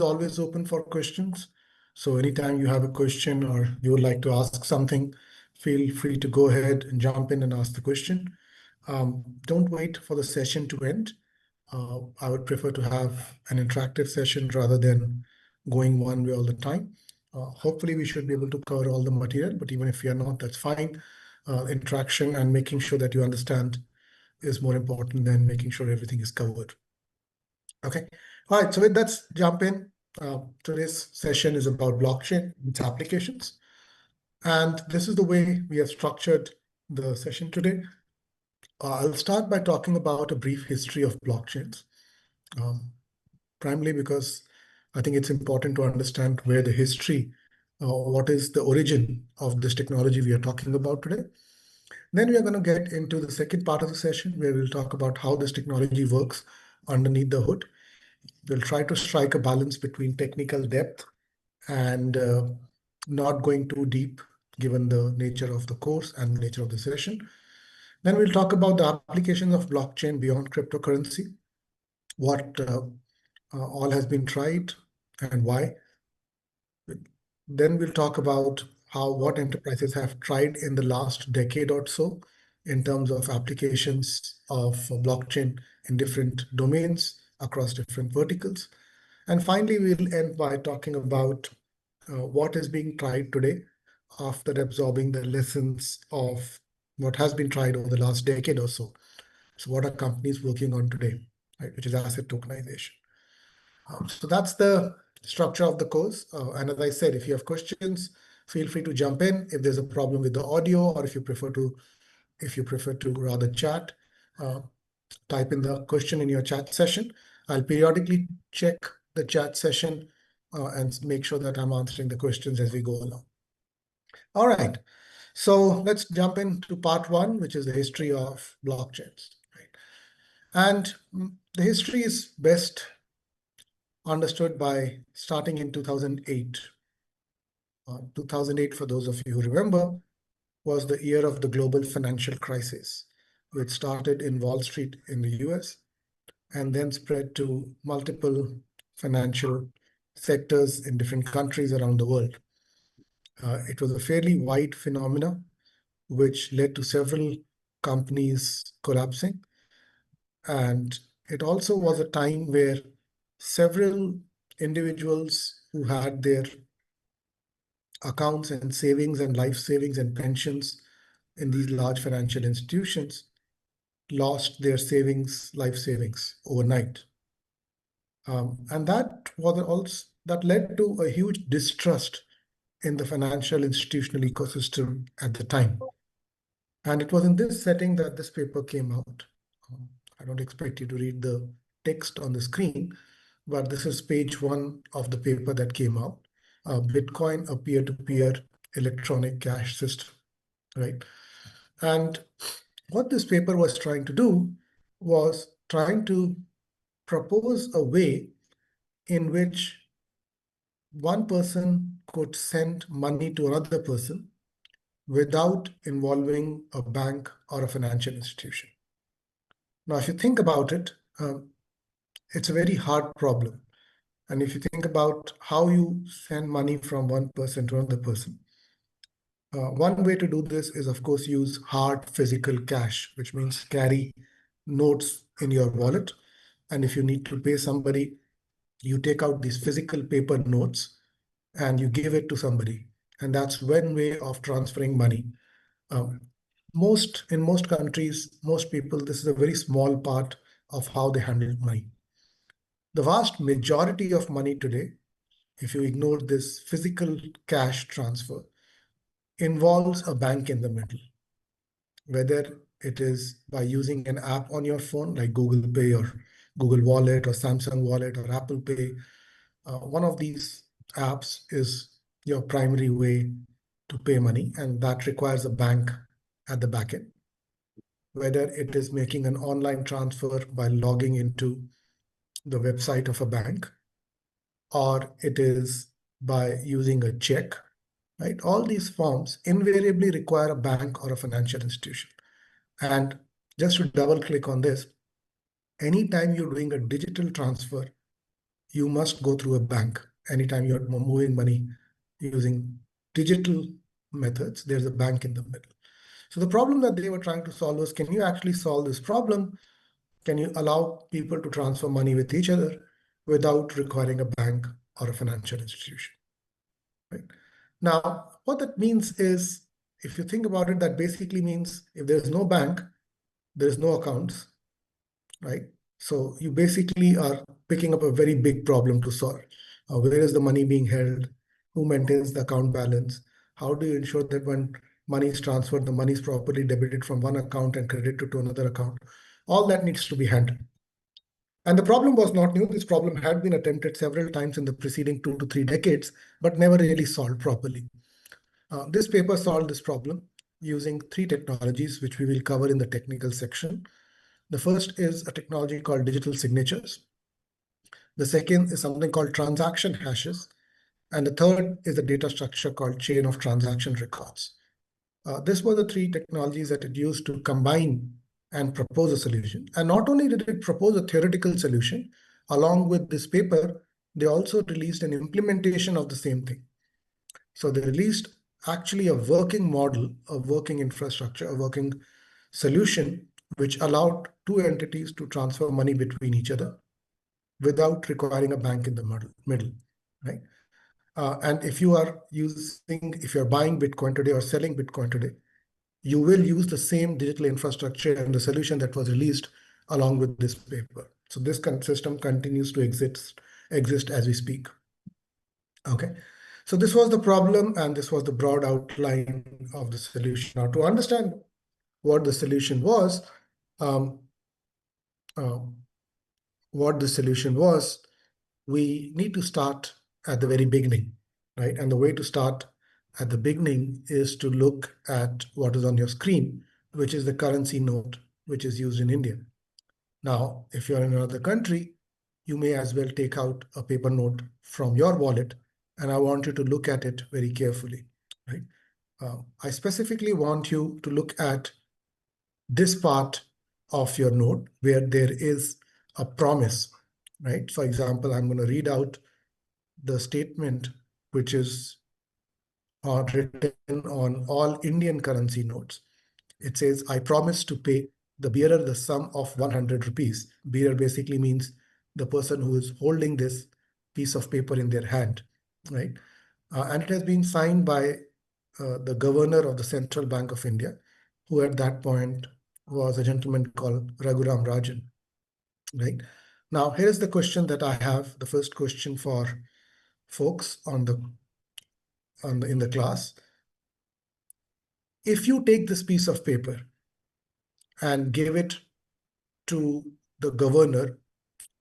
always open for questions. So anytime you have a question or you would like to ask something, feel free to go ahead and jump in and ask the question. Don't wait for the session to end. I would prefer to have an interactive session rather than going one way all the time. Hopefully we should be able to cover all the material, but even if we are not, that's fine. Interaction and making sure that you understand is more important than making sure everything is covered. Okay. All right. So let's jump in. Today's session is about blockchain, its applications. And this is the way we have structured the session today. I'll start by talking about a brief history of blockchains, primarily because I think it's important to understand where the history, what is the origin of this technology we are talking about today. Then we are going to get into the second part of the session where we'll talk about how this technology works underneath the hood. We'll try to strike a balance between technical depth and not going too deep, given the nature of the course and the nature of the session. Then we'll talk about the applications of blockchain beyond cryptocurrency, what all has been tried and why. Then we'll talk about what enterprises have tried in the last decade or so in terms of applications of blockchain in different domains across different verticals. And finally, we'll end by talking about what is being tried today after absorbing the lessons of what has been tried over the last decade or so. So what are companies working on today, right, which is asset tokenization. So that's the structure of the course. And as I said, if you have questions, feel free to jump in. If there's a problem with the audio, or if you prefer to rather chat, type in the question in your chat session. I'll periodically check the chat session and make sure that I'm answering the questions as we go along. All right, so let's jump into part one, which is the history of blockchains. Right? And the history is best understood by starting in 2008. 2008, for those of you who remember, was the year of the global financial crisis, which started in Wall Street in the US and then spread to multiple financial sectors in different countries around the world. It was a fairly wide phenomena, which led to several companies collapsing. And it also was a time where several individuals who had their accounts and savings and life savings and pensions in these large financial institutions lost their savings, life savings overnight. And that led to a huge distrust in the financial institutional ecosystem at the time. And it was in this setting that this paper came out. I don't expect you to read the text on the screen, but this is page one of the paper that came out. Bitcoin, a peer-to-peer electronic cash system, right? And what this paper was trying to do was trying to propose a way in which one person could send money to another person without involving a bank or a financial institution. Now, if you think about it, it's a very hard problem. And if you think about how you send money from one person to another person, one way to do this is, of course, use hard physical cash, which means carry notes in your wallet. And if you need to pay somebody, you take out these physical paper notes and you give it to somebody. And that's one way of transferring money. In most countries, most people, this is a very small part of how they handle money. The vast majority of money today, if you ignore this physical cash transfer, involves a bank in the middle, whether it is by using an app on your phone like Google Pay or Google Wallet or Samsung Wallet or Apple Pay. One of these apps is your primary way to pay money, and that requires a bank at the back end. Whether it is making an online transfer by logging into the website of a bank, or it is by using a check, right? All these forms invariably require a bank or a financial institution. And just to double click on this, anytime you're doing a digital transfer, you must go through a bank. Anytime you're moving money using digital methods, there's a bank in the middle. So the problem that they were trying to solve was, can you actually solve this problem? Can you allow people to transfer money with each other without requiring a bank or a financial institution? Right? Now, what that means is, if you think about it, that basically means if there's no bank, there's no accounts, right? So you basically are picking up a very big problem to solve. Where is the money being held? Who maintains the account balance? How do you ensure that when money is transferred, the money is properly debited from one account and credited to another account? All that needs to be handled. And the problem was not new. This problem had been attempted several times in the preceding 2 to 3 decades, but never really solved properly. This paper solved this problem using 3 technologies, which we will cover in the technical section. The first is a technology called digital signatures. The second is something called transaction hashes. And the third is a data structure called chain of transaction records. These were the 3 technologies that it used to combine and propose a solution. And not only did it propose a theoretical solution, along with this paper, they also released an implementation of the same thing. So they released actually a working model, a working infrastructure, a working solution, which allowed 2 entities to transfer money between each other without requiring a bank in the middle, right? And if you're buying Bitcoin today or selling Bitcoin today, you will use the same digital infrastructure and the solution that was released along with this paper. So this system continues to exist as we speak. Okay. So this was the problem, and this was the broad outline of the solution. Now, to understand what the solution was, um, we need to start at the very beginning, right? And the way to start at the beginning is to look at what is on your screen, which is the currency note, which is used in India. Now, if you're in another country, you may as well take out a paper note from your wallet, and I want you to look at it very carefully, right? I specifically want you to look at this part of your note where there is a promise, right? For example, I'm going to read out the statement which is written on all Indian currency notes. It says, I promise to pay the bearer the sum of 100 rupees. Bearer basically means the person who is holding this piece of paper in their hand, right? And it has been signed by the governor of the Central Bank of India, who at that point was a gentleman called Raghuram Rajan, right? Now, here's the question that I have, the first question for folks in the class. If you take this piece of paper and give it to the governor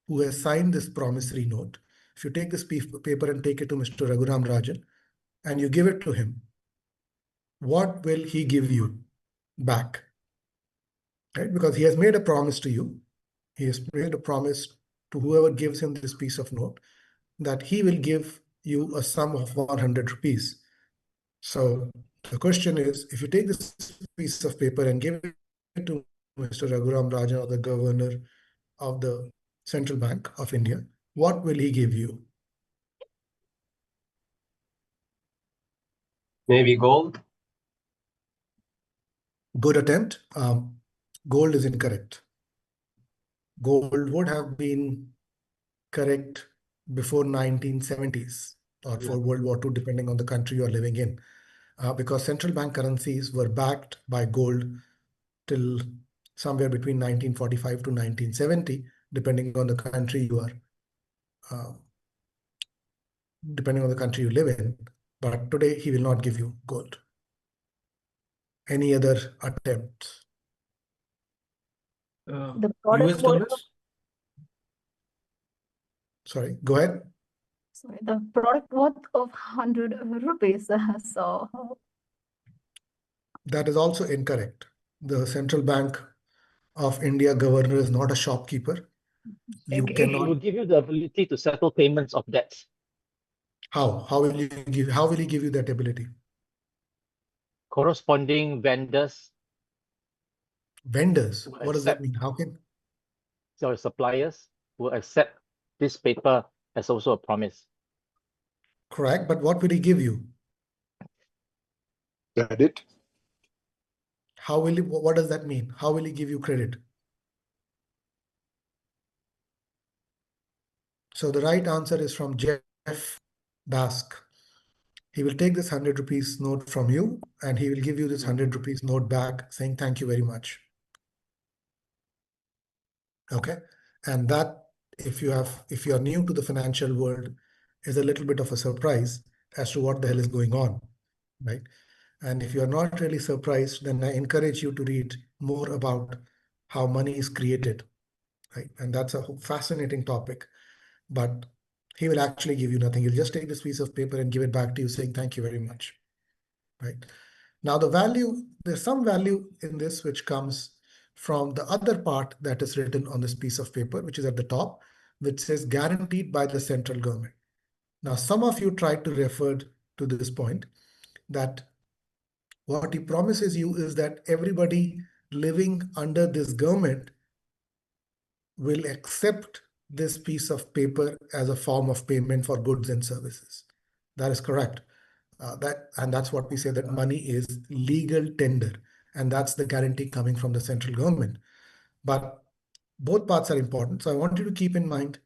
who has signed this promissory note, if you take this piece of paper and take it to Mr. Raghuram Rajan and you give it to him, what will he give you back? Right? Because he has made a promise to you. He has made a promise to whoever gives him this piece of note that he will give you a sum of 100 rupees. So the question is, if you take this piece of paper and give it to Mr. Raghuram Rajan, or the governor of the Central Bank of India, what will he give you? Maybe gold. Good attempt. Gold is incorrect. Gold would have been correct before 1970s or for World War II, depending on the country you're living in. Because central bank currencies were backed by gold till somewhere between 1945 to 1970, depending on the country you are, depending on the country you live in. But today he will not give you gold. Any other attempts? The product US dollars? Sorry, go ahead. sorry, the product worth of 100 rupees. So That is also incorrect. The Central Bank of India governor is not a shopkeeper. You Okay. It cannot. will give you the ability to settle payments of debts. How will he give you that ability? Corresponding vendors Vendors. who What does that accept mean? How can? your suppliers will accept this paper as also a promise. Correct. But what will he give you? Credit. How will he, what does that mean? How will he give you credit? So the right answer is from Jeff Bask. He will take this 100 rupees note from you and he will give you this 100 rupees note back saying, thank you very much. Okay. And that, if you are new to the financial world, is a little bit of a surprise as to what the hell is going on, right? And if you are not really surprised, then I encourage you to read more about how money is created, right? And that's a fascinating topic, but he will actually give you nothing. He'll just take this piece of paper and give it back to you saying, thank you very much, right? Now the value, there's some value in this which comes from the other part that is written on this piece of paper, which is at the top, which says guaranteed by the central government. Now, some of you tried to refer to this point that what he promises you is that everybody living under this government will accept this piece of paper as a form of payment for goods and services. That is correct. That's what we say, that money is legal tender, and that's the guarantee coming from the central government. But both parts are important. So I want you to keep in mind,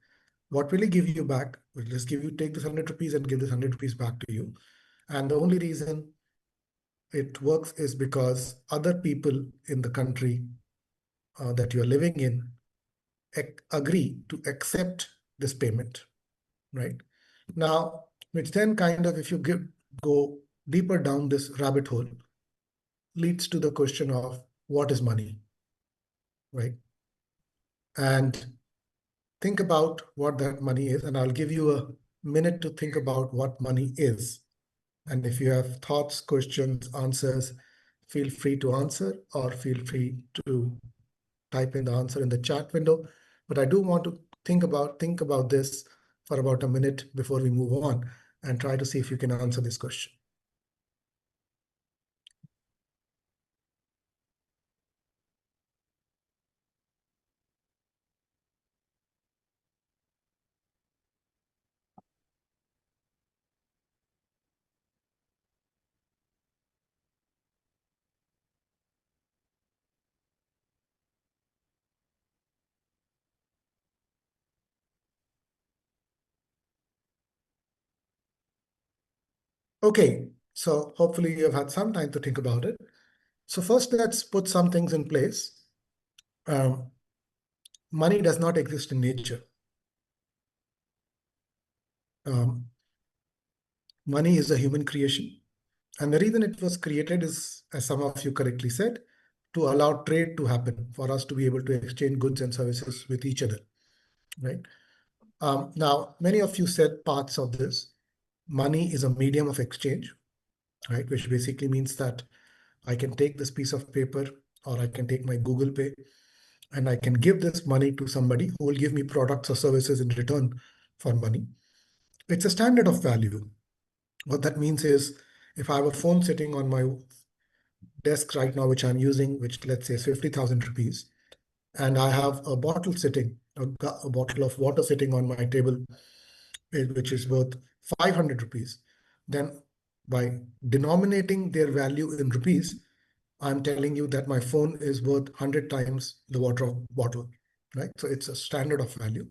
what will he give you back? We'll just take this 100 rupees and give this 100 rupees back to you. And the only reason it works is because other people in the country that you're living in agree to accept this payment, right? Now, which then kind of, if you go deeper down this rabbit hole, leads to the question of what is money, right? And think about what that money is, and I'll give you a minute to think about what money is. And if you have thoughts, questions, answers, feel free to answer or feel free to type in the answer in the chat window. But I do want to think about this for about a minute before we move on and try to see if you can answer this question. Okay, so hopefully you have had some time to think about it. So first, let's put some things in place. Money does not exist in nature. Money is a human creation. And the reason it was created is, as some of you correctly said, to allow trade to happen, for us to be able to exchange goods and services with each other, right? Now, many of you said parts of this. Money is a medium of exchange, right? Which basically means that I can take this piece of paper or I can take my Google Pay and I can give this money to somebody who will give me products or services in return for money. It's a standard of value. What that means is, if I have a phone sitting on my desk right now, which I'm using, which let's say is 50,000 rupees, and I have a bottle sitting, a bottle of water sitting on my table, which is worth 500 rupees, then by denominating their value in rupees, I'm telling you that my phone is worth 100 times the water bottle, right? So it's a standard of value.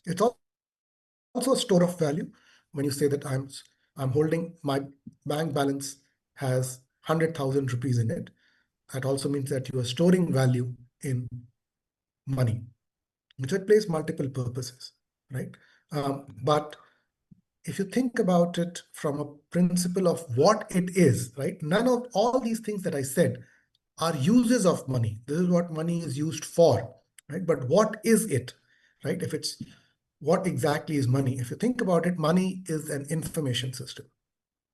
It's also a store of value. When you say that I'm holding, my bank balance has 100,000 rupees in it, that also means that you are storing value in money, which plays multiple purposes, right? But if you think about it from a principle of what it is, right? None of all these things that I said are uses of money. This is what money is used for, right? But what is it, right? If it's what exactly is money? If you think about it, money is an information system,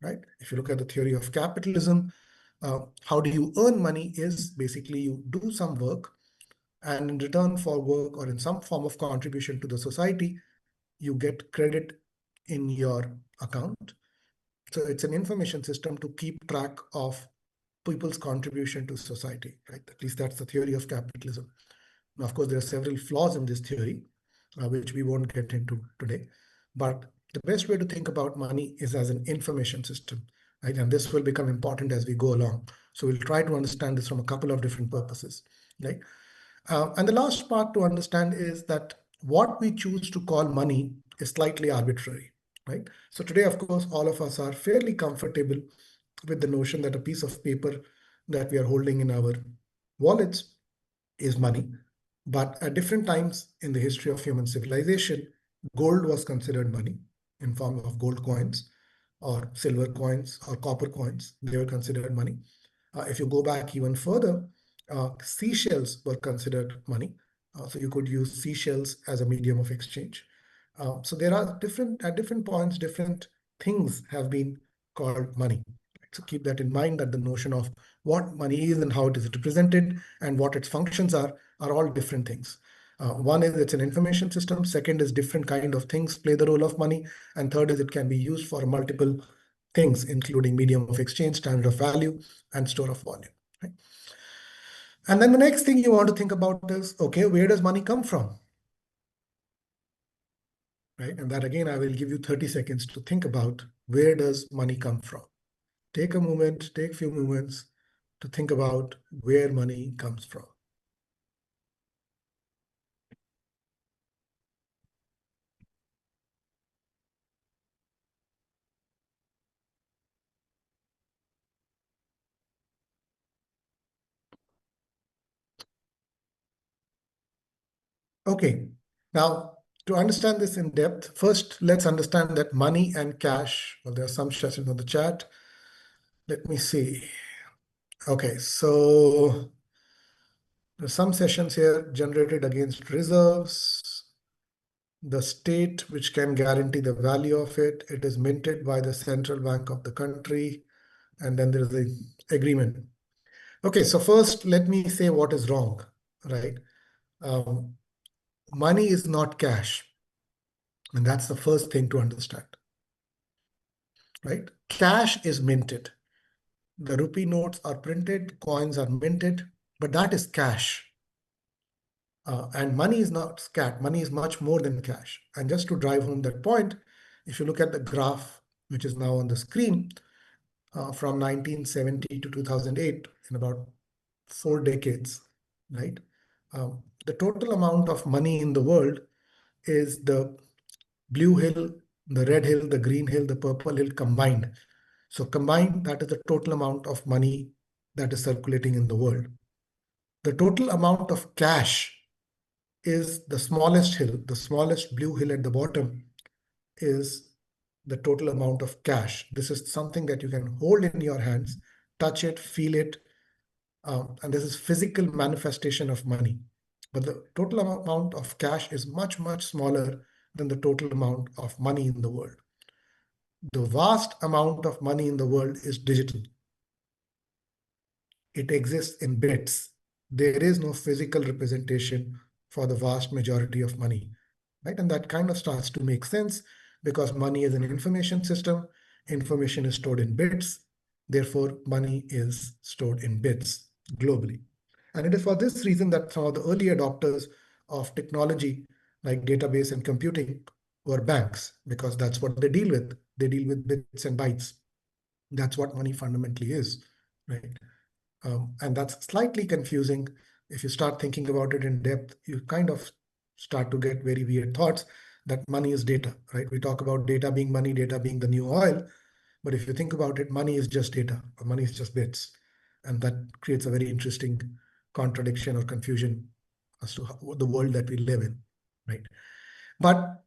right? If you look at the theory of capitalism, how do you earn money is basically you do some work, and in return for work or in some form of contribution to the society, you get credit in your account. So it's an information system to keep track of people's contribution to society, right? At least that's the theory of capitalism. Now, of course, there are several flaws in this theory, which we won't get into today. But the best way to think about money is as an information system, right? And this will become important as we go along. So we'll try to understand this from a couple of different purposes, right? And the last part to understand is that what we choose to call money is slightly arbitrary, right? So today, of course, all of us are fairly comfortable with the notion that a piece of paper that we are holding in our wallets is money. But at different times in the history of human civilization, gold was considered money in form of gold coins or silver coins or copper coins. They were considered money. If you go back even further, seashells were considered money. So you could use seashells as a medium of exchange. So there are at different points, different things have been called money. So keep that in mind, that the notion of what money is and how it is represented and what its functions are all different things. One is it's an information system. Second is different kind of things play the role of money. And third is it can be used for multiple things, including medium of exchange, standard of value, and store of value. Right? And then the next thing you want to think about is, okay, where does money come from? Right? And that again, I will give you 30 seconds to think about where does money come from. Take a moment, take a few moments to think about where money comes from. Okay, now to understand this in depth, first let's understand that money and cash, well, there are some sessions on the chat. Let me see. Okay, so there's some sessions here generated against reserves, the state which can guarantee the value of it. It is minted by the central bank of the country, and then there's the agreement. Okay, so first let me say what is wrong, right? Money is not cash, and that's the first thing to understand, right? Cash is minted. The rupee notes are printed, coins are minted, but that is cash. And money is not scat. Money is much more than cash. And just to drive home that point, if you look at the graph, which is now on the screen, from 1970 to 2008, in about 4 decades, right? The total amount of money in the world is the blue hill, the red hill, the green hill, the purple hill combined. So combined, that is the total amount of money that is circulating in the world. The total amount of cash is the smallest hill, the smallest blue hill at the bottom is the total amount of cash. This is something that you can hold in your hands, touch it, feel it, and this is physical manifestation of money. But the total amount of cash is much, much smaller than the total amount of money in the world. The vast amount of money in the world is digital. It exists in bits. There is no physical representation for the vast majority of money, right? And that kind of starts to make sense because money is an information system. Information is stored in bits. Therefore, money is stored in bits globally. And it is for this reason that some of the early adopters of technology like database and computing were banks, because that's what they deal with. They deal with bits and bytes. That's what money fundamentally is, right? And that's slightly confusing. If you start thinking about it in depth, you kind of start to get very weird thoughts that money is data, right? We talk about data being money, data being the new oil. But if you think about it, money is just data, or money is just bits. And that creates a very interesting contradiction or confusion as to the world that we live in, right? But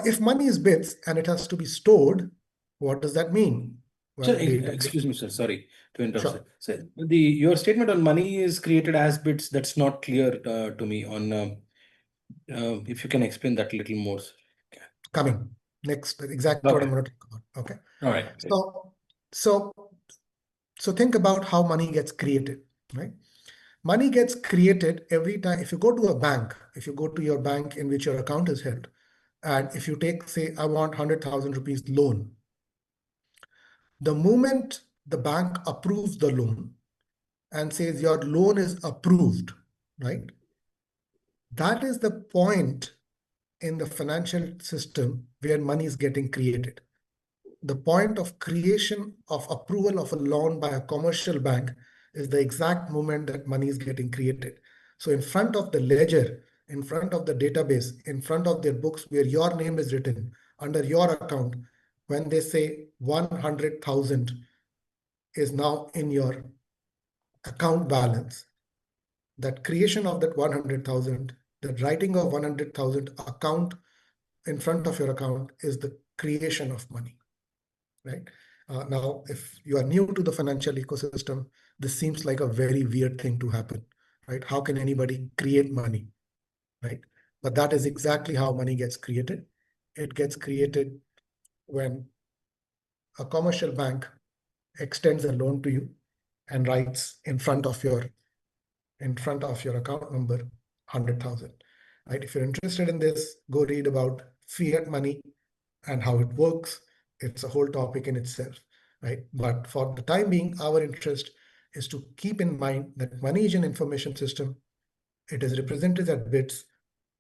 if money is bits and it has to be stored, what does that mean? Well, Sir, data. excuse me, sir. Sorry to interrupt. Sure. Sir. Your statement on money is created as bits. That's not clear to me. On if you can explain that a little more, sir. Coming next, exactly what I'm going to talk about. Okay. All right. So think about how money gets created, right? Money gets created every time. If you go to a bank, if you go to your bank in which your account is held, and if you take, say, I want 100,000 rupees loan, the moment the bank approves the loan and says your loan is approved, right? That is the point in the financial system where money is getting created. The point of creation of approval of a loan by a commercial bank is the exact moment that money is getting created. So in front of the ledger, in front of the database, in front of their books where your name is written under your account, when they say 100,000 is now in your account balance, that creation of that 100,000, the writing of 100,000 account in front of your account is the creation of money, right? Now, if you are new to the financial ecosystem, this seems like a very weird thing to happen, right? How can anybody create money, right? But that is exactly how money gets created. It gets created when a commercial bank extends a loan to you and writes in front of your account number 100,000, right? If you're interested in this, go read about fiat money and how it works. It's a whole topic in itself, right? But for the time being, our interest is to keep in mind that money is an information system. It is represented as bits,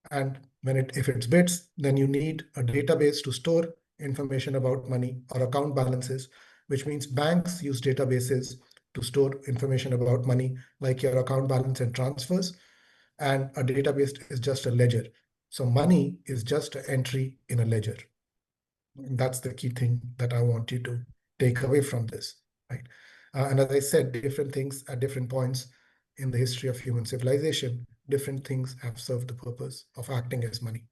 and if it's bits, then you need a database to store information about money or account balances, which means banks use databases to store information about money, like your account balance and transfers. And a database is just a ledger. So money is just an entry in a ledger. And that's the key thing that I want you to take away from this, right? And as I said, different things at different points in the history of human civilization, different things have served the purpose of acting as money.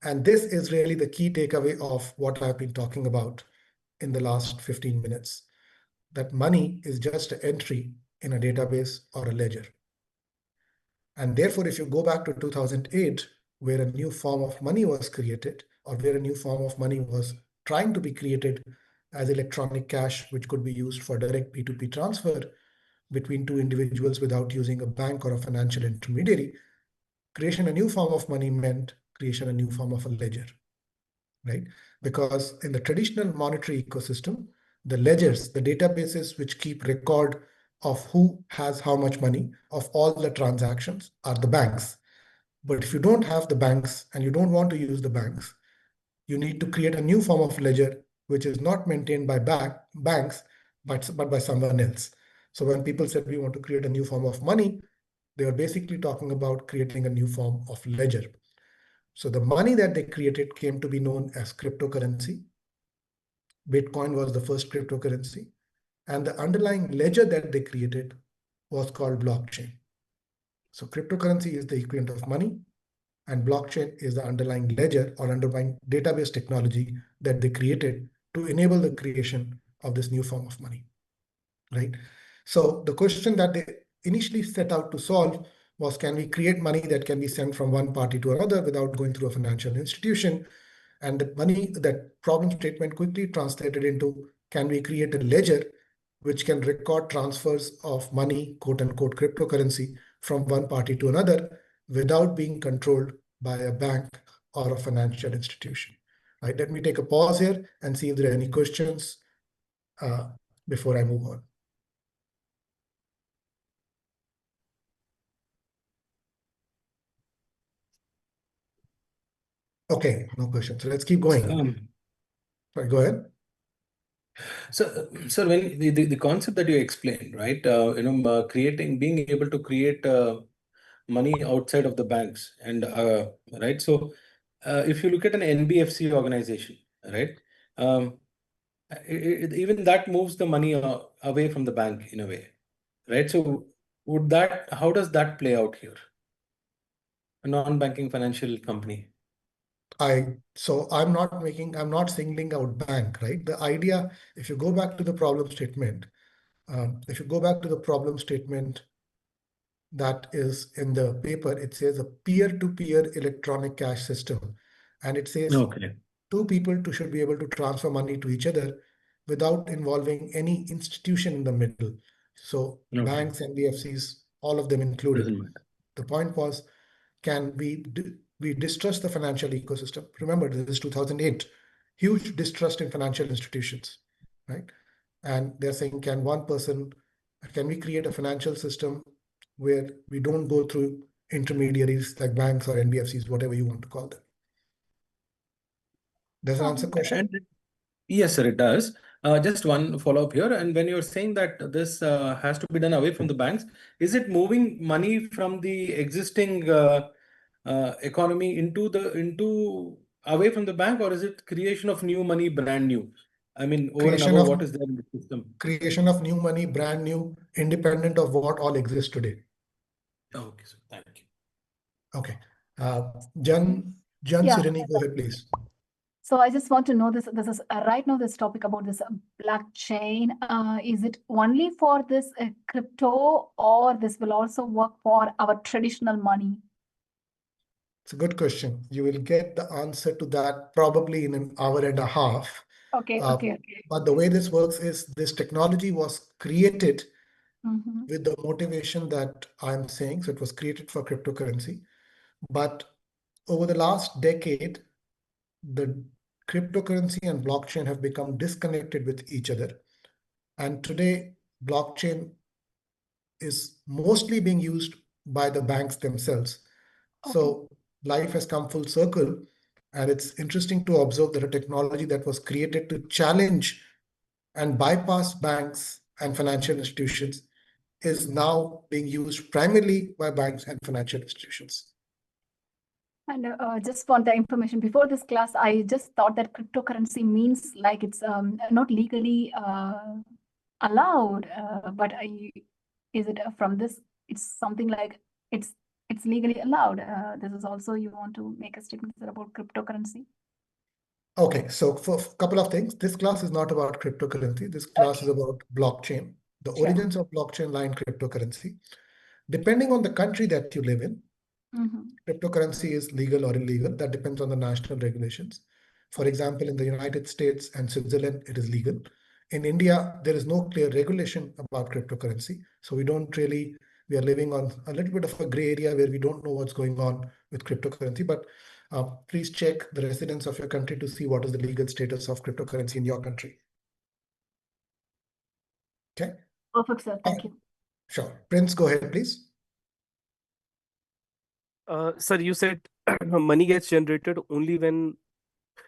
And this is really the key takeaway of what I've been talking about in the last 15 minutes, that money is just an entry in a database or a ledger. And therefore, if you go back to 2008, where a new form of money was created, or where a new form of money was trying to be created as electronic cash, which could be used for direct P2P transfer between two individuals without using a bank or a financial intermediary, creation a new form of money meant creation a new form of a ledger, right? Because in the traditional monetary ecosystem, the ledgers, the databases which keep record of who has how much money of all the transactions are the banks. But if you don't have the banks and you don't want to use the banks, you need to create a new form of ledger, which is not maintained by banks, but by someone else. So when people said we want to create a new form of money, they were basically talking about creating a new form of ledger. So the money that they created came to be known as cryptocurrency. Bitcoin was the first cryptocurrency. And the underlying ledger that they created was called blockchain. So cryptocurrency is the equivalent of money, and blockchain is the underlying ledger or underlying database technology that they created to enable the creation of this new form of money, right? So the question that they initially set out to solve was, can we create money that can be sent from one party to another without going through a financial institution? And that problem statement quickly translated into, can we create a ledger which can record transfers of money, quote unquote, cryptocurrency from one party to another without being controlled by a bank or a financial institution, right? Let me take a pause here and see if there are any questions before I move on. Okay, no questions. So let's keep going. Sorry, go ahead. So, sir, when the concept that you explained, right? Being able to create money outside of the banks, and right. So, if you look at an NBFC organization, right, even that moves the money away from the bank in a way, right? So, how does that play out here? A non-banking financial company. So I'm not singling out bank, right? The idea, if you go back to the problem statement, that is in the paper, it says a peer-to-peer electronic cash system. And it says two people should be able to transfer money to each other without involving any institution in the middle. So banks, NBFCs, all of them included. The point was, can we distrust the financial ecosystem? Remember, this is 2008, huge distrust in financial institutions, right? And they're saying, can we create a financial system where we don't go through intermediaries like banks or NBFCs, whatever you want to call them. Does that answer the question? And yes, sir, it does. Just one follow-up here. And when you're saying that this has to be done away from the banks, is it moving money from the existing economy into away from the bank, or is it creation of new money, brand new? I mean, over and Creation above of what is there in the system? Creation of new money, brand new, independent of what all exists today. Okay, sir. Thank you. Okay. Jan Yeah. Sirini, go ahead, please. So I just want to know this. This is right now this topic about this blockchain. Is it only for this crypto, or this will also work for our traditional money? It's a good question. You will get the answer to that probably in an hour and a half. Okay. Okay. But the way this works is this technology was created Mm-hmm. with the motivation that I'm saying. So it was created for cryptocurrency. But over the last decade, the cryptocurrency and blockchain have become disconnected with each other. And today, blockchain is mostly being used by the banks themselves. So life has come full circle. And it's interesting to observe that a technology that was created to challenge and bypass banks and financial institutions is now being used primarily by banks and financial institutions. And just for the information, before this class, I just thought that cryptocurrency means like it's not legally allowed, but is it from this? It's something like it's legally allowed. This is also, you want to make a statement about cryptocurrency? Okay, so for a couple of things, this class is not about cryptocurrency. This class is about blockchain. The Sure. origins of blockchain lie in cryptocurrency. Depending on the country that you live in, cryptocurrency is legal or illegal. That depends on the national regulations. For example, in the United States and Switzerland, it is legal. In India, there is no clear regulation about cryptocurrency. So we are living on a little bit of a gray area where we don't know what's going on with cryptocurrency. But please check the residents of your country to see what is the legal status of cryptocurrency in your country. Okay? Perfect, sir. Thank you. Sure. Prince, go ahead, please. Sir, you said money gets generated only when,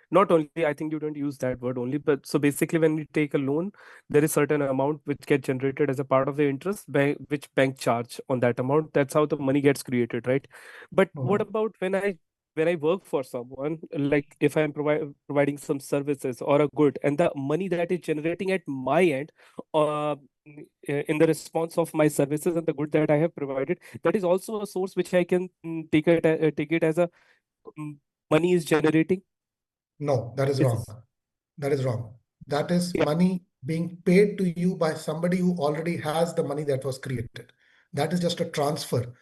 not only, I think you don't use that word only, but so basically when we take a loan, there is certain amount which get generated as a part of the interest which bank charge on that amount. That's how the money gets created, right? But what about when I work for someone, like if I'm providing some services or a good, and the money that is generating at my end, in the response of my services and the good that I have provided, that is also a source which I can take it as a money is generating. No, that is wrong. That is wrong. That is Yeah. money being paid to you by somebody who already has the money that was created. That is just a transfer.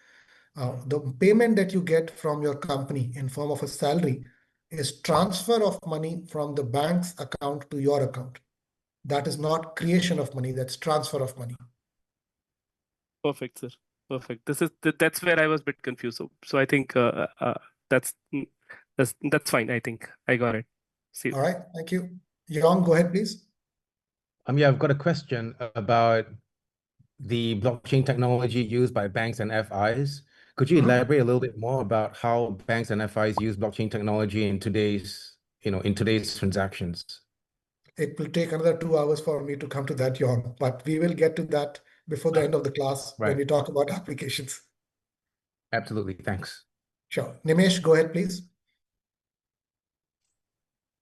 The payment that you get from your company in form of a salary is transfer of money from the bank's account to your account. That is not creation of money, that's transfer of money. Perfect, sir. Perfect. That's where I was a bit confused. So I think that's fine. I think I got it. See you. All right, thank you. Yong, go ahead, please. Yeah, I've got a question about the blockchain technology used by banks and FIs. Could you elaborate a little bit more about how banks and FIs use blockchain technology in today's transactions? It will take another 2 hours for me to come to that, Yong, but we will get to that before the end of the class when we talk about applications. Absolutely, thanks. Sure. Nimesh, go ahead, please.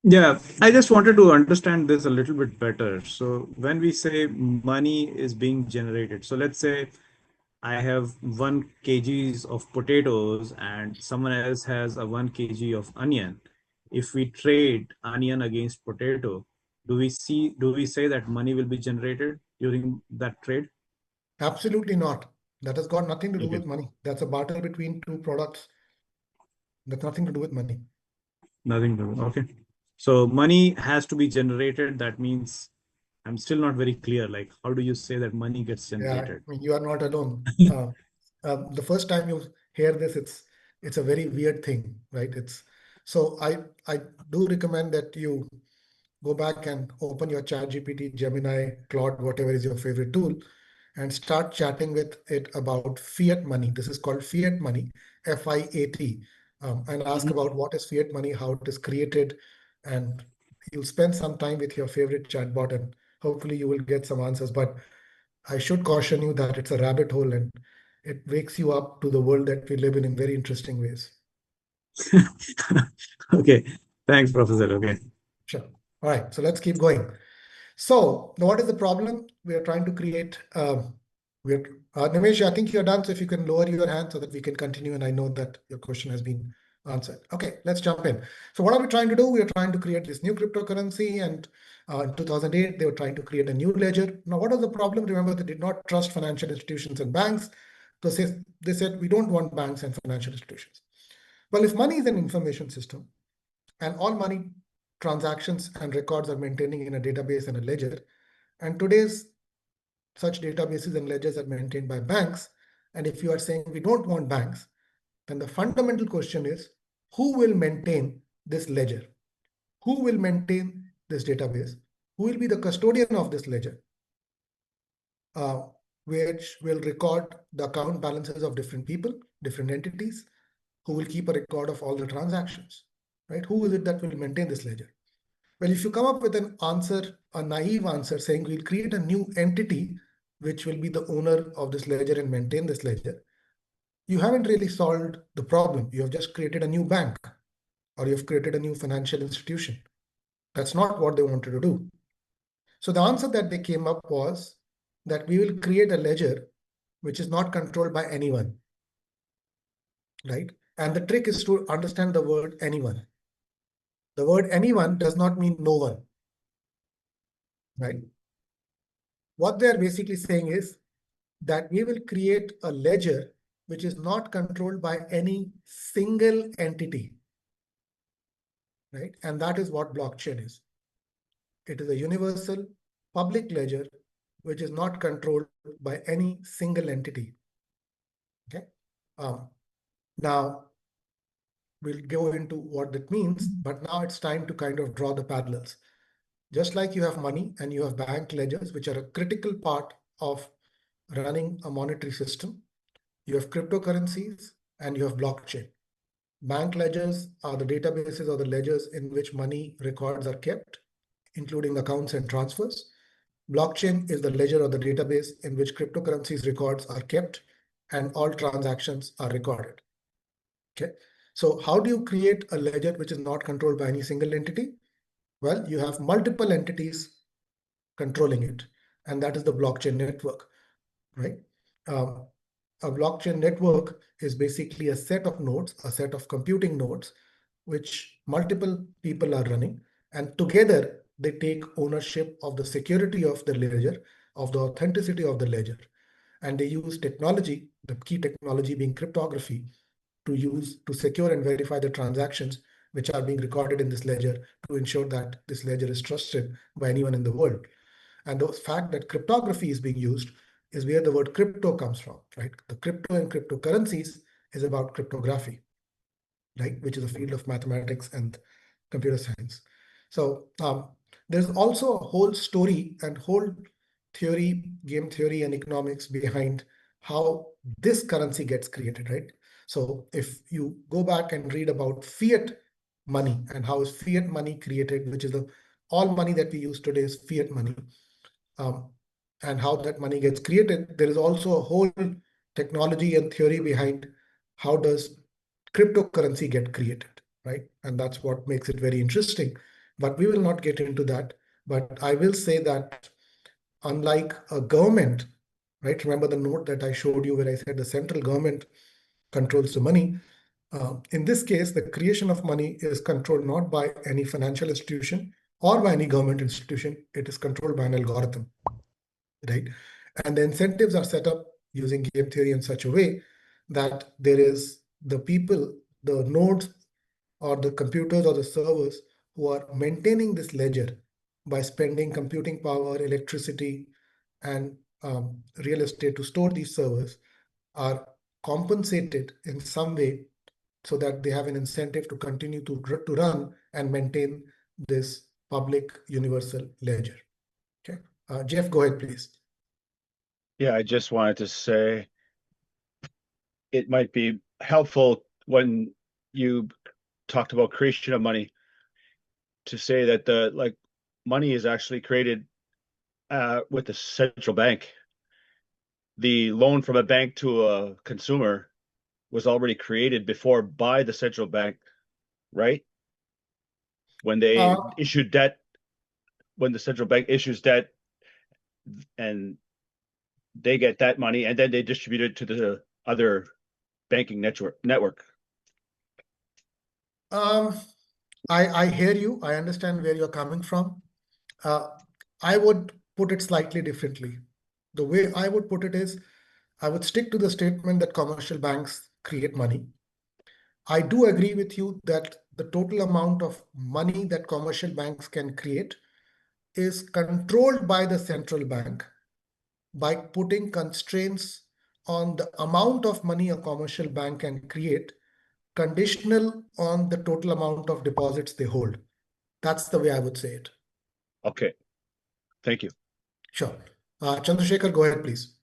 Yeah, I just wanted to understand this a little bit better. So when we say money is being generated, so let's say I have 1 kg of potatoes and someone else has a 1 kg of onion. If we trade onion against potato, do we say that money will be generated during that trade? Absolutely not. That has got nothing to do with money. That's a barter between two products. That's nothing to do with money. Nothing to do. Okay. So money has to be generated. That means I'm still not very clear. Like, how do you say that money gets generated? Yeah, I mean, you are not alone. The first time you hear this, it's a very weird thing, right? So I do recommend that you go back and open your ChatGPT, Gemini, Claude, whatever is your favorite tool, and start chatting with it about fiat money. This is called fiat money, FIAT, and ask about what is fiat money, how it is created, and you'll spend some time with your favorite chatbot, and hopefully you will get some answers. But I should caution you that it's a rabbit hole and it wakes you up to the world that we live in very interesting ways. Okay, thanks, Professor. Okay. Sure. All right, so let's keep going. So now what is the problem? We are trying to create, Nimesh, I think you're done. So if you can lower your hand so that we can continue. And I know that your question has been answered. Okay, let's jump in. So what are we trying to do? We are trying to create this new cryptocurrency. And in 2008, they were trying to create a new ledger. Now, what was the problem? Remember, they did not trust financial institutions and banks. So they said, we don't want banks and financial institutions. Well, if money is an information system and all money transactions and records are maintaining in a database and a ledger, and today's such databases and ledgers are maintained by banks, and if you are saying we don't want banks, then the fundamental question is, who will maintain this ledger? Who will maintain this database? Who will be the custodian of this ledger, which will record the account balances of different people, different entities, who will keep a record of all the transactions, right? Who is it that will maintain this ledger? Well, if you come up with an answer, a naive answer saying we'll create a new entity which will be the owner of this ledger and maintain this ledger, you haven't really solved the problem. You have just created a new bank or you've created a new financial institution. That's not what they wanted to do. So the answer that they came up was that we will create a ledger which is not controlled by anyone, right? And the trick is to understand the word anyone. The word anyone does not mean no one, right? What they're basically saying is that we will create a ledger which is not controlled by any single entity, right? And that is what blockchain is. It is a universal public ledger which is not controlled by any single entity. Okay. Now we'll go into what that means, but now it's time to kind of draw the parallels. Just like you have money and you have bank ledgers, which are a critical part of running a monetary system, you have cryptocurrencies and you have blockchain. Bank ledgers are the databases or the ledgers in which money records are kept, including accounts and transfers. Blockchain is the ledger or the database in which cryptocurrencies records are kept and all transactions are recorded. Okay. So how do you create a ledger which is not controlled by any single entity? Well, you have multiple entities controlling it, and that is the blockchain network, right? A blockchain network is basically a set of nodes, a set of computing nodes, which multiple people are running, and together they take ownership of the security of the ledger, of the authenticity of the ledger. And they use technology, the key technology being cryptography, to secure and verify the transactions which are being recorded in this ledger to ensure that this ledger is trusted by anyone in the world. And the fact that cryptography is being used is where the word crypto comes from, right? The crypto and cryptocurrencies is about cryptography, right? Which is a field of mathematics and computer science. So there's also a whole story and whole theory, game theory and economics behind how this currency gets created, right? So if you go back and read about fiat money and how is fiat money created, which is all money that we use today is fiat money, and how that money gets created, there is also a whole technology and theory behind how does cryptocurrency get created, right? And that's what makes it very interesting. But we will not get into that. But I will say that unlike a government, right? Remember the note that I showed you where I said the central government controls the money. In this case, the creation of money is controlled not by any financial institution or by any government institution. It is controlled by an algorithm, right? And the incentives are set up using game theory in such a way that there is the people, the nodes or the computers or the servers who are maintaining this ledger by spending computing power, electricity, and real estate to store these servers are compensated in some way so that they have an incentive to continue to run and maintain this public universal ledger. Okay, Jeff, go ahead, please. Yeah, I just wanted to say it might be helpful when you talked about creation of money to say that the money is actually created with the central bank. The loan from a bank to a consumer was already created before by the central bank, right? When they issued debt, when the central bank issues debt, and they get that money, and then they distribute it to the other banking network. I hear you. I understand where you're coming from. I would put it slightly differently. The way I would put it is, I would stick to the statement that commercial banks create money. I do agree with you that the total amount of money that commercial banks can create is controlled by the central bank by putting constraints on the amount of money a commercial bank can create, conditional on the total amount of deposits they hold. That's the way I would say it. Okay, thank you. Sure. Chandrasekhar, go ahead, please.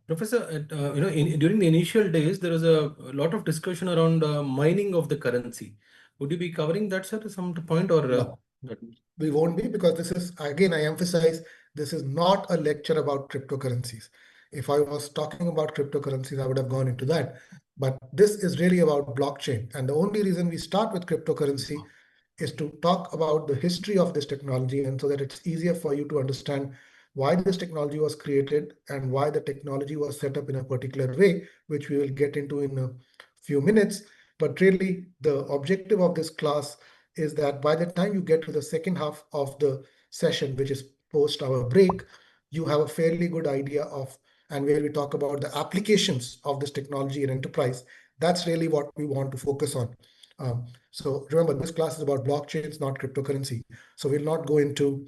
Professor, during the initial days, there was a lot of discussion around mining of the currency. Would you be covering that, sir, at some point, or No, we won't be, because this is, again, I emphasize, this is not a lecture about cryptocurrencies. If I was talking about cryptocurrencies, I would have gone into that. But this is really about blockchain. And the only reason we start with cryptocurrency is to talk about the history of this technology, and so that it's easier for you to understand why this technology was created and why the technology was set up in a particular way, which we will get into in a few minutes. But really, the objective of this class is that by the time you get to the second half of the session, which is post our break, you have a fairly good idea of, and where we talk about the applications of this technology in enterprise. That's really what we want to focus on. So remember, this class is about blockchains, not cryptocurrency. So we'll not go into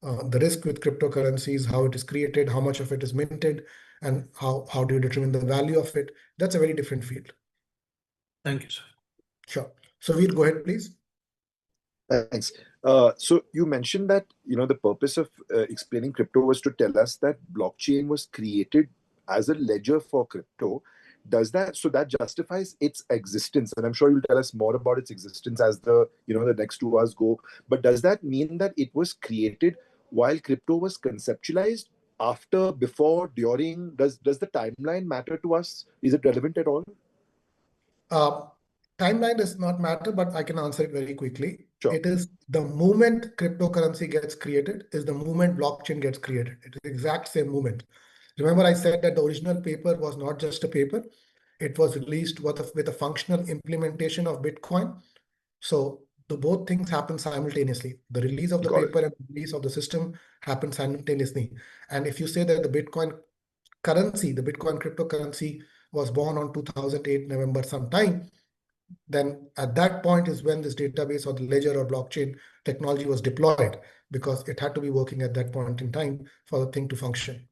the risk with cryptocurrencies, how it is created, how much of it is minted, and how do you determine the value of it. That's a very different field. Thank you, sir. Sure. So we'll go ahead, please. Thanks. So you mentioned that the purpose of explaining crypto was to tell us that blockchain was created as a ledger for crypto. Does that that justifies its existence? And I'm sure you'll tell us more about its existence as the the next 2 hours go. But does that mean that it was created while crypto was conceptualized? After, before, during? Does the timeline matter to us? Is it relevant at all? Timeline does not matter, but I can answer it very quickly. Sure. It is the moment cryptocurrency gets created is the moment blockchain gets created. It is the exact same moment. Remember, I said that the original paper was not just a paper. It was released with a functional implementation of Bitcoin. So the both things happen simultaneously. The release of the paper and the release of the system happen simultaneously. And if you say that the Bitcoin currency, the Bitcoin cryptocurrency was born on 2008 November sometime, then at that point is when this database or the ledger or blockchain technology was deployed, because it had to be working at that point in time for the thing to function.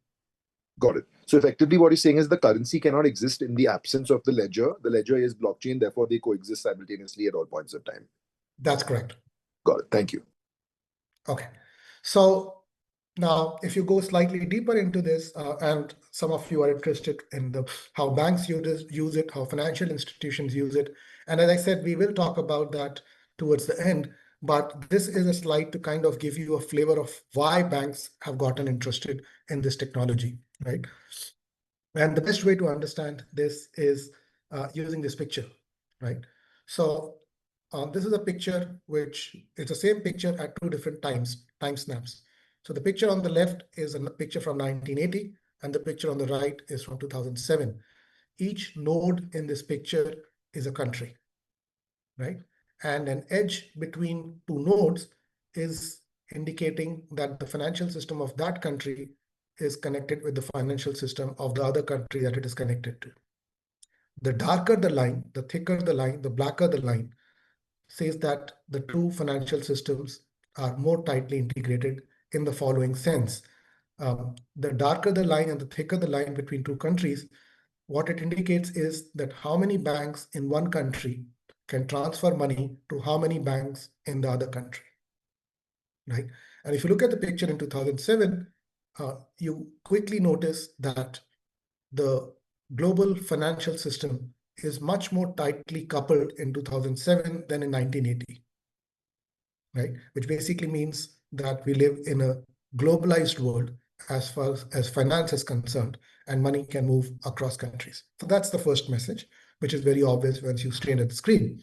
Got it. So effectively what you're saying is the currency cannot exist in the absence of the ledger. The ledger is blockchain, therefore they coexist simultaneously at all points of time. That's correct. Got it. Thank you. Okay. So now, if you go slightly deeper into this, and some of you are interested in how banks use it, how financial institutions use it. And as I said, we will talk about that towards the end, but this is a slide to kind of give you a flavor of why banks have gotten interested in this technology, right? And the best way to understand this is using this picture, right? So this is a picture which is the same picture at two different time snaps. So the picture on the left is a picture from 1980, and the picture on the right is from 2007. Each node in this picture is a country, right? And an edge between two nodes is indicating that the financial system of that country is connected with the financial system of the other country that it is connected to. The darker the line, the thicker the line, the blacker the line, says that the two financial systems are more tightly integrated in the following sense. The darker the line and the thicker the line between two countries, what it indicates is that how many banks in one country can transfer money to how many banks in the other country, right? And if you look at the picture in 2007, you quickly notice that the global financial system is much more tightly coupled in 2007 than in 1980, right? Which basically means that we live in a globalized world as far as finance is concerned, and money can move across countries. So that's the first message, which is very obvious once you stare at the screen.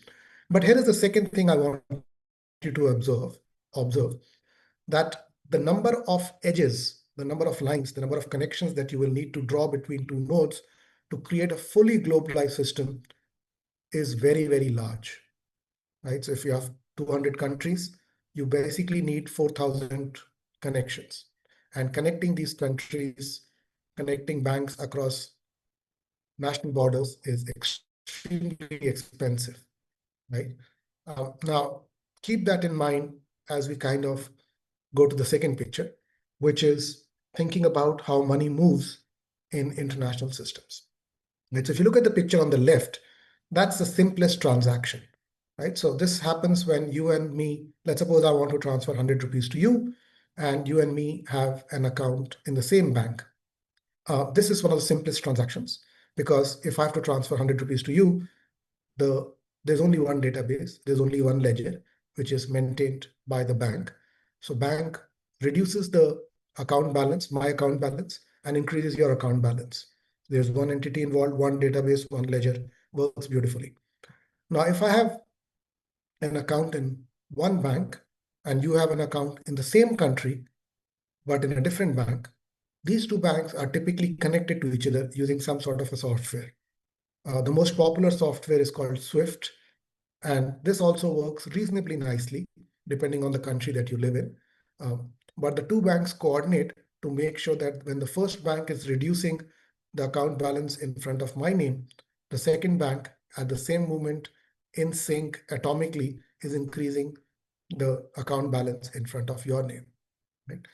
But here is the second thing I want you to observe that the number of edges, the number of lines, the number of connections that you will need to draw between two nodes to create a fully globalized system is very, very large, right? So if you have 200 countries, you basically need 4,000 connections. And connecting these countries, connecting banks across national borders is extremely expensive, right? Now, keep that in mind as we kind of go to the second picture, which is thinking about how money moves in international systems. Right? So if you look at the picture on the left, that's the simplest transaction, right? So this happens when you and me, let's suppose I want to transfer 100 rupees to you, and you and me have an account in the same bank. This is one of the simplest transactions, because if I have to transfer 100 rupees to you, there's only one database, there's only one ledger, which is maintained by the bank. So bank reduces the account balance, my account balance, and increases your account balance. There's one entity involved, one database, one ledger, works beautifully. Now, if I have an account in one bank and you have an account in the same country, but in a different bank, these two banks are typically connected to each other using some sort of a software. The most popular software is called Swift, and this also works reasonably nicely depending on the country that you live in. But the two banks coordinate to make sure that when the first bank is reducing the account balance in front of my name, the second bank at the same moment in sync atomically is increasing the account balance in front of your name. Right?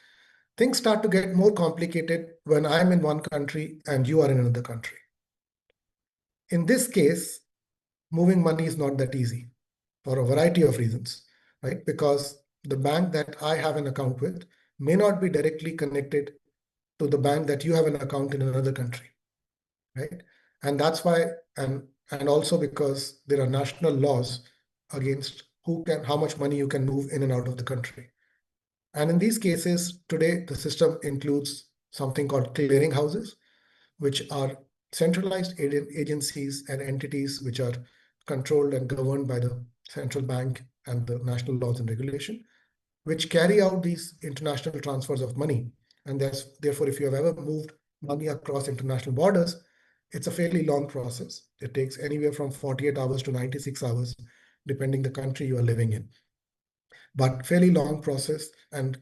Things start to get more complicated when I'm in one country and you are in another country. In this case, moving money is not that easy for a variety of reasons, right? Because the bank that I have an account with may not be directly connected to the bank that you have an account in another country, right? And that's why, and also because there are national laws against how much money you can move in and out of the country. And in these cases, today, the system includes something called clearing houses, which are centralized agencies and entities which are controlled and governed by the central bank and the national laws and regulation, which carry out these international transfers of money. And therefore, if you have ever moved money across international borders, it's a fairly long process. It takes anywhere from 48 hours to 96 hours, depending the country you are living in. But fairly long process, and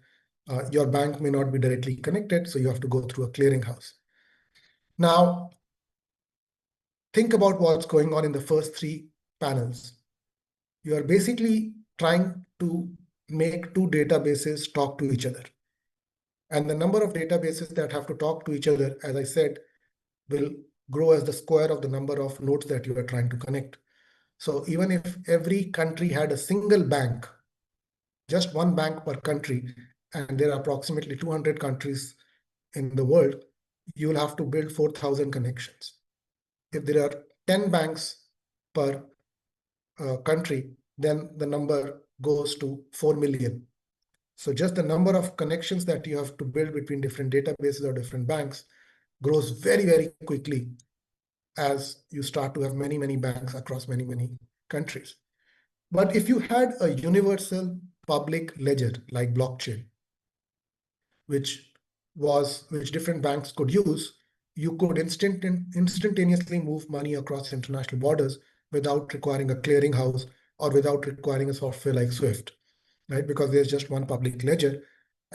your bank may not be directly connected, so you have to go through a clearinghouse. Now, think about what's going on in the first three panels. You are basically trying to make two databases talk to each other. And the number of databases that have to talk to each other, as I said, will grow as the square of the number of nodes that you are trying to connect. So even if every country had a single bank, just one bank per country, and there are approximately 200 countries in the world, you will have to build 4,000 connections. If there are 10 banks per country, then the number goes to 4 million. So just the number of connections that you have to build between different databases or different banks grows very, very quickly as you start to have many, many banks across many, many countries. But if you had a universal public ledger like blockchain, which different banks could use, you could instantaneously move money across international borders without requiring a clearinghouse or without requiring a software like Swift, right? Because there's just one public ledger,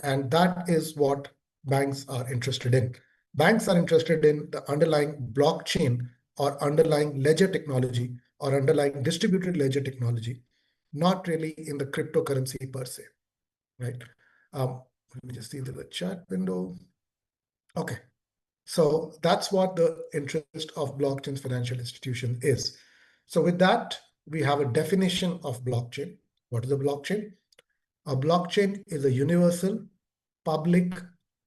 and that is what banks are interested in. Banks are interested in the underlying blockchain or underlying ledger technology or underlying distributed ledger technology, not really in the cryptocurrency per se, right? Let me just see the chat window. Okay, so that's what the interest of blockchain's financial institution is. So with that, we have a definition of blockchain. What is a blockchain? A blockchain is a universal, public,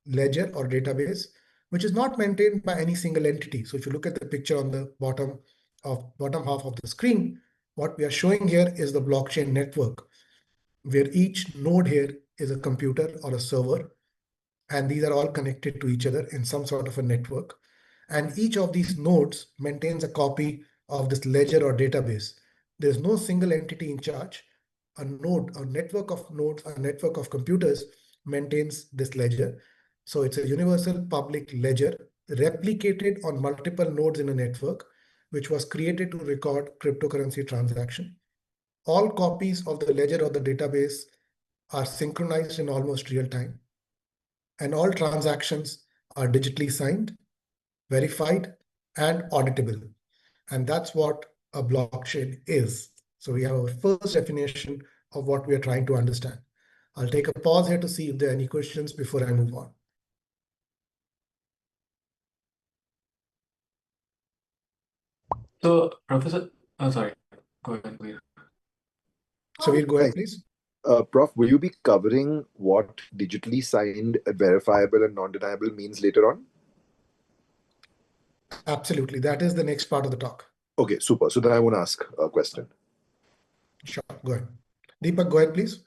ledger or database, which is not maintained by any single entity. So if you look at the picture on the bottom half of the screen, what we are showing here is the blockchain network, where each node here is a computer or a server, and these are all connected to each other in some sort of a network. And each of these nodes maintains a copy of this ledger or database. There's no single entity in charge. A node, a network of nodes, a network of computers maintains this ledger. So it's a universal public ledger replicated on multiple nodes in a network, which was created to record cryptocurrency transaction. All copies of the ledger or the database are synchronized in almost real time, and all transactions are digitally signed, verified, and auditable. And that's what a blockchain is. So we have our first definition of what we are trying to understand. I'll take a pause here to see if there are any questions before I move on. So, Professor, oh, sorry, go ahead, Veer. So we'll go ahead, Thanks. please. Prof, will you be covering what digitally signed, verifiable, and non-deniable means later on? Absolutely. That is the next part of the talk. Okay, super. So then I want to ask a question. Sure, go ahead. Deepak, go ahead, please.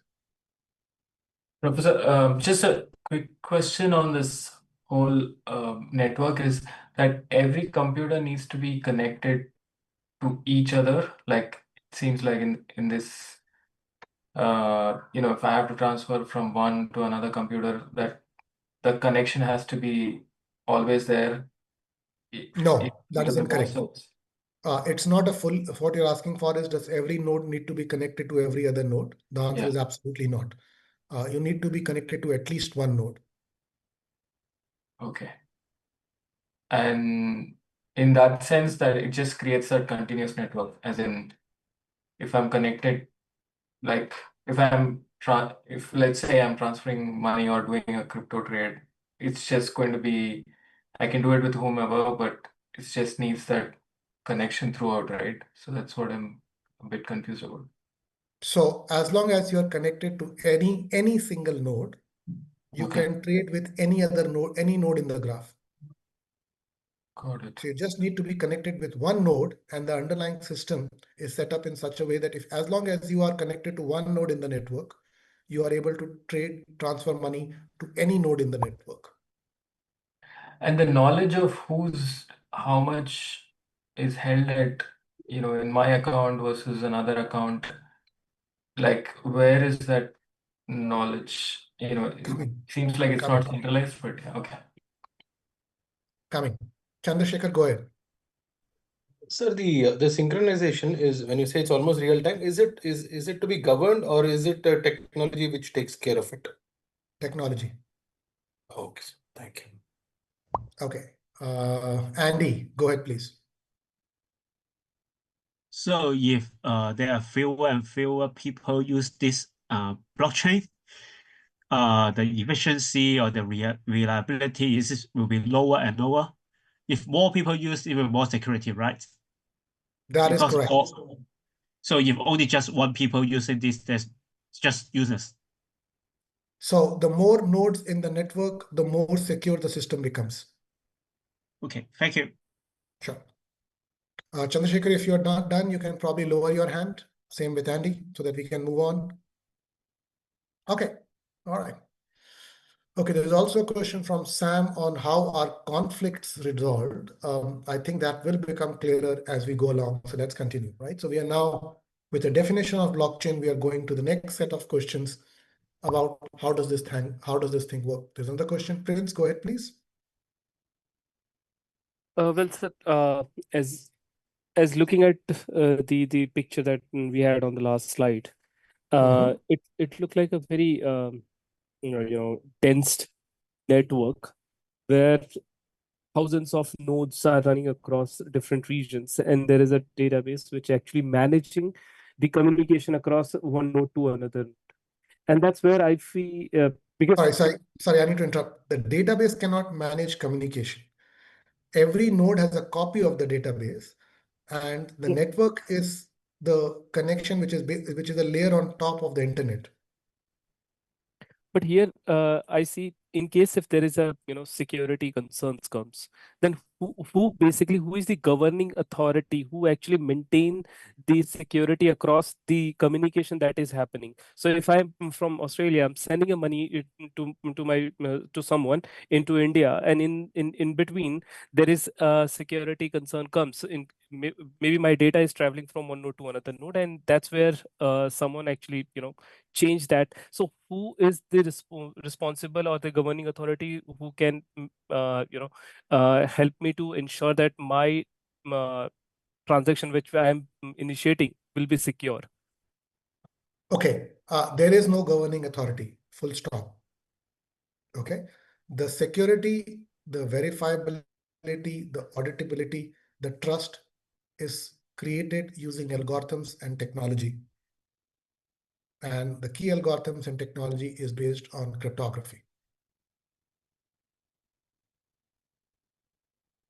Professor, just a quick question on this whole network is that every computer needs to be connected to each other. Like it seems like in this, if I have to transfer from one to another computer, that the connection has to be always there. No, that is The incorrect. process. It's not a full, what you're asking for is, does every node need to be connected to every other node? The answer Yeah. is absolutely not. You need to be connected to at least one node. Okay. And in that sense, that it just creates a continuous network, as in, if I'm connected, like if let's say I'm transferring money or doing a crypto trade, it's just going to be, I can do it with whomever, but it just needs that connection throughout, right? So that's what I'm a bit confused about. So as long as you're connected to any single node, you Okay. can trade with any other node, any node in the graph. Got it. So you just need to be connected with one node, and the underlying system is set up in such a way that as long as you are connected to one node in the network, you are able to transfer money to any node in the network. And the knowledge of how much is held at, in my account versus another account, like where is that knowledge? It seems like it's not centralized, but yeah, okay. Coming. Chandrasekhar, go ahead. Sir, the synchronization is, when you say it's almost real time, is it to be governed, or is it a technology which takes care of it? Technology. Okay, sir. Thank you. Okay. Andy, go ahead, please. So if there are fewer and fewer people use this blockchain, the efficiency or the reliability will be lower and lower. If more people use, even more security, right? That is correct. So if only just one people using this, there's just users. So the more nodes in the network, the more secure the system becomes. Okay, thank you. Sure. Chandrasekhar, if you're not done, you can probably lower your hand. Same with Andy, so that we can move on. Okay, all right. Okay, there's also a question from Sam on how are conflicts resolved. I think that will become clearer as we go along. So let's continue, right? So we are now with the definition of blockchain, we are going to the next set of questions about how does this thing work? There's another question. Prince, go ahead, please. Well, sir, as looking at the picture that we had on the last slide, it looked like a very dense network where thousands of nodes are running across different regions, and there is a database which actually managing the communication across one node to another. And that's where I feel because Sorry, I need to interrupt. The database cannot manage communication. Every node has a copy of the database, and the network is the connection which is a layer on top of the internet. But here, I see in case if there is a security concerns comes, then who is the governing authority who actually maintain the security across the communication that is happening? So if I'm from Australia, I'm sending a money to my to someone into India, and in between there is a security concern comes in. Maybe my data is traveling from one node to another node, and that's where someone actually change that. So who is the responsible or the governing authority who can help me to ensure that my uh, transaction which I am initiating will be secure? Okay, there is no governing authority, full stop. Okay, the security, the verifiability, the auditability, the trust is created using algorithms and technology. And the key algorithms and technology is based on cryptography.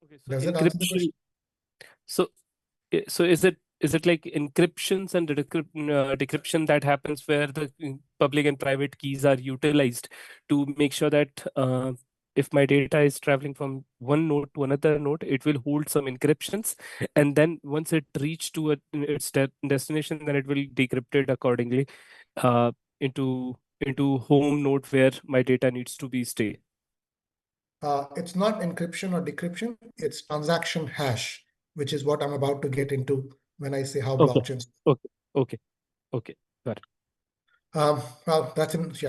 Okay, so Does that answer the question? So is it like encryptions and decryption that happens where the public and private keys are utilized to make sure that if my data is traveling from one node to another node, it will hold some encryptions, and then once it reach to its destination, then it will decrypt it accordingly uh, into home node where my data needs to be stay. It's not encryption or decryption, it's transaction hash, which is what I'm about to get into when I say how Okay. blockchains. Okay, got it. Well,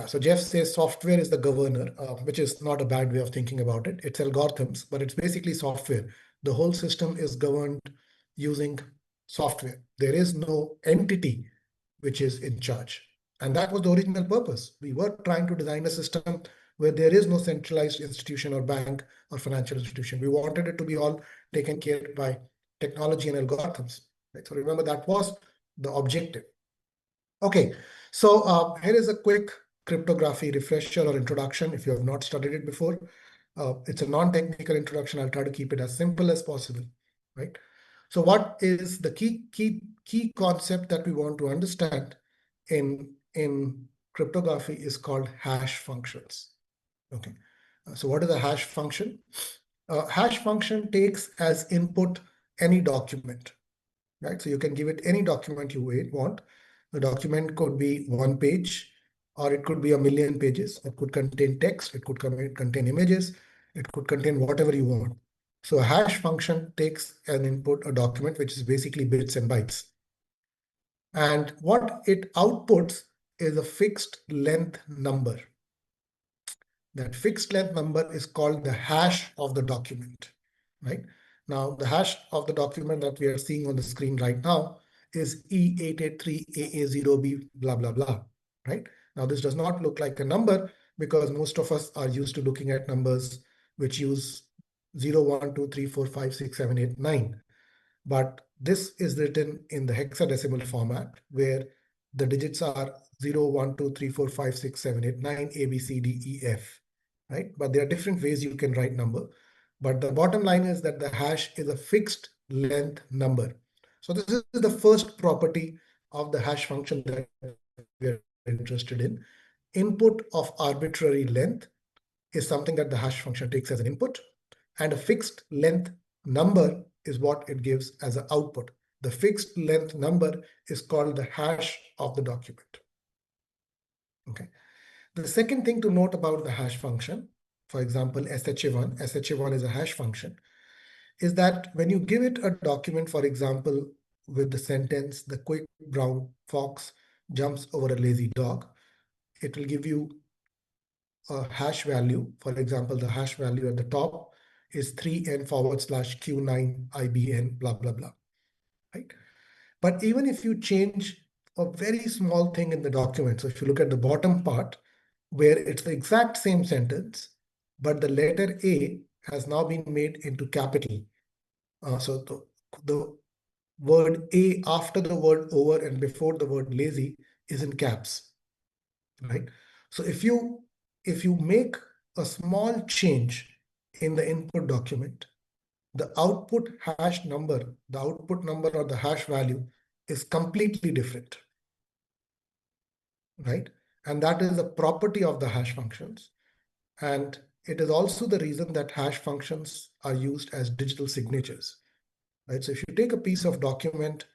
so Jeff says software is the governor, which is not a bad way of thinking about it. It's algorithms, but it's basically software. The whole system is governed using software. There is no entity which is in charge. And that was the original purpose. We were trying to design a system where there is no centralized institution or bank or financial institution. We wanted it to be all taken care by technology and algorithms. Right? So remember, that was the objective. Okay, so here is a quick cryptography refresher or introduction if you have not studied it before. It's a non-technical introduction. I'll try to keep it as simple as possible, right? So what is the key concept that we want to understand in cryptography is called hash functions. Okay, so what is a hash function? Hash function takes as input any document, right? So you can give it any document you want. The document could be 1 page, or it could be 1,000,000 pages. It could contain text, it could contain images, it could contain whatever you want. So a hash function takes an input, a document, which is basically bits and bytes. And what it outputs is a fixed length number. That fixed length number is called the hash of the document, right? Now, the hash of the document that we are seeing on the screen right now is E883AA0B blah, blah, blah, right? Now, this does not look like a number because most of us are used to looking at numbers which use 0, 1, 2, 3, 4, 5, 6, 7, 8, 9. But this is written in the hexadecimal format where the digits are 0, 1, 2, 3, 4, 5, 6, 7, 8, 9, A, B, C, D, E, F, right? But there are different ways you can write number. But the bottom line is that the hash is a fixed length number. So this is the first property of the hash function that we are interested in. Input of arbitrary length is something that the hash function takes as an input, and a fixed length number is what it gives as an output. The fixed length number is called the hash of the document. Okay. The second thing to note about the hash function, for example, SHA1 is a hash function, is that when you give it a document, for example, with the sentence, the quick brown fox jumps over a lazy dog, it will give you a hash value. For example, the hash value at the top is 3n/Q9IBN, blah, blah, blah, right? But even if you change a very small thing in the document, so if you look at the bottom part, where it's the exact same sentence, but the letter A has now been made into capital. So the word A after the word over and before the word lazy is in caps, right? So if you make a small change in the input document, the output hash number, the output number or the hash value is completely different, right? And that is a property of the hash functions. And it is also the reason that hash functions are used as digital signatures, right? So if you take a piece of document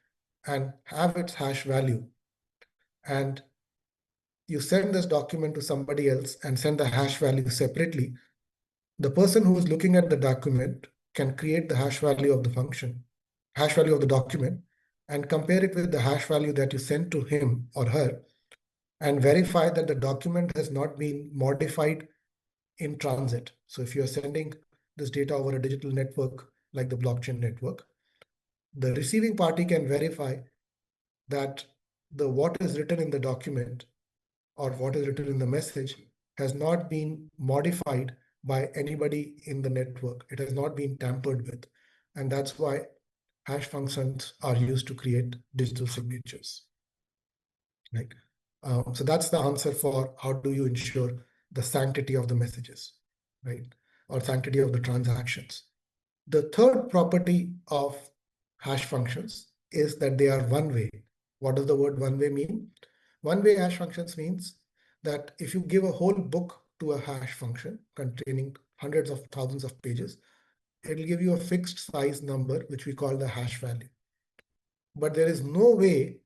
and have its hash value, and you send this document to somebody else and send the hash value separately, the person who is looking at the document can create the hash value of the function, hash value of the document, and compare it with the hash value that you sent to him or her, and verify that the document has not been modified in transit. So if you're sending this data over a digital network like the blockchain network, the receiving party can verify that what is written in the document or what is written in the message has not been modified by anybody in the network. It has not been tampered with. And that's why hash functions are used to create digital signatures. Right? So that's the answer for how do you ensure the sanctity of the messages, right? Or sanctity of the transactions. The third property of hash functions is that they are one-way. What does the word one-way mean? One-way hash functions means that if you give a whole book to a hash function containing hundreds of thousands of pages, it'll give you a fixed size number, which we call the hash value. But there is no way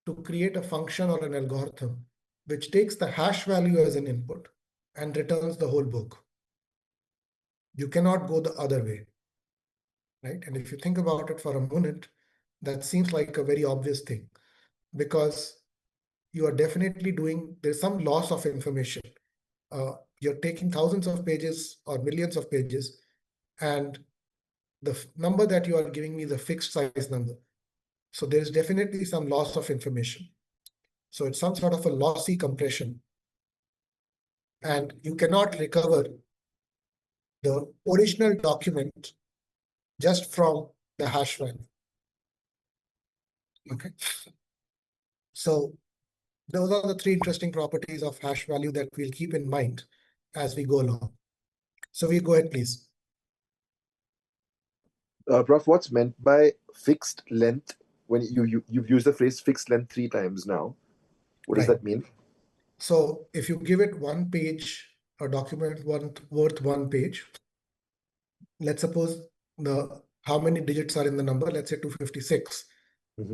to create a function or an algorithm which takes the hash value as an input and returns the whole book. You cannot go the other way, right? And if you think about it for a minute, that seems like a very obvious thing, because you are definitely there's some loss of information. You're taking thousands of pages or millions of pages, and the number that you are giving me is a fixed size number. So there's definitely some loss of information. So it's some sort of a lossy compression. And you cannot recover the original document just from the hash value. Okay. So those are the three interesting properties of hash value that we'll keep in mind as we go along. So we go ahead, please. Prof, what's meant by fixed length when you've used the phrase fixed length 3 times now? What does that mean? So if you give it one page, a document worth one page, let's suppose how many digits are in the number, let's say 256.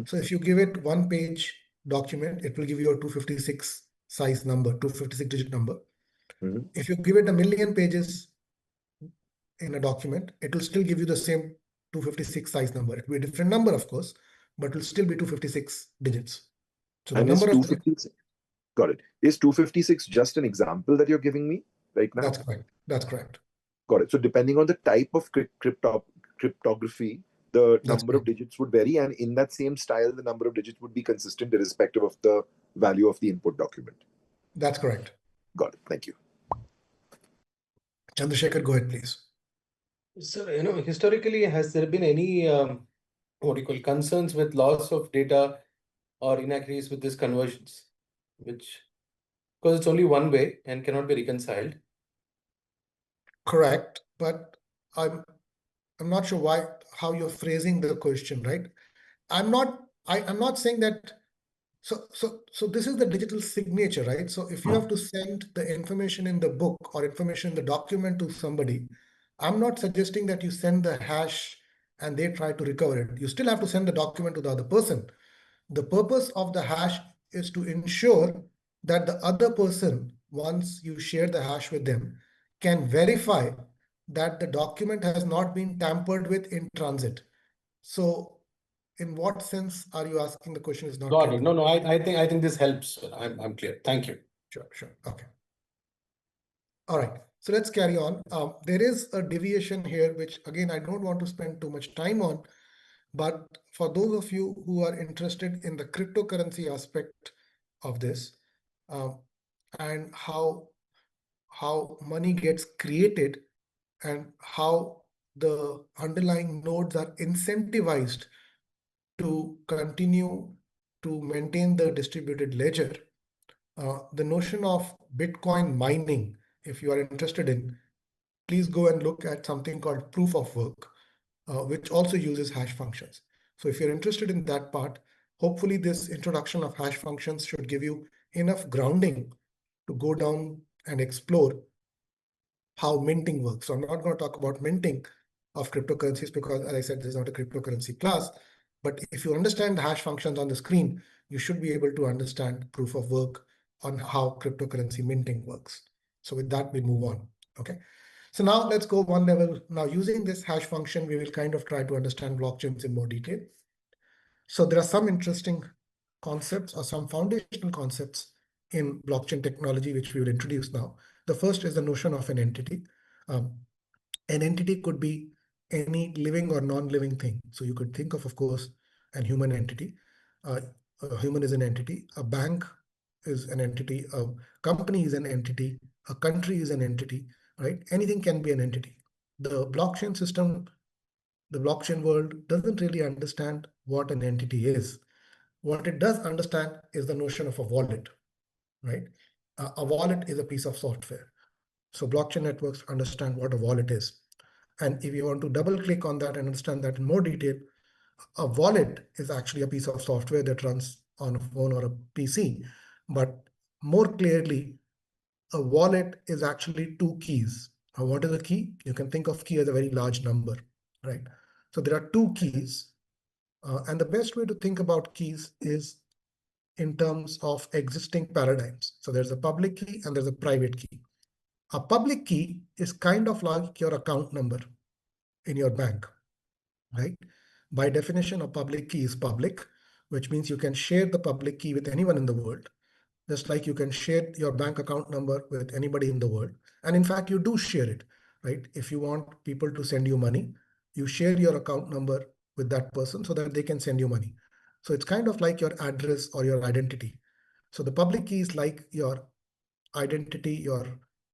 So if you give it one page document, it will give you a 256 size number, 256 digit number. If you give it 1,000,000 pages in a document, it will still give you the same 256 size number. It will be a different number, of course, but it will still be 256 digits. So the number of 256, got it. Is 256 just an example that you're giving me right now? That's correct. That's correct. Got it. So depending on the type of cryptography, the number of digits would vary, and in that same style, the number of digits would be consistent irrespective of the value of the input document. That's correct. Got it. Thank you. Chandrasekhar, go ahead, please. So, historically, has there been any concerns with loss of data or inaccuracies with these conversions, because it's only one way and cannot be reconciled? Correct, but I'm not sure how you're phrasing the question, right? I'm not saying that. So this is the digital signature, right? So if you have to send the information in the book or information in the document to somebody, I'm not suggesting that you send the hash and they try to recover it. You still have to send the document to the other person. The purpose of the hash is to ensure that the other person, once you share the hash with them, can verify that the document has not been tampered with in transit. So in what sense are you asking the question is not Got clear? it. No, I think this helps. I'm clear. Thank you. Sure. Okay. All right. So let's carry on. There is a deviation here, which again, I don't want to spend too much time on, but for those of you who are interested in the cryptocurrency aspect of this, and how money gets created and how the underlying nodes are incentivized to continue to maintain the distributed ledger, the notion of Bitcoin mining, if you are interested in, please go and look at something called proof of work, which also uses hash functions. So if you're interested in that part, hopefully this introduction of hash functions should give you enough grounding to go down and explore how minting works. So I'm not going to talk about minting of cryptocurrencies because, as I said, this is not a cryptocurrency class. But if you understand the hash functions on the screen, you should be able to understand proof of work on how cryptocurrency minting works. So with that, we move on. Okay. So now let's go one level. Now using this hash function, we will kind of try to understand blockchains in more detail. So there are some interesting concepts or some foundational concepts in blockchain technology, which we will introduce now. The first is the notion of an entity. An entity could be any living or non-living thing. So you could think of course, an human entity. A human is an entity. A bank is an entity. A company is an entity. A country is an entity, right? Anything can be an entity. The blockchain system, the blockchain world doesn't really understand what an entity is. What it does understand is the notion of a wallet, right? A wallet is a piece of software. So blockchain networks understand what a wallet is. And if you want to double click on that and understand that in more detail, a wallet is actually a piece of software that runs on a phone or a PC. But more clearly, a wallet is actually two keys. Now, what is a key? You can think of key as a very large number, right? So there are two keys. And the best way to think about keys is in terms of existing paradigms. So there's a public key and there's a private key. A public key is kind of like your account number in your bank, right? By definition, a public key is public, which means you can share the public key with anyone in the world, just like you can share your bank account number with anybody in the world. And in fact, you do share it, right? If you want people to send you money, you share your account number with that person so that they can send you money. So it's kind of like your address or your identity. So the public key is like your identity, your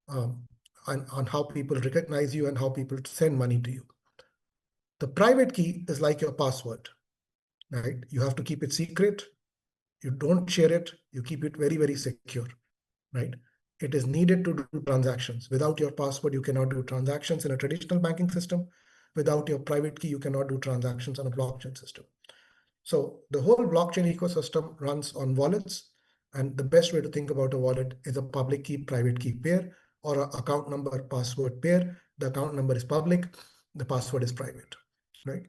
on how people recognize you and how people send money to you. The private key is like your password, right? You have to keep it secret. You don't share it. You keep it very, very secure, right? It is needed to do transactions. Without your password, you cannot do transactions in a traditional banking system. Without your private key, you cannot do transactions on a blockchain system. So the whole blockchain ecosystem runs on wallets. And the best way to think about a wallet is a public key, private key pair, or an account number, password pair. The account number is public, the password is private, right?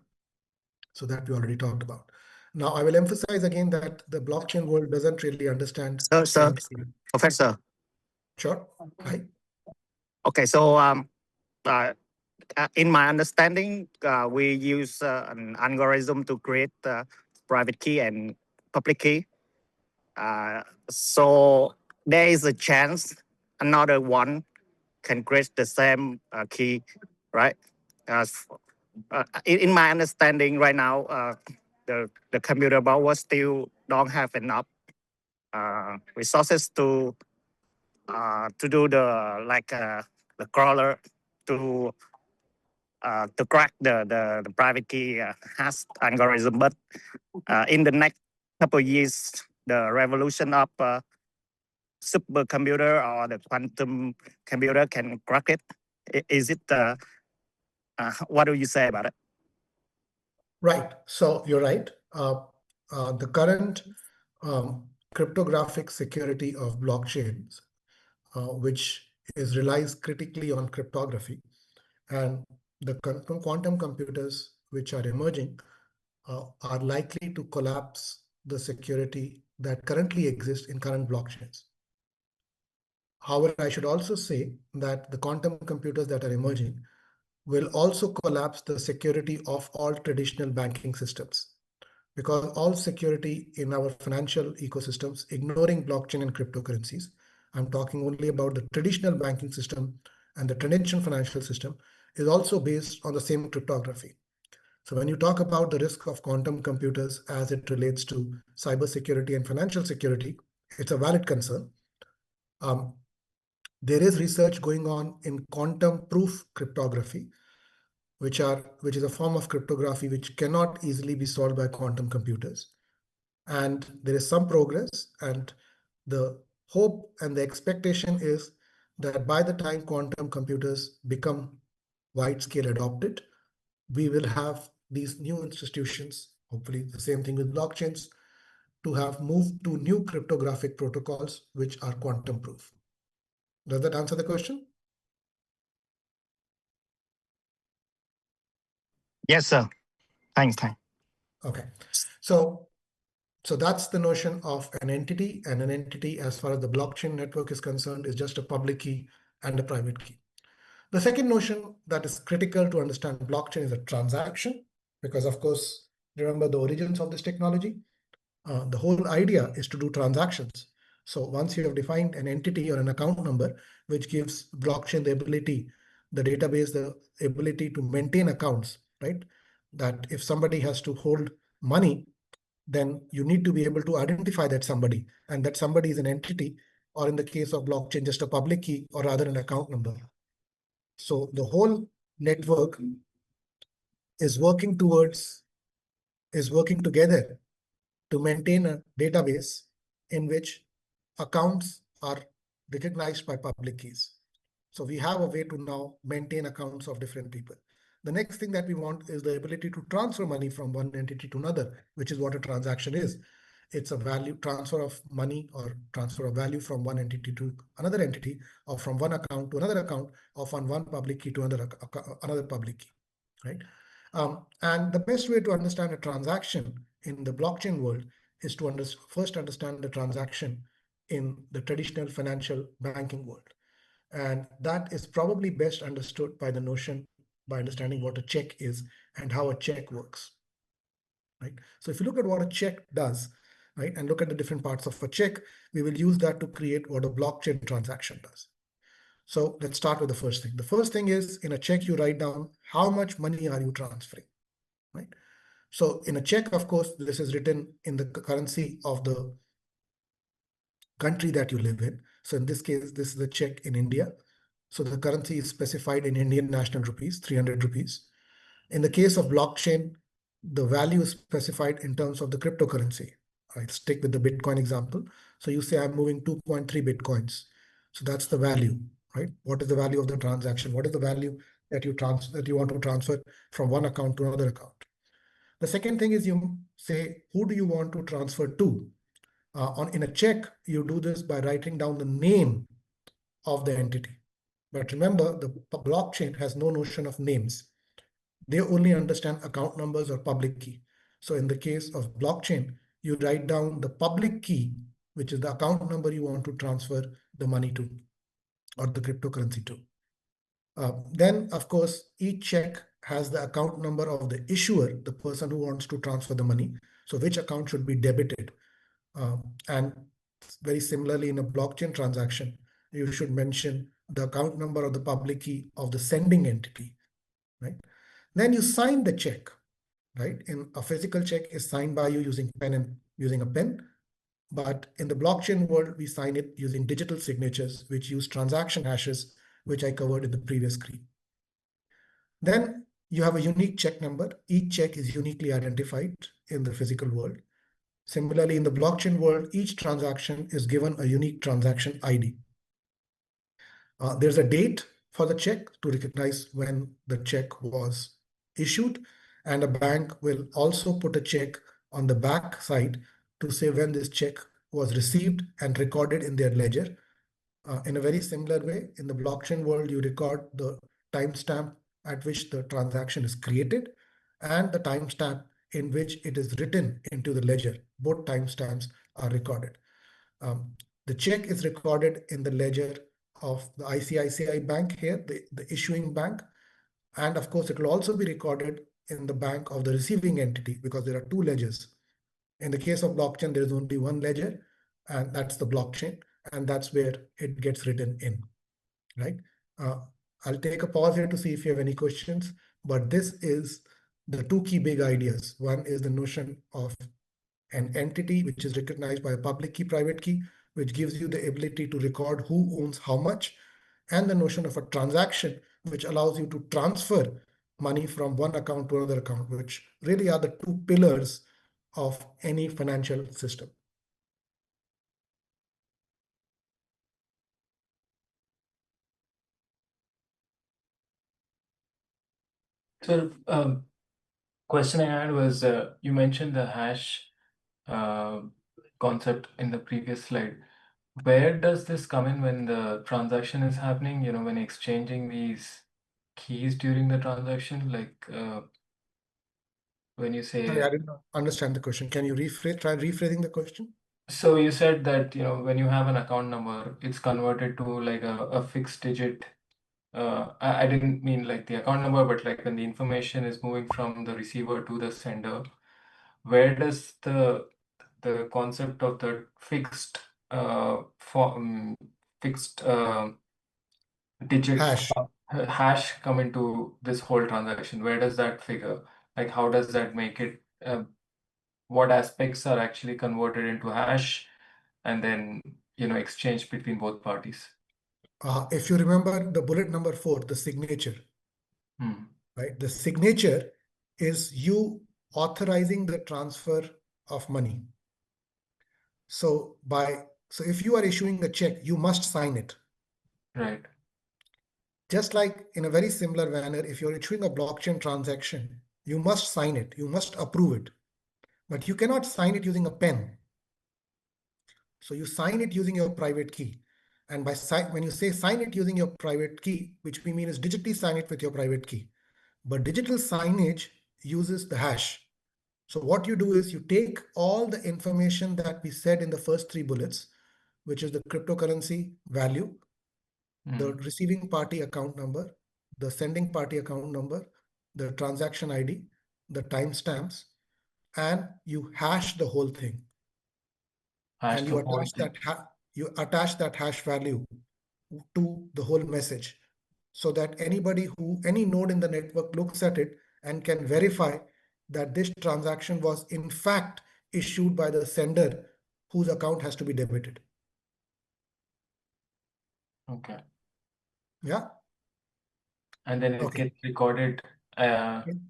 So that we already talked about. Now, I will emphasize again that the blockchain world doesn't really understand. Sir, Professor. Sure. Hi. Okay, so in my understanding, we use an algorithm to create private key and public key. So there is a chance another one can create the same key, right? In my understanding right now, the computer power still don't have enough resources to do the crawler to crack the private key hash algorithm. But in the next couple of years, the revolution of supercomputer or the quantum computer can crack it. Is it? What do you say about it? Right. So you're right. The current cryptographic security of blockchains, which relies critically on cryptography, and the quantum computers which are emerging are likely to collapse the security that currently exists in current blockchains. However, I should also say that the quantum computers that are emerging will also collapse the security of all traditional banking systems, because all security in our financial ecosystems, ignoring blockchain and cryptocurrencies, I'm talking only about the traditional banking system and the traditional financial system, is also based on the same cryptography. So when you talk about the risk of quantum computers as it relates to cybersecurity and financial security, it's a valid concern. There is research going on in quantum proof cryptography, which is a form of cryptography which cannot easily be solved by quantum computers. And there is some progress, and the hope and the expectation is that by the time quantum computers become wide-scale adopted, we will have these new institutions, hopefully the same thing with blockchains, to have moved to new cryptographic protocols which are quantum proof. Does that answer the question? Yes, sir. Thanks. Okay. So that's the notion of an entity, and an entity as far as the blockchain network is concerned is just a public key and a private key. The second notion that is critical to understand blockchain is a transaction, because of course, remember the origins of this technology. The whole idea is to do transactions. So once you have defined an entity or an account number, which gives blockchain the ability, the database, the ability to maintain accounts, right? That if somebody has to hold money, then you need to be able to identify that somebody, and that somebody is an entity, or in the case of blockchain, just a public key, or rather an account number. So the whole network is working together to maintain a database in which accounts are recognized by public keys. So we have a way to now maintain accounts of different people. The next thing that we want is the ability to transfer money from one entity to another, which is what a transaction is. It's a value transfer of money or transfer of value from one entity to another entity, or from one account to another account, or from one public key to another public key, right? And the best way to understand a transaction in the blockchain world is to first understand the transaction in the traditional financial banking world. And that is probably best understood by the notion, by understanding what a check is and how a check works, right? So if you look at what a check does, right, and look at the different parts of a check, we will use that to create what a blockchain transaction does. So let's start with the first thing. The first thing is, in a check, you write down how much money are you transferring, right? So in a check, of course, this is written in the currency of the country that you live in. So in this case, this is a check in India. So the currency is specified in Indian national rupees, 300 rupees. In the case of blockchain, the value is specified in terms of the cryptocurrency. I'll stick with the Bitcoin example. So you say I'm moving 2.3 Bitcoins. So that's the value, right? What is the value of the transaction? What is the value that you want to transfer from one account to another account? The second thing is you say, who do you want to transfer to? In a check, you do this by writing down the name of the entity. But remember, the blockchain has no notion of names. They only understand account numbers or public key. So in the case of blockchain, you write down the public key, which is the account number you want to transfer the money to, or the cryptocurrency to. Then, of course, each check has the account number of the issuer, the person who wants to transfer the money. So which account should be debited? And very similarly, in a blockchain transaction, you should mention the account number of the public key of the sending entity, right? Then you sign the check, right? In a physical check is signed by you using a pen. But in the blockchain world, we sign it using digital signatures, which use transaction hashes, which I covered in the previous screen. Then you have a unique check number. Each check is uniquely identified in the physical world. Similarly, in the blockchain world, each transaction is given a unique transaction ID. There's a date for the check to recognize when the check was issued, and a bank will also put a check on the back side to say when this check was received and recorded in their ledger. In a very similar way, in the blockchain world, you record the timestamp at which the transaction is created and the timestamp in which it is written into the ledger. Both timestamps are recorded. The check is recorded in the ledger of the ICICI Bank here, the issuing bank. And of course, it will also be recorded in the bank of the receiving entity, because there are two ledgers. In the case of blockchain, there is only one ledger, and that's the blockchain, and that's where it gets written in, right? I'll take a pause here to see if you have any questions, but this is the two key big ideas. One is the notion of an entity which is recognized by a public key, private key, which gives you the ability to record who owns how much, and the notion of a transaction, which allows you to transfer money from one account to another account, which really are the two pillars of any financial system. So, question I had was, you mentioned the hash concept in the previous slide. Where does this come in when the transaction is happening? You know, when exchanging these keys during the transaction, like when you Sorry, say. I didn't understand the question. Can you try rephrasing the question? So you said that, you know, when you have an account number, it's converted to like a fixed digit. I didn't mean like the account number, but like when the information is moving from the receiver to the sender, where does the concept of the fixed fixed digit hash come into this whole transaction? Where does that figure? Like, how does that make it? What aspects are actually converted into hash and then, you know, exchanged between both parties? If you remember the bullet number 4, the signature, right? The signature is you authorizing the transfer of money. So if you are issuing a check, you must sign it. Right. Just like in a very similar manner, if you're issuing a blockchain transaction, you must sign it, you must approve it, but you cannot sign it using a pen. So you sign it using your private key. And when you say sign it using your private key, which we mean is digitally sign it with your private key. But digital signage uses the hash. So what you do is you take all the information that we said in the first 3 bullets, which is the cryptocurrency value, the receiving party account number, the sending party account number, the transaction ID, the timestamps, and you hash the whole thing. And you attach that hash value to the whole message, so that any node in the network looks at it and can verify that this transaction was in fact issued by the sender whose account has to be debited. Okay. Yeah. And then it gets recorded in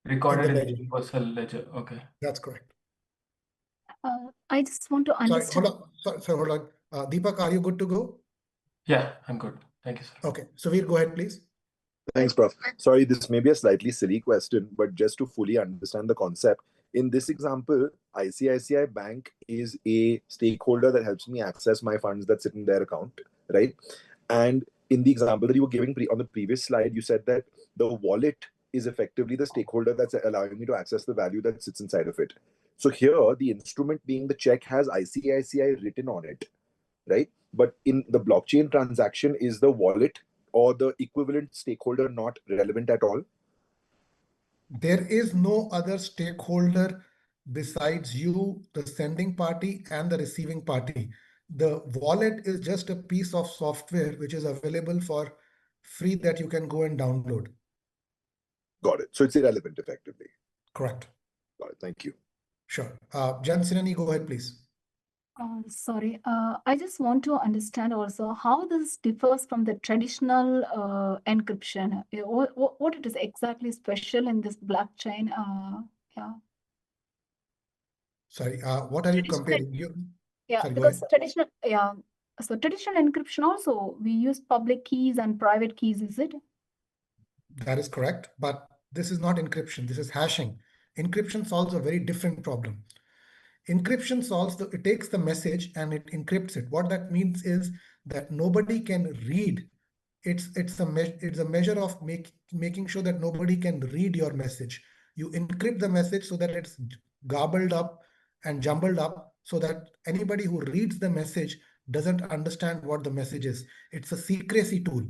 the universal ledger. Okay. That's correct. I just want to understand. Sorry, hold on. Deepak, are you good to go? Yeah, I'm good. Thank you, sir. Okay. Savir, go ahead, please. Thanks, Prof. Sorry, this may be a slightly silly question, but just to fully understand the concept, in this example, ICICI Bank is a stakeholder that helps me access my funds that sit in their account, right? And in the example that you were giving on the previous slide, you said that the wallet is effectively the stakeholder that's allowing me to access the value that sits inside of it. So here, the instrument being the check has ICICI written on it, right? But in the blockchain transaction, is the wallet or the equivalent stakeholder not relevant at all? There is no other stakeholder besides you, the sending party and the receiving party. The wallet is just a piece of software which is available for free that you can go and download. Got it. So it's irrelevant effectively. Correct. Got it. Thank you. Sure. Jansinani, go ahead, please. Sorry, I just want to understand also how this differs from the traditional encryption. What it is exactly special in this blockchain? Yeah. Sorry, what are you comparing? Sorry, Because go ahead. traditional, so traditional encryption also, we use public keys and private keys, is it? That is correct, but this is not encryption, this is hashing. Encryption solves a very different problem. Encryption it takes the message and it encrypts it. What that means is that nobody can read. It's a measure of making sure that nobody can read your message. You encrypt the message so that it's garbled up and jumbled up, so that anybody who reads the message doesn't understand what the message is. It's a secrecy tool.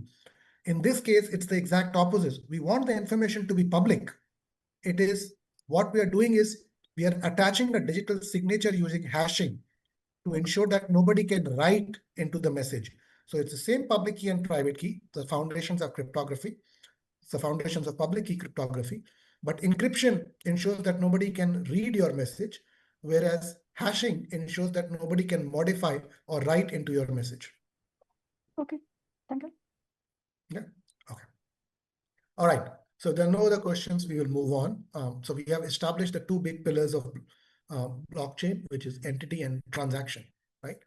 In this case, it's the exact opposite. We want the information to be public. What we are doing is we are attaching a digital signature using hashing to ensure that nobody can write into the message. So it's the same public key and private key, the foundations of cryptography, the foundations of public key cryptography. But encryption ensures that nobody can read your message, whereas hashing ensures that nobody can modify or write into your message. Okay, thank you. Yeah, okay. All right. So there are no other questions. We will move on. So we have established the 2 big pillars of blockchain, which is entity and transaction, right?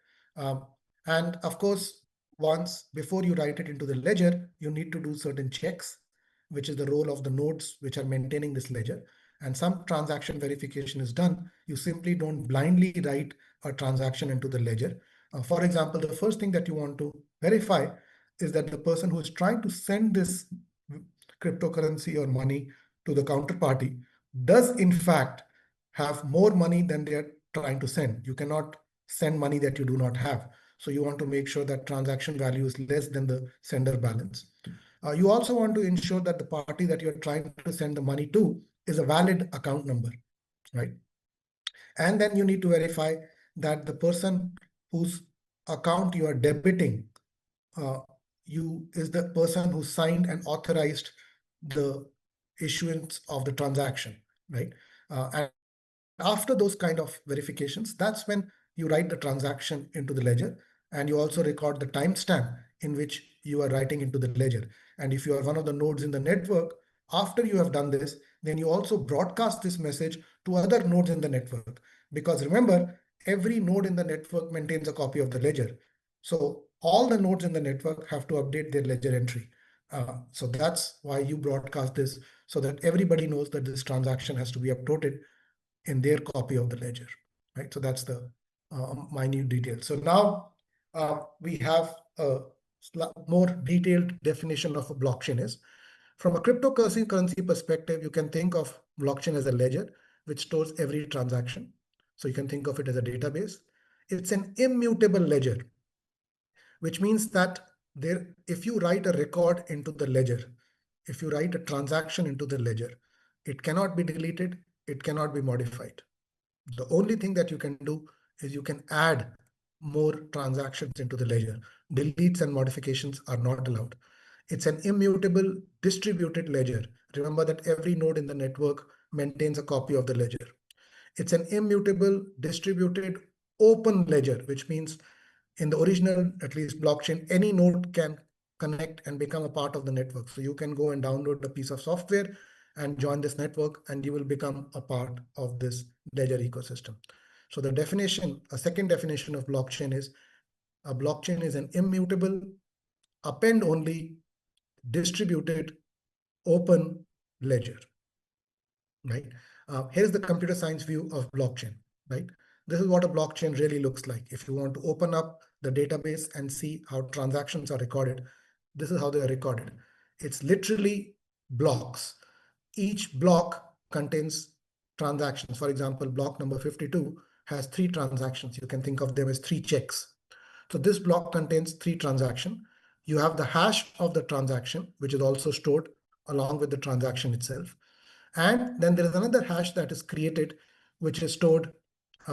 And of course, before you write it into the ledger, you need to do certain checks, which is the role of the nodes which are maintaining this ledger. and some transaction verification is done, you simply don't blindly write a transaction into the ledger. For example, the first thing that you want to verify is that the person who is trying to send this cryptocurrency or money to the counterparty does in fact have more money than they are trying to send. You cannot send money that you do not have. So you want to make sure that transaction value is less than the sender balance. You also want to ensure that the party that you're trying to send the money to is a valid account number, right? And then you need to verify that the person whose account you are debiting you is the person who signed and authorized the issuance of the transaction, right? And after those kind of verifications, that's when you write the transaction into the ledger, and you also record the timestamp in which you are writing into the ledger. And if you are one of the nodes in the network, after you have done this, then you also broadcast this message to other nodes in the network. Because remember, every node in the network maintains a copy of the ledger. So all the nodes in the network have to update their ledger entry. So that's why you broadcast this, so that everybody knows that this transaction has to be uploaded in their copy of the ledger, right? So that's the minute detail. So now we have a more detailed definition of a blockchain is. From a cryptocurrency perspective, you can think of blockchain as a ledger which stores every transaction. So you can think of it as a database. It's an immutable ledger, which means that if you write a record into the ledger, if you write a transaction into the ledger, it cannot be deleted, it cannot be modified. The only thing that you can do is you can add more transactions into the ledger. Deletes and modifications are not allowed. It's an immutable distributed ledger. Remember that every node in the network maintains a copy of the ledger. It's an immutable distributed open ledger, which means in the original, at least blockchain, any node can connect and become a part of the network. So you can go and download a piece of software and join this network, and you will become a part of this ledger ecosystem. So the definition, a second definition of blockchain is, a blockchain is an immutable, append-only, distributed, open ledger, right? Here's the computer science view of blockchain, right? This is what a blockchain really looks like. If you want to open up the database and see how transactions are recorded, this is how they are recorded. It's literally blocks. Each block contains transactions. For example, block number 52 has 3 transactions. You can think of them as 3 checks. So this block contains 3 transactions. You have the hash of the transaction, which is also stored along with the transaction itself. And then there is another hash that is created, which is stored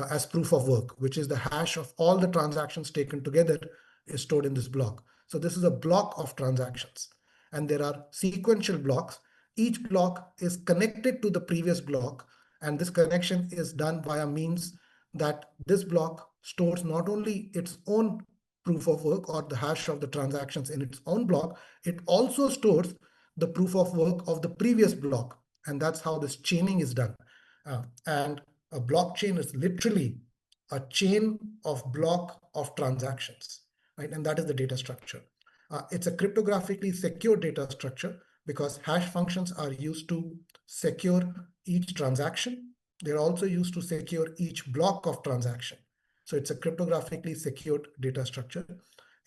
as proof of work, which is the hash of all the transactions taken together is stored in this block. So this is a block of transactions. And there are sequential blocks. Each block is connected to the previous block. And this connection is done via means that this block stores not only its own proof of work or the hash of the transactions in its own block, it also stores the proof of work of the previous block. And that's how this chaining is done. And a blockchain is literally a chain of block of transactions, right? And that is the data structure. It's a cryptographically secure data structure because hash functions are used to secure each transaction. They're also used to secure each block of transaction. So it's a cryptographically secured data structure.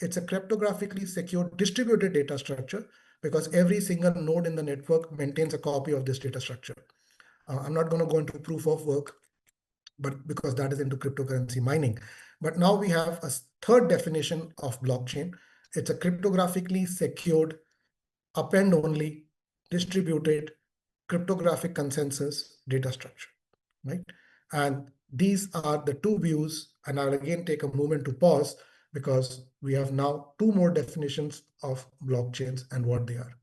It's a cryptographically secure distributed data structure because every single node in the network maintains a copy of this data structure. I'm not going to go into proof of work, but because that is into cryptocurrency mining. But now we have a third definition of blockchain. It's a cryptographically secured, append-only, distributed, cryptographic consensus data structure, right? And these are the 2 views, and I'll again take a moment to pause because we have now 2 more definitions of blockchains and what they are.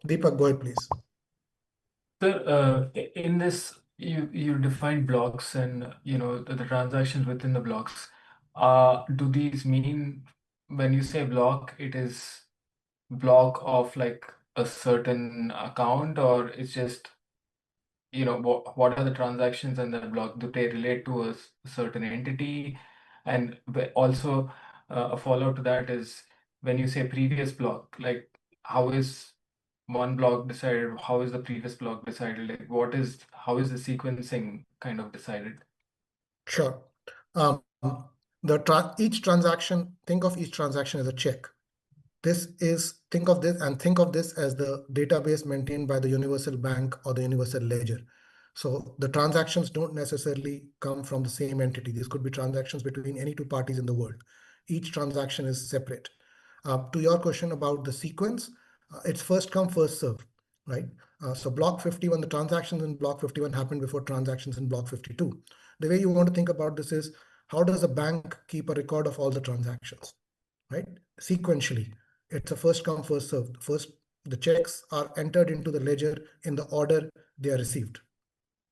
Deepak, go ahead, please. So, in this, you define blocks and the transactions within the blocks. Do these mean when you say block, it is block of like a certain account, or it's just what are the transactions in that block? Do they relate to a certain entity? And also, a follow to that is when you say previous block, like how is one block decided? How is the previous block decided? Like how is the sequencing kind of decided? Sure. Each transaction, think of each transaction as a check. Think of this as the database maintained by the universal bank or the universal ledger. So the transactions don't necessarily come from the same entity. These could be transactions between any two parties in the world. Each transaction is separate. To your question about the sequence, it's first come, first serve, right? So block 51, the transactions in block 51 happened before transactions in block 52. The way you want to think about this is, how does a bank keep a record of all the transactions, right? Sequentially, it's a first come, first served. First, the checks are entered into the ledger in the order they are received,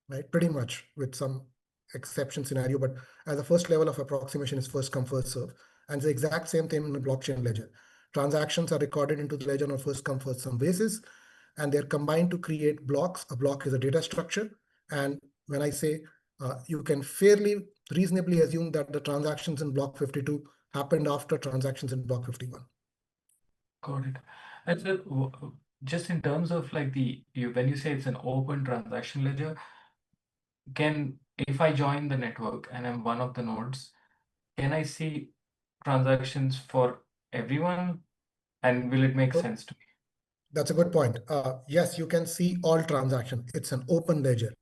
right? Pretty much, with some exception scenario, but as a first level of approximation is first come, first serve. And the exact same thing in the blockchain ledger. Transactions are recorded into the ledger on a first come, first serve basis, and they're combined to create blocks. A block is a data structure. And when I say you can fairly reasonably assume that the transactions in block 52 happened after transactions in block 51. Got it. And so, just in terms of like when you say it's an open transaction ledger, if I join the network and I'm one of the nodes, can I see transactions for everyone? And will it make sense to me? That's a good point. Yes, you can see all transactions. It's an open ledger.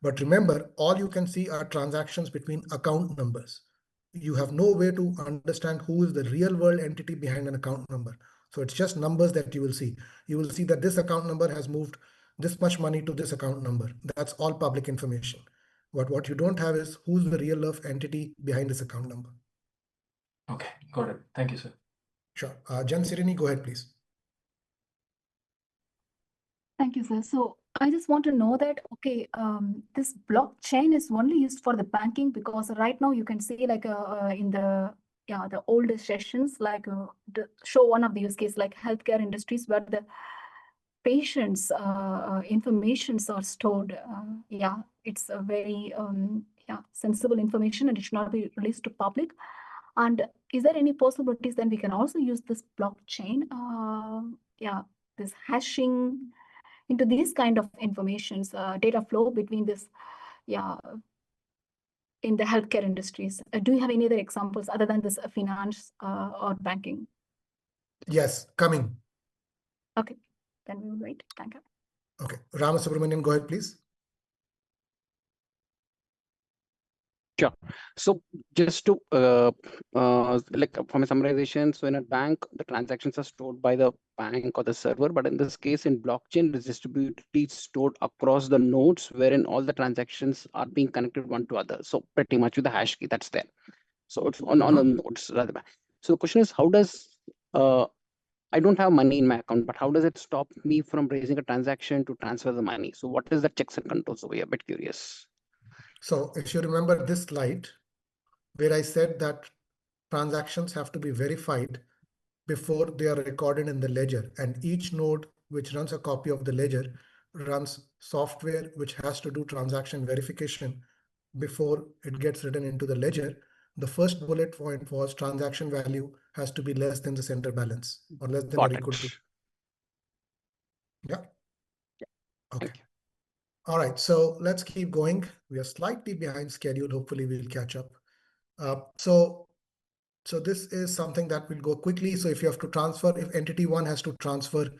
But remember, all you can see are transactions between account numbers. You have no way to understand who is the real world entity behind an account number. So it's just numbers that you will see. You will see that this account number has moved this much money to this account number. That's all public information. But what you don't have is who's the real life entity behind this account number. Okay, got it. Thank you, sir. Sure. Jen Sirini, go ahead, please. Thank you, sir. So I just want to know that, okay, this blockchain is only used for the banking, because right now you can see like in the older sessions, like show one of the use case like healthcare industries where the patients' informations are stored. It's a very sensible information and it should not be released to public. And is there any possibilities then we can also use this blockchain? This hashing into these kind of informations, data flow between this, in the healthcare industries. Do you have any other examples other than this finance or banking? Yes, coming. Okay, then we will wait. Thank you. Okay, Ramasubramanian, go ahead, please. Sure. So just to like from a summarization, so in a bank, the transactions are stored by the bank or the server, but in this case, in blockchain, the distributed is stored across the nodes, wherein all the transactions are being connected one to other. So pretty much with the hash key that's there. So it's on the nodes rather. So the question is, how does I don't have money in my account, but how does it stop me from raising a transaction to transfer the money? So what is the checks and controls over here? A bit curious. So if you remember this slide, where I said that transactions have to be verified before they are recorded in the ledger, and each node which runs a copy of the ledger runs software which has to do transaction verification before it gets written into the ledger. The first bullet point was transaction value has to be less than the center balance or less than or equal to. Yeah. Okay. All right, so let's keep going. We are slightly behind schedule. Hopefully we'll catch up. So this is something that will go quickly. So if you have to transfer, if entity one has to transfer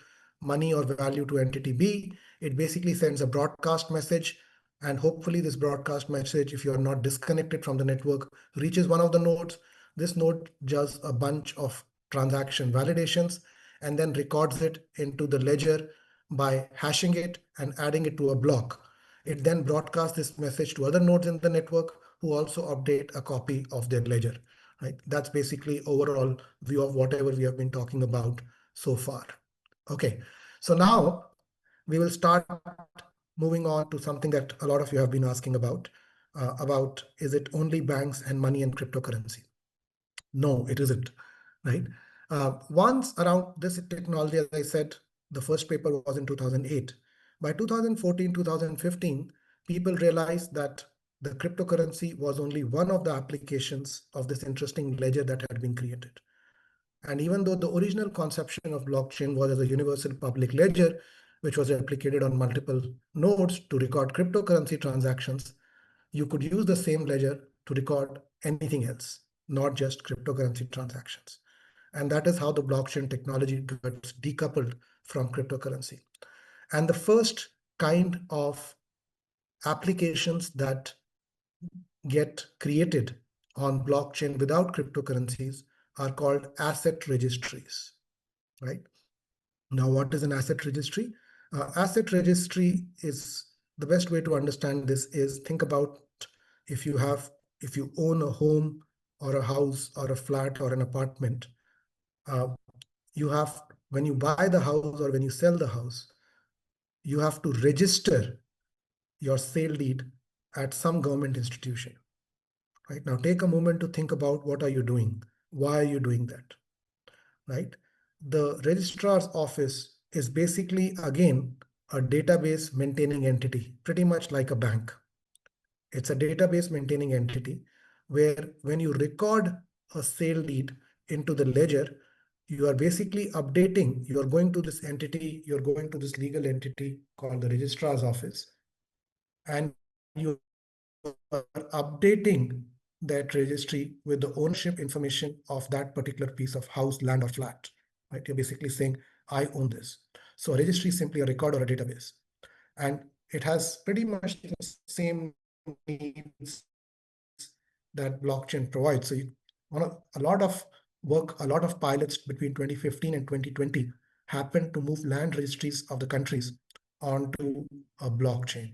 money or value to entity B, it basically sends a broadcast message. And hopefully this broadcast message, if you're not disconnected from the network, reaches one of the nodes. This node does a bunch of transaction validations and then records it into the ledger by hashing it and adding it to a block. It then broadcasts this message to other nodes in the network who also update a copy of their ledger. Right? That's basically overall view of whatever we have been talking about so far. Okay, so now we will start moving on to something that a lot of you have been asking about is it only banks and money and cryptocurrency? No, it isn't, right? Once around this technology, as I said, the first paper was in 2008. By 2014, 2015, people realized that the cryptocurrency was only one of the applications of this interesting ledger that had been created. And even though the original conception of blockchain was as a universal public ledger, which was replicated on multiple nodes to record cryptocurrency transactions, you could use the same ledger to record anything else, not just cryptocurrency transactions. And that is how the blockchain technology gets decoupled from cryptocurrency. And the first kind of applications that get created on blockchain without cryptocurrencies are called asset registries, right? Now, what is an asset registry? Asset registry is the best way to understand this is think about if you own a home or a house or a flat or an apartment, when you buy the house or when you sell the house, you have to register your sale deed at some government institution. Right now, take a moment to think about what are you doing? Why are you doing that? Right? The registrar's office is basically, again, a database maintaining entity, pretty much like a bank. It's a database maintaining entity where when you record a sale deed into the ledger, you are basically updating, you are going to this entity, you're going to this legal entity called the registrar's office, and you are updating that registry with the ownership information of that particular piece of house, land, or flat. Right? You're basically saying, I own this. So a registry is simply a record or a database. And it has pretty much the same needs that blockchain provides. So a lot of work, a lot of pilots between 2015 and 2020 happened to move land registries of the countries onto a blockchain.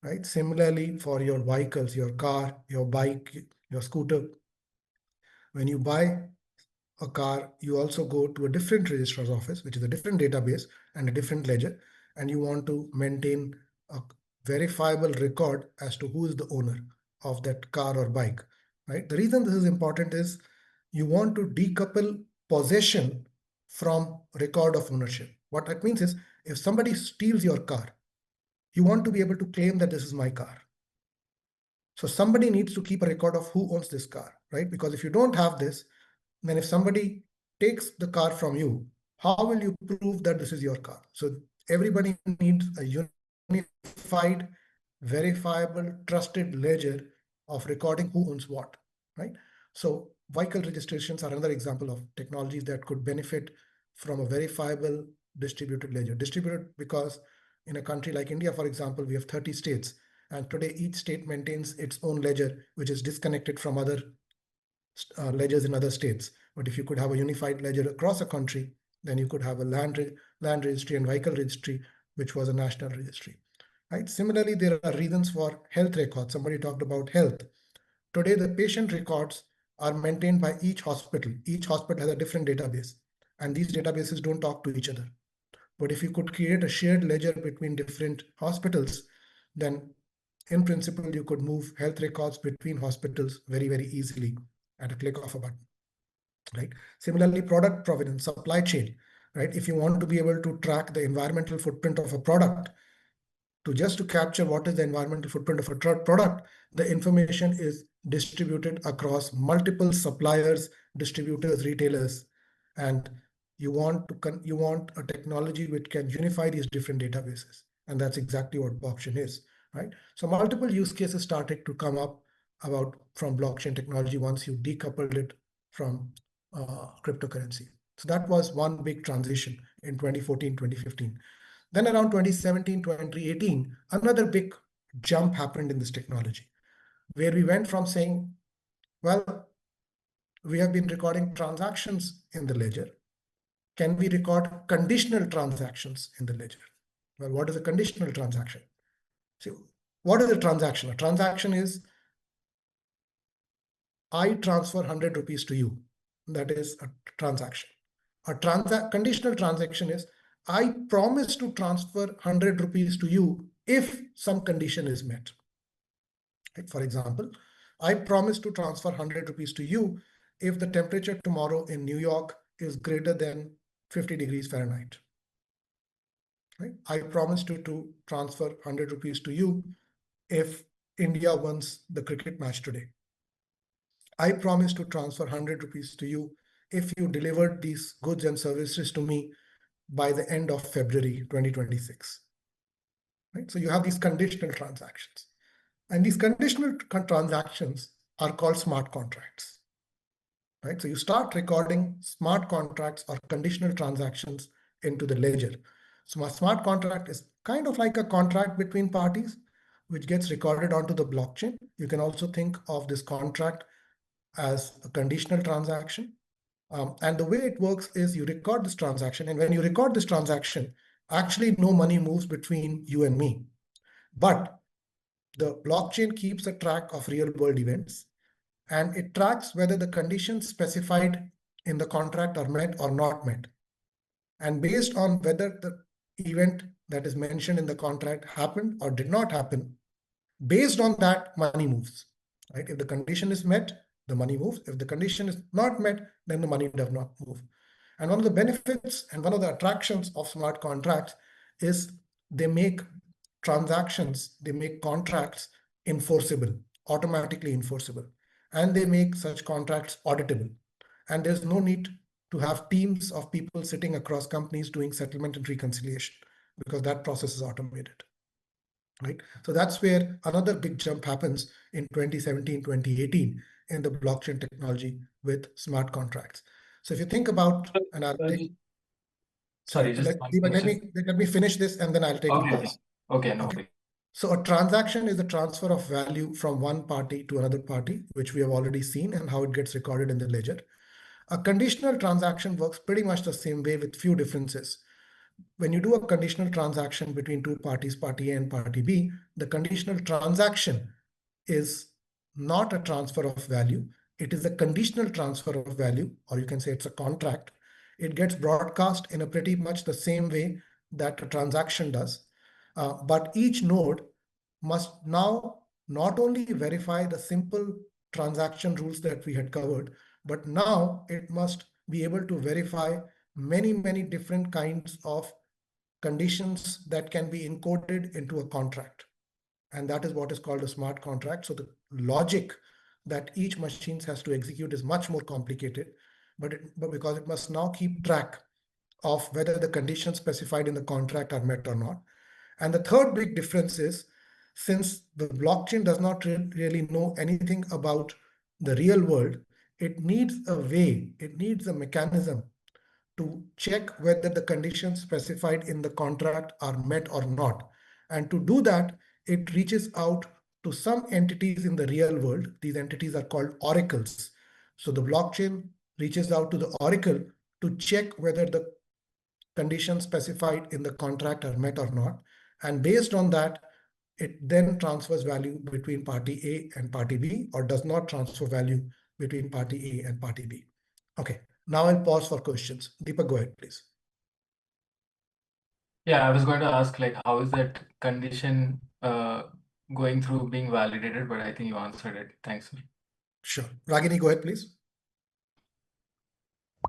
Right? Similarly, for your vehicles, your car, your bike, your scooter, when you buy a car, you also go to a different registrar's office, which is a different database and a different ledger, and you want to maintain a verifiable record as to who is the owner of that car or bike. Right? The reason this is important is you want to decouple possession from record of ownership. What that means is if somebody steals your car, you want to be able to claim that this is my car. So somebody needs to keep a record of who owns this car, right? Because if you don't have this, then if somebody takes the car from you, how will you prove that this is your car? So everybody needs a unified, verifiable, trusted ledger of recording who owns what, right? So vehicle registrations are another example of technologies that could benefit from a verifiable distributed ledger. Distributed because in a country like India, for example, we have 30 states. And today, each state maintains its own ledger, which is disconnected from other ledgers in other states. But if you could have a unified ledger across a country, then you could have a land registry and vehicle registry, which was a national registry. Right? Similarly, there are reasons for health records. Somebody talked about health. Today, the patient records are maintained by each hospital. Each hospital has a different database, and these databases don't talk to each other. But if you could create a shared ledger between different hospitals, then in principle, you could move health records between hospitals very, very easily at a click of a button, right? Similarly, product provenance, supply chain, right? If you want to be able to track the environmental footprint of a product, just to capture what is the environmental footprint of a product, the information is distributed across multiple suppliers, distributors, retailers, and you want a technology which can unify these different databases, and that's exactly what blockchain is, right? So multiple use cases started to come up from blockchain technology once you decoupled it from cryptocurrency. So that was one big transition in 2014, 2015. Then around 2017, 2018, another big jump happened in this technology, where we went from saying, well, we have been recording transactions in the ledger. Can we record conditional transactions in the ledger? Well, what is a conditional transaction? So what is a transaction? A transaction is I transfer 100 rupees to you. That is a transaction. A conditional transaction is I promise to transfer 100 rupees to you if some condition is met. Right? For example, I promise to transfer 100 rupees to you if the temperature tomorrow in New York is greater than 50 degrees Fahrenheit. Right? I promise to transfer 100 rupees to you if India wins the cricket match today. I promise to transfer 100 rupees to you if you delivered these goods and services to me by the end of February 2026. Right? So you have these conditional transactions. And these conditional transactions are called smart contracts. Right? So you start recording smart contracts or conditional transactions into the ledger. So a smart contract is kind of like a contract between parties, which gets recorded onto the blockchain. You can also think of this contract as a conditional transaction. And the way it works is you record this transaction, and when you record this transaction, actually no money moves between you and me. But the blockchain keeps a track of real world events, and it tracks whether the conditions specified in the contract are met or not met. And based on whether the event that is mentioned in the contract happened or did not happen, based on that, money moves. Right? If the condition is met, the money moves. If the condition is not met, then the money does not move. And one of the benefits and one of the attractions of smart contracts is they make transactions, they make contracts enforceable, automatically enforceable, and they make such contracts auditable. And there's no need to have teams of people sitting across companies doing settlement and reconciliation, because that process is automated. Right? So that's where another big jump happens in 2017, 2018 in the blockchain technology with smart contracts. So if you think about, and I'll take, Sorry, just one question. let me finish this and then I'll take Okay, a okay. pause. Okay, no Okay. worries. So a transaction is a transfer of value from one party to another party, which we have already seen and how it gets recorded in the ledger. A conditional transaction works pretty much the same way with few differences. When you do a conditional transaction between two parties, party A and party B, the conditional transaction is not a transfer of value. It is a conditional transfer of value, or you can say it's a contract. It gets broadcast in a pretty much the same way that a transaction does. But each node must now not only verify the simple transaction rules that we had covered, but now it must be able to verify many, many different kinds of conditions that can be encoded into a contract. And that is what is called a smart contract. So the logic that each machine has to execute is much more complicated, but because it must now keep track of whether the conditions specified in the contract are met or not. And the third big difference is, since the blockchain does not really know anything about the real world, it needs a way, it needs a mechanism to check whether the conditions specified in the contract are met or not. And to do that, it reaches out to some entities in the real world. These entities are called oracles. So the blockchain reaches out to the oracle to check whether the conditions specified in the contract are met or not. And based on that, it then transfers value between party A and party B, or does not transfer value between party A and party B. Okay, now I'll pause for questions. Deepak, go ahead, please. Yeah, I was going to ask, like, how is that condition going through being validated, but I think you answered it. Thanks, sir. Sure. Ragini, go ahead, please.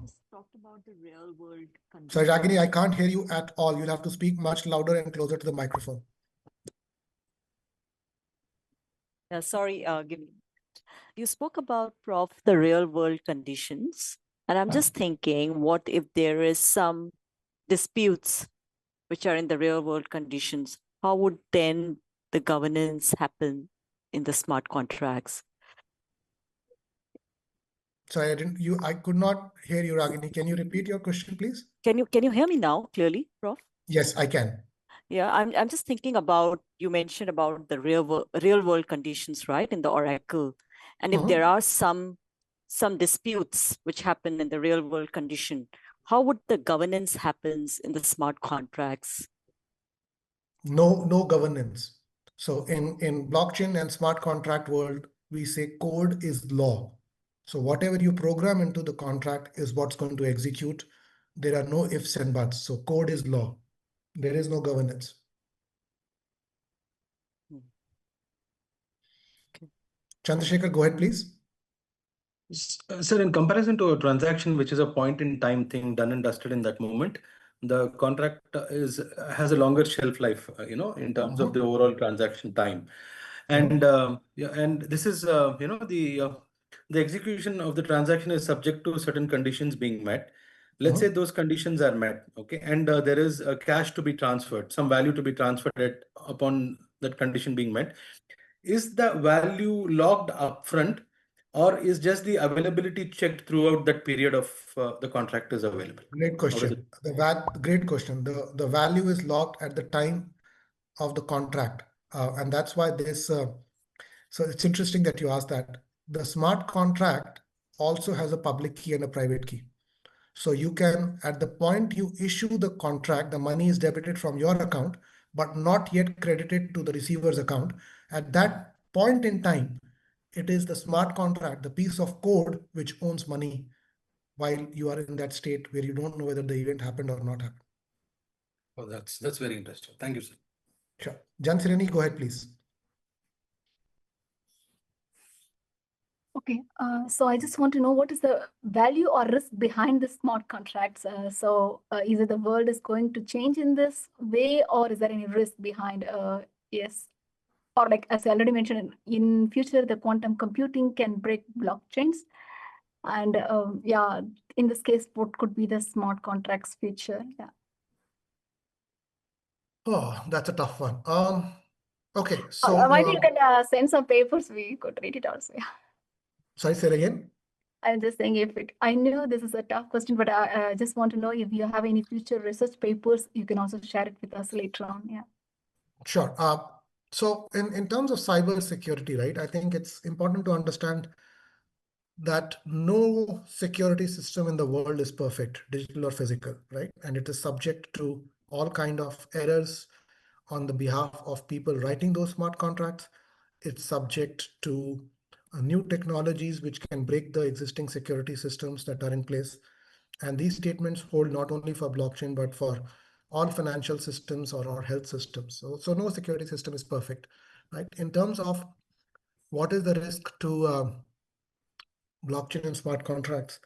Just talked about the real world Sorry, conditions. Ragini, I can't hear you at all. You'll have to speak much louder and closer to the microphone. Yeah, sorry, you spoke about, Prof, the real world conditions. And I'm just thinking, what if there is some disputes which are in the real world conditions? How would then the governance happen in the smart contracts? Sorry, I could not hear you, Ragini. Can you repeat your question, please? Can you hear me now clearly, Prof? Yes, I can. Yeah, I'm just thinking about, you mentioned about the real world conditions, right, in the Oracle. And if there are some disputes which happen in the real world condition, how would the governance happens in the smart contracts? No governance. So in blockchain and smart contract world, we say code is law. So whatever you program into the contract is what's going to execute. There are no ifs and buts. So code is law. There is no governance. Okay. Chandrasekhar, go ahead, please. Sir, in comparison to a transaction, which is a point in time thing done and dusted in that moment, the contract has a longer shelf life, in terms of the overall transaction time. And yeah, and this is the execution of the transaction is subject to certain conditions being met. Let's say those conditions are met, okay, and there is cash to be transferred, some value to be transferred upon that condition being met. Is the value locked upfront, or is just the availability checked throughout that period of the contract is available? Great question. Great question. The value is locked at the time of the contract, and that's why this. So it's interesting that you asked that. The smart contract also has a public key and a private key. So you can, at the point you issue the contract, the money is debited from your account, but not yet credited to the receiver's account. At that point in time, it is the smart contract, the piece of code which owns money while you are in that state where you don't know whether the event happened or not happened. Oh, that's very interesting. Thank you, sir. Sure. Jan Sireni, go ahead, please. Okay, so I just want to know what is the value or risk behind the smart contracts? Is it the world is going to change in this way, or is there any risk behind? Yes, or like as I already mentioned, in future the quantum computing can break blockchains, and yeah, in this case, what could be the smart contracts feature? Yeah. Oh, that's a tough one. Okay, Maybe you can send some papers. We could read it also. Yeah. Sorry, say it again. I'm just saying I knew this is a tough question, but I just want to know if you have any future research papers, you can also share it with us later on. Yeah. Sure. So in terms of cyber security, right, I think it's important to understand that no security system in the world is perfect, digital or physical, right? And it is subject to all kind of errors on the behalf of people writing those smart contracts. It's subject to new technologies which can break the existing security systems that are in place. And these statements hold not only for blockchain, but for all financial systems or health systems. So no security system is perfect, right? In terms of what is the risk to blockchain and smart contracts,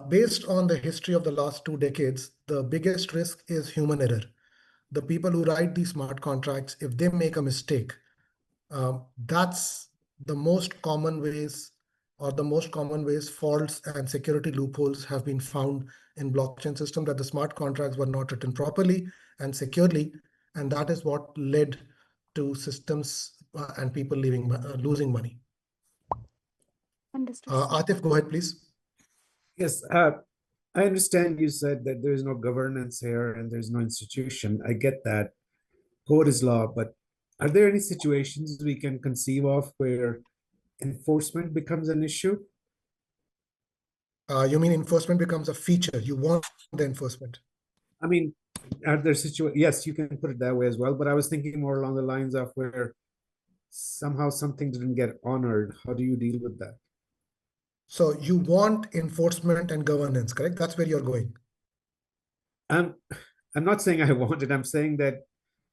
based on the history of the last 2 decades, the biggest risk is human error. The people who write these smart contracts, if they make a mistake, that's the most common ways, or the most common ways faults and security loopholes have been found in blockchain system, that the smart contracts were not written properly and securely, and that is what led to systems and people losing money. Understood. Atif, go ahead, please. Yes, I understand you said that there's no governance here and there's no institution. I get that. Code is law, but are there any situations we can conceive of where enforcement becomes an issue? You mean enforcement becomes a feature? You want the enforcement? I mean, are there situations? Yes, you can put it that way as well, but I was thinking more along the lines of where somehow something didn't get honored. How do you deal with that? So you want enforcement and governance, correct? That's where you're going. I'm not saying I want it. I'm saying that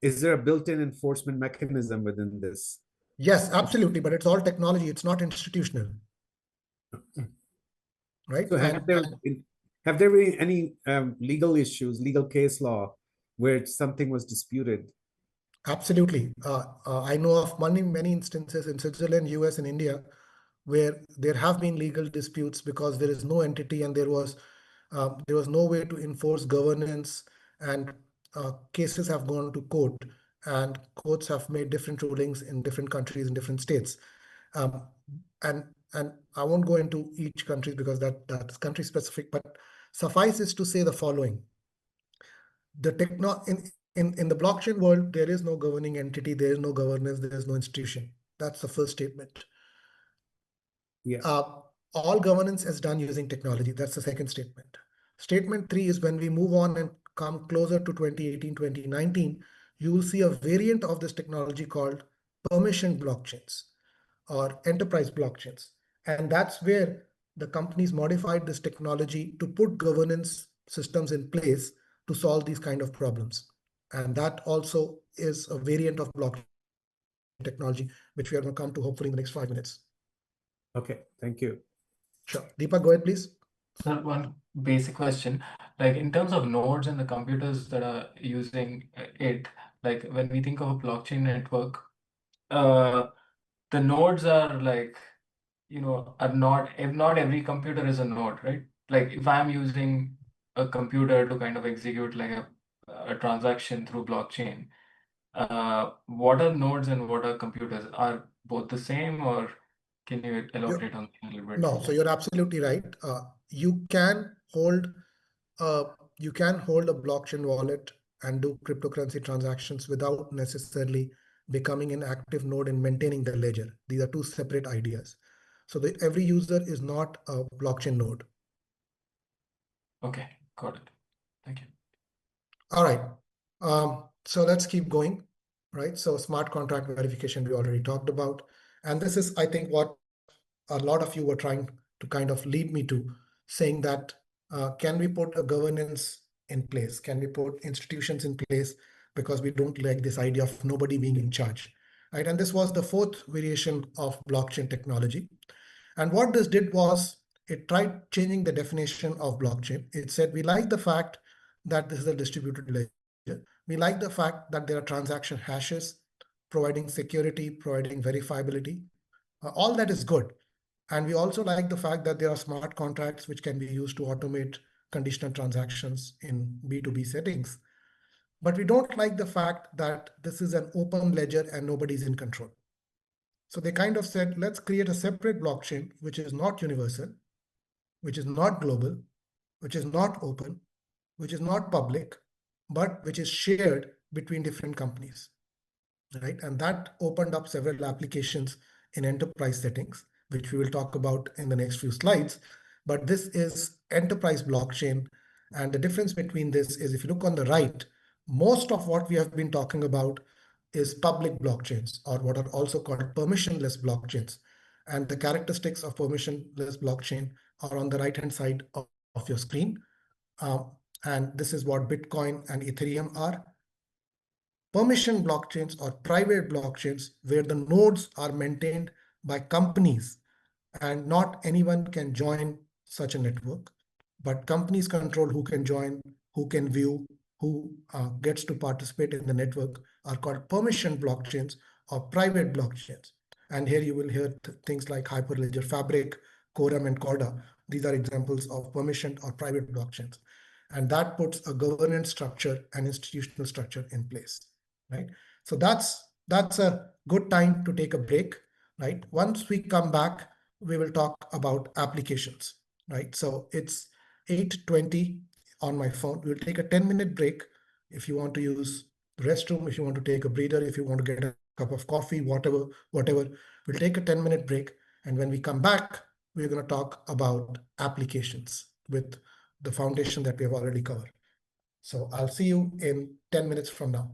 is there a built-in enforcement mechanism within this? Yes, absolutely. But it's all technology. It's not institutional. Right? So have there been any legal issues, legal case law, where something was disputed? Absolutely. I know of many instances in Switzerland, US, and India, where there have been legal disputes because there is no entity and there was no way to enforce governance, and cases have gone to court, and courts have made different rulings in different countries in different states. And I won't go into each country because that's country specific, but suffice is to say the following. In the blockchain world, there is no governing entity, there is no governance, there is no institution. That's the first statement. Yeah. All governance is done using technology. That's the second statement. Statement 3 is when we move on and come closer to 2018, 2019, you will see a variant of this technology called permission blockchains or enterprise blockchains. And that's where the companies modified this technology to put governance systems in place to solve these kind of problems. And that also is a variant of blockchain technology, which we are going to come to hopefully in the next 5 minutes. Okay, thank you. Sure. Deepak, go ahead, please. So one basic question, like in terms of nodes and the computers that are using it, like when we think of a blockchain network, the nodes are like, are not, if not every computer is a node, right? Like if I'm using a computer to kind of execute like a transaction through blockchain, what are nodes and what are computers? Are both the same, or can you elaborate on that a little bit? No, so you're absolutely right. You can hold you can hold a blockchain wallet and do cryptocurrency transactions without necessarily becoming an active node and maintaining the ledger. These are two separate ideas. So every user is not a blockchain node. Okay, got it. Thank you. All right. So let's keep going, right? So smart contract verification we already talked about. And this is, I think, what a lot of you were trying to kind of lead me to, saying that can we put a governance in place? Can we put institutions in place? Because we don't like this idea of nobody being in charge, right? And this was the fourth variation of blockchain technology. And what this did was it tried changing the definition of blockchain. It said, we like the fact that this is a distributed ledger. We like the fact that there are transaction hashes, providing security, providing verifiability. All that is good. And we also like the fact that there are smart contracts which can be used to automate conditional transactions in B2B settings. But we don't like the fact that this is an open ledger and nobody's in control. So they kind of said, let's create a separate blockchain, which is not universal, which is not global, which is not open, which is not public, but which is shared between different companies, right? And that opened up several applications in enterprise settings, which we will talk about in the next few slides. But this is enterprise blockchain. And the difference between this is, if you look on the right, most of what we have been talking about is public blockchains, or what are also called permissionless blockchains. And the characteristics of permissionless blockchain are on the right-hand side of your screen. And this is what Bitcoin and Ethereum are. Permission blockchains or private blockchains, where the nodes are maintained by companies and not anyone can join such a network, but companies control who can join, who can view, who gets to participate in the network, are called permission blockchains or private blockchains. And here you will hear things like Hyperledger Fabric, Quorum, and Corda. These are examples of permission or private blockchains. And that puts a governance structure and institutional structure in place, right? So that's a good time to take a break, right? Once we come back, we will talk about applications, right? So it's 8:20 on my phone. We'll take a 10-minute break if you want to use the restroom, if you want to take a breather, if you want to get a cup of coffee, whatever. We'll take a 10-minute break. And when we come back, we're going to talk about applications with the foundation that we have already covered. So I'll see you in 10 minutes from now.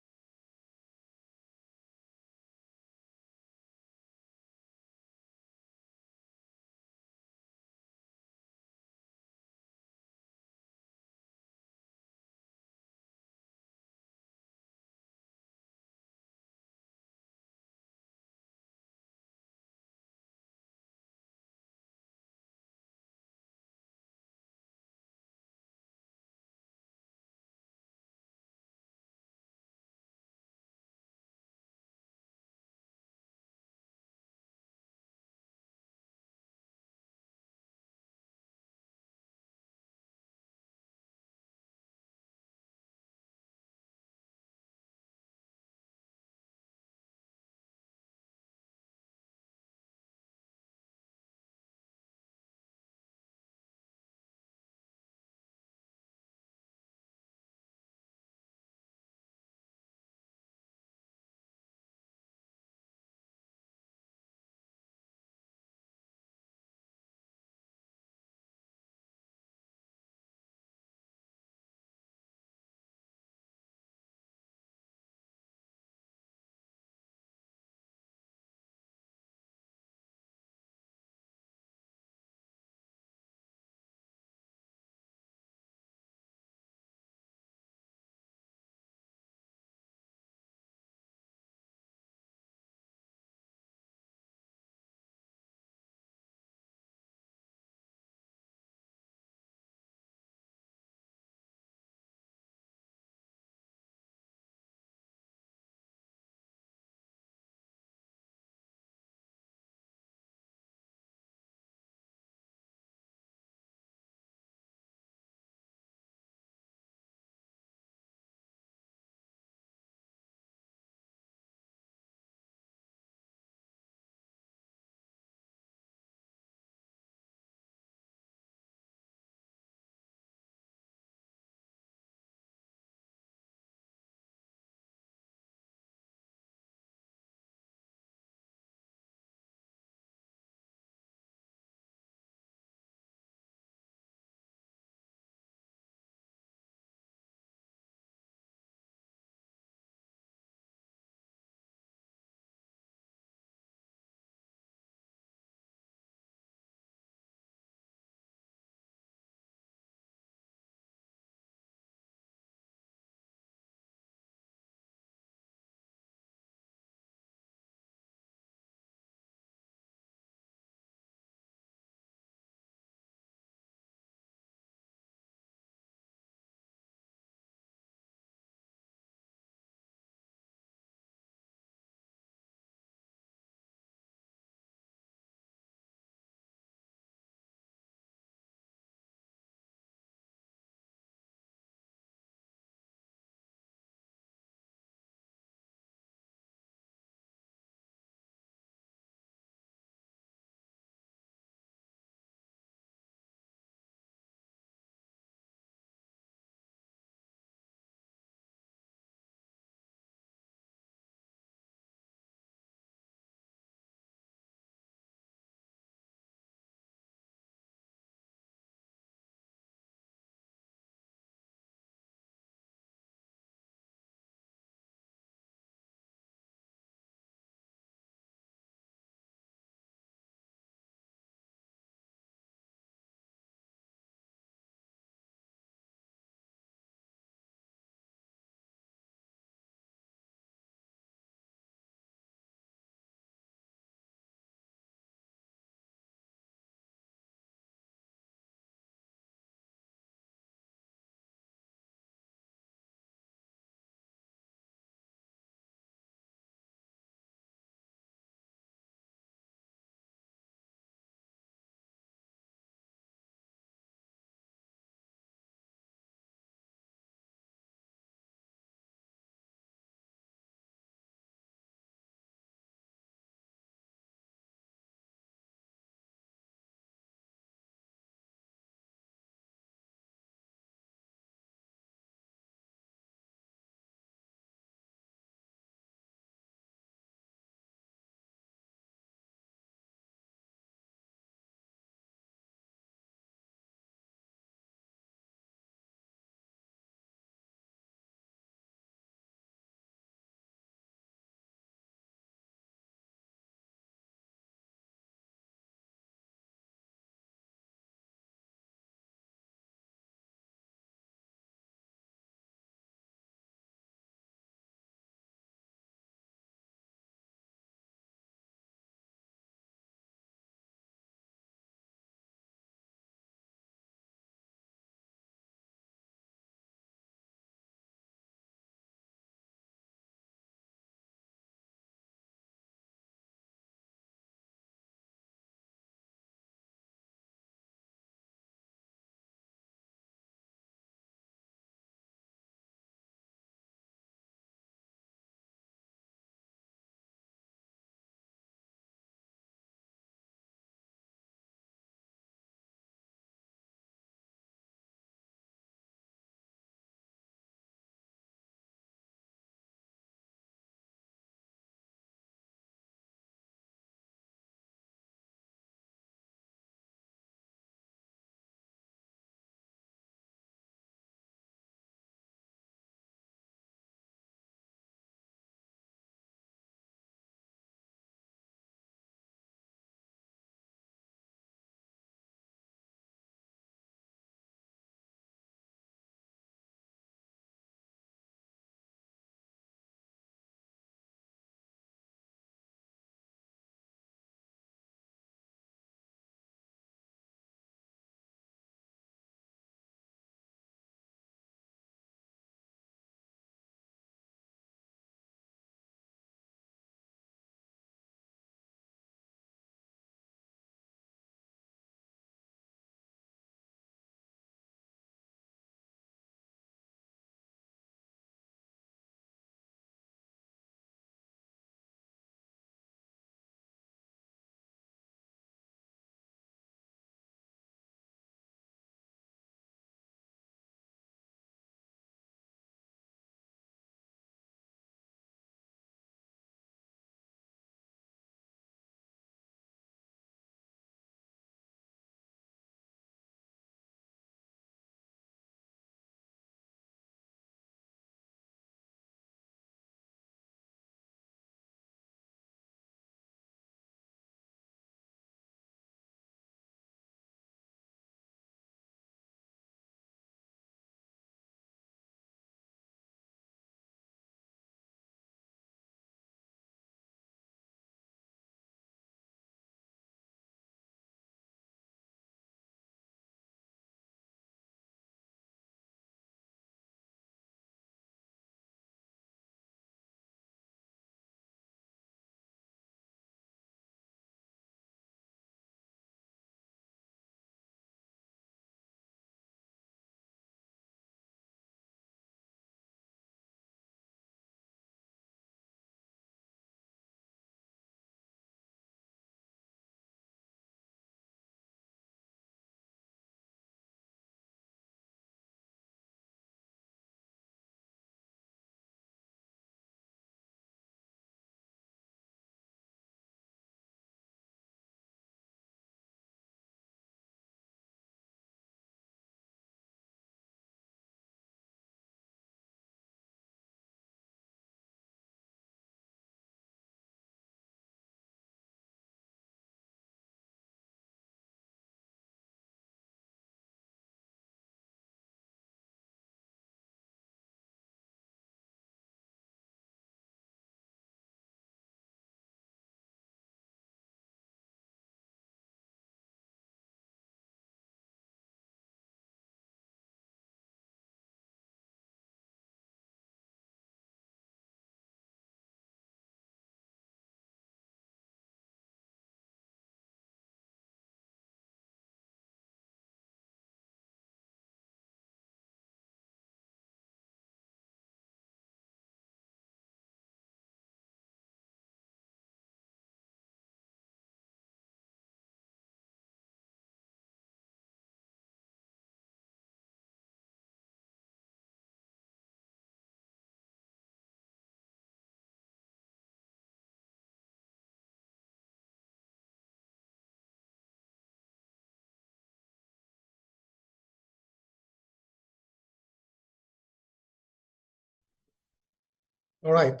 All right,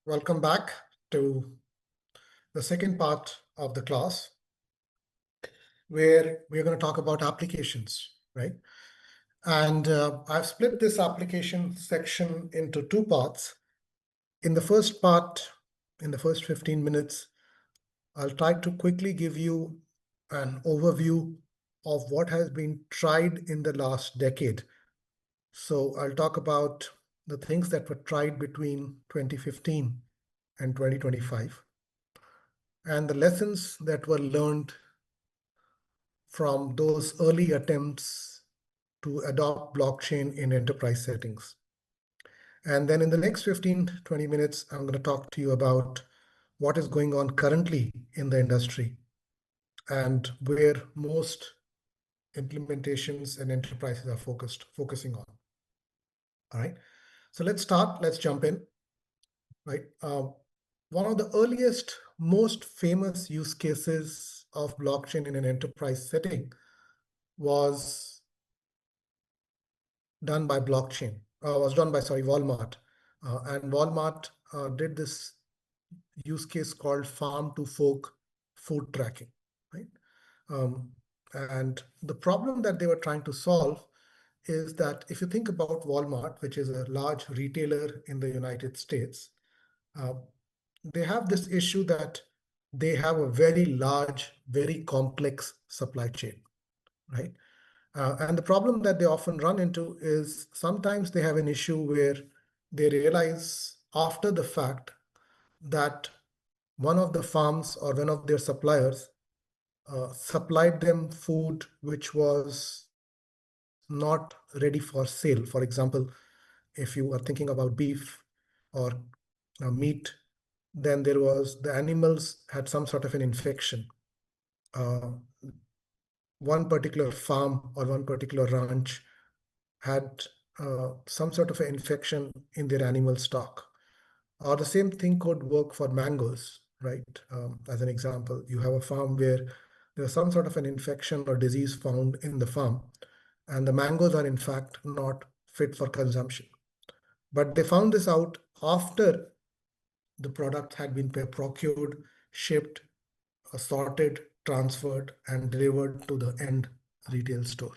welcome back to the second part of the class, where we're going to talk about applications, right? And I've split this application section into two parts. In the first part, in the first 15 minutes, I'll try to quickly give you an overview of what has been tried in the last decade. So I'll talk about the things that were tried between 2015 and 2025, and the lessons that were learned from those early attempts to adopt blockchain in enterprise settings. And then in the next 15-20 minutes, I'm going to talk to you about what is going on currently in the industry and where most implementations and enterprises are focusing on. All right, so let's jump in, right? One of the earliest, most famous use cases of blockchain in an enterprise setting was done by Walmart. And Walmart did this use case called farm to fork food tracking, right? And the problem that they were trying to solve is that if you think about Walmart, which is a large retailer in the United States, they have this issue that they have a very large, very complex supply chain, right? And the problem that they often run into is sometimes they have an issue where they realize after the fact that one of the farms or one of their suppliers supplied them food which was not ready for sale. For example, if you are thinking about beef or meat, then the animals had some sort of an infection. One particular farm or one particular ranch had some sort of an infection in their animal stock. Or the same thing could work for mangoes, right? As an example, you have a farm where there's some sort of an infection or disease found in the farm, and the mangoes are in fact not fit for consumption. But they found this out after the product had been procured, shipped, sorted, transferred, and delivered to the end retail store.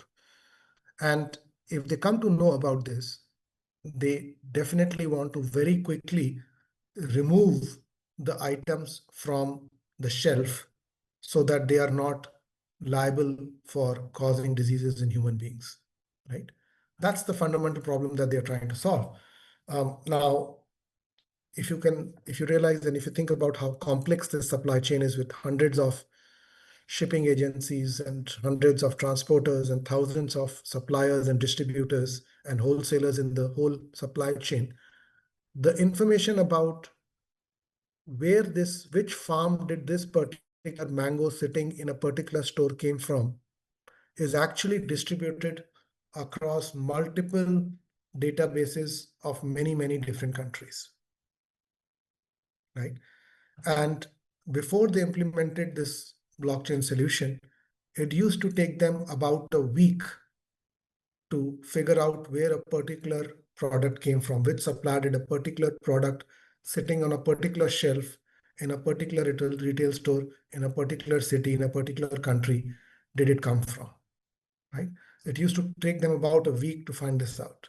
And if they come to know about this, they definitely want to very quickly remove the items from the shelf so that they are not liable for causing diseases in human beings, right? That's the fundamental problem that they're trying to solve. Now, if you realize and if you think about how complex this supply chain is with hundreds of shipping agencies and hundreds of transporters and thousands of suppliers and distributors and wholesalers in the whole supply chain, the information about which farm did this particular mango sitting in a particular store came from is actually distributed across multiple databases of many different countries, right? And before they implemented this blockchain solution, it used to take them about a week to figure out where a particular product came from, which supplier did a particular product sitting on a particular shelf in a particular retail store in a particular city in a particular country did it come from, right? It used to take them about a week to find this out.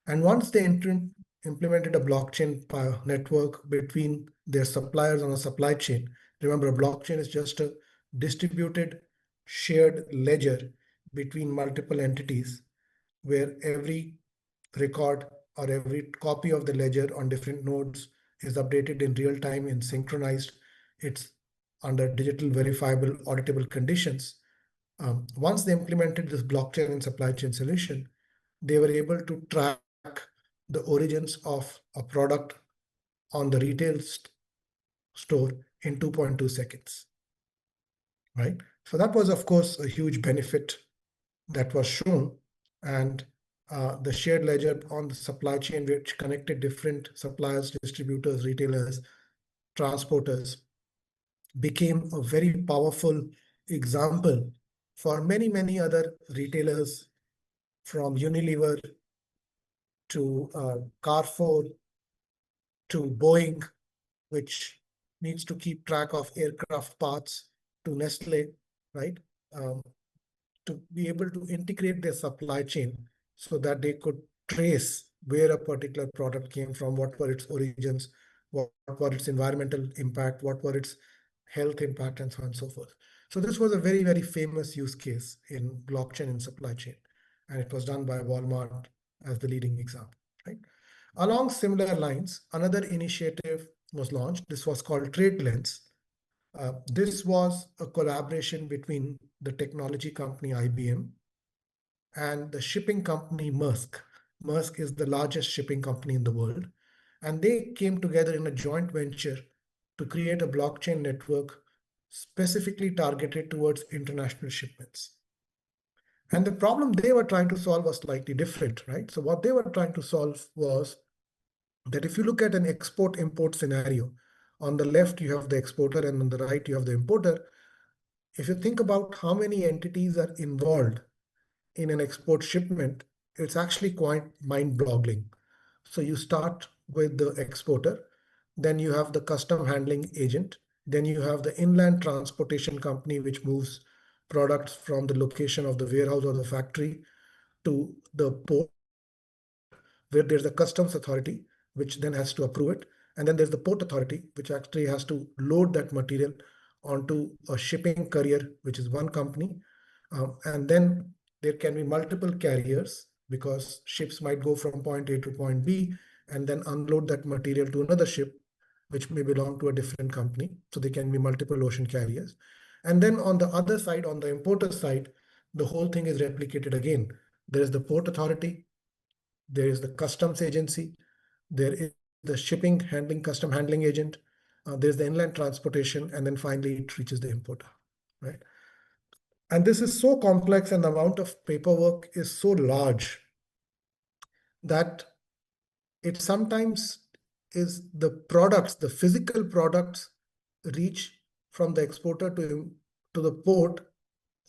And once they implemented a blockchain network between their suppliers on a supply chain, remember, a blockchain is just a distributed shared ledger between multiple entities where every record or every copy of the ledger on different nodes is updated in real time and synchronized. It's under digital verifiable auditable conditions. Once they implemented this blockchain and supply chain solution, they were able to track the origins of a product on the retail store in 2.2 seconds, right? So that was, of course, a huge benefit that was shown. And the shared ledger on the supply chain, which connected different suppliers, distributors, retailers, transporters, became a very powerful example for many other retailers, from Unilever to Carrefour to Boeing, which needs to keep track of aircraft parts, to Nestle, right? To be able to integrate their supply chain so that they could trace where a particular product came from, what were its origins, what were its environmental impact, what were its health impact, and so on and so forth. So this was a very, very famous use case in blockchain and supply chain. And it was done by Walmart as the leading example, right? Along similar lines, another initiative was launched. This was called TradeLens. This was a collaboration between the technology company IBM and the shipping company Maersk. Maersk is the largest shipping company in the world. And they came together in a joint venture to create a blockchain network specifically targeted towards international shipments. And the problem they were trying to solve was slightly different, right? So what they were trying to solve was that if you look at an export-import scenario, on the left you have the exporter and on the right you have the importer. If you think about how many entities are involved in an export shipment, it's actually quite mind-boggling. So you start with the exporter, then you have the custom handling agent, then you have the inland transportation company, which moves products from the location of the warehouse or the factory to the port, where there's a customs authority, which then has to approve it. And then there's the port authority, which actually has to load that material onto a shipping courier, which is one company. And then there can be multiple carriers because ships might go from point A to point B and then unload that material to another ship, which may belong to a different company. So there can be multiple ocean carriers. And then on the other side, on the importer side, the whole thing is replicated again. There is the port authority, there is the customs agency, there is the shipping handling, custom handling agent, there's the inland transportation, and then finally it reaches the importer, right? And this is so complex and the amount of paperwork is so large that it sometimes is the products, the physical products reach from the exporter to the port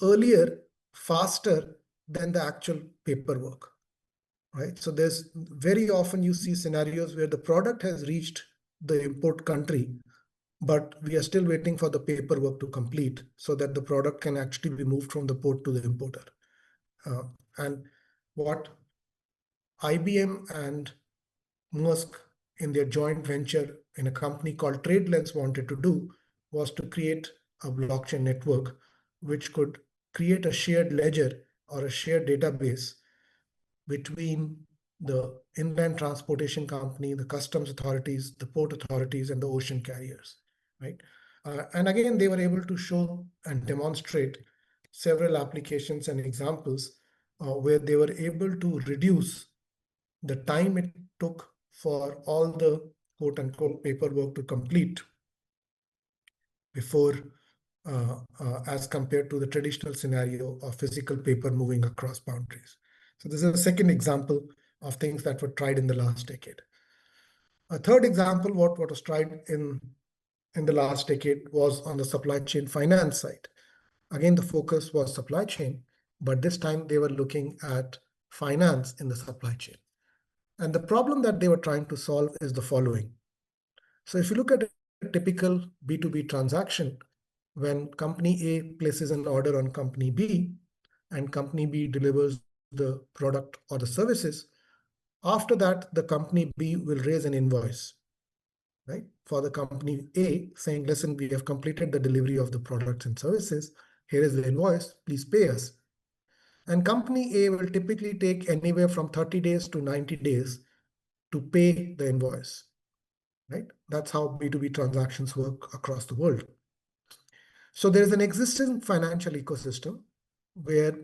earlier, faster than the actual paperwork, right? So there's very often you see scenarios where the product has reached the import country, but we are still waiting for the paperwork to complete so that the product can actually be moved from the port to the importer. And what IBM and Maersk in their joint venture in a company called TradeLens wanted to do was to create a blockchain network which could create a shared ledger or a shared database between the inland transportation company, the customs authorities, the port authorities, and the ocean carriers, right? And again, they were able to show and demonstrate several applications and examples where they were able to reduce the time it took for all the quote unquote paperwork to complete before as compared to the traditional scenario of physical paper moving across boundaries. So this is a second example of things that were tried in the last decade. A third example, what was tried in the last decade was on the supply chain finance side. Again, the focus was supply chain, but this time they were looking at finance in the supply chain. And the problem that they were trying to solve is the following. So if you look at a typical B2B transaction, when company A places an order on company B and company B delivers the product or the services, after that, the company B will raise an invoice, right, for the company A saying, listen, we have completed the delivery of the products and services. Here is the invoice, please pay us. And company A will typically take anywhere from 30 days to 90 days to pay the invoice, right? That's how B2B transactions work across the world. So there's an existing financial ecosystem where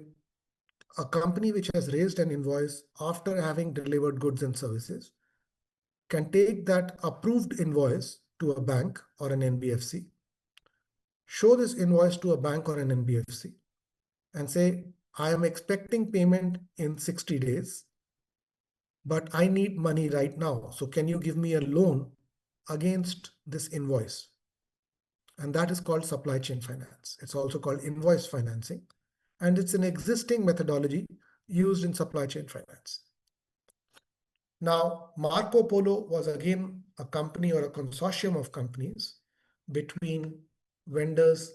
a company which has raised an invoice after having delivered goods and services can take that approved invoice to a bank or an NBFC, show this invoice to a bank or an NBFC, and say, I am expecting payment in 60 days, but I need money right now. So can you give me a loan against this invoice? And that is called supply chain finance. It's also called invoice financing. And it's an existing methodology used in supply chain finance. Now, Marco Polo was again a company or a consortium of companies between vendors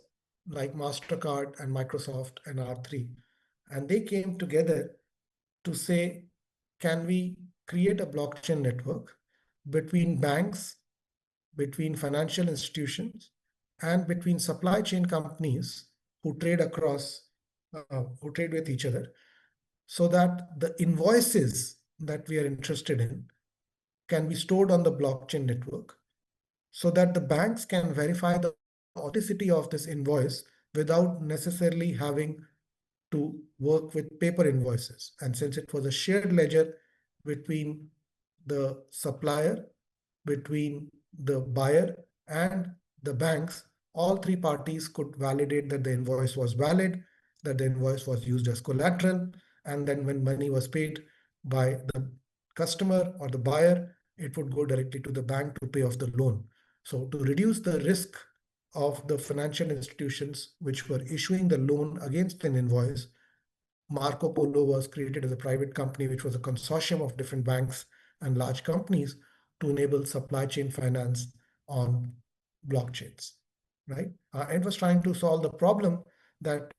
like MasterCard and Microsoft and R3. And they came together to say, can we create a blockchain network between banks, between financial institutions, and between supply chain companies who trade who trade with each other, so that the invoices that we are interested in can be stored on the blockchain network, so that the banks can verify the authenticity of this invoice without necessarily having to work with paper invoices. And since it was a shared ledger between the supplier, between the buyer, and the banks, all three parties could validate that the invoice was valid, that the invoice was used as collateral, and then when money was paid by the customer or the buyer, it would go directly to the bank to pay off the loan. So to reduce the risk of the financial institutions which were issuing the loan against an invoice, Marco Polo was created as a private company, which was a consortium of different banks and large companies to enable supply chain finance on blockchains, right? It was trying to solve the problem that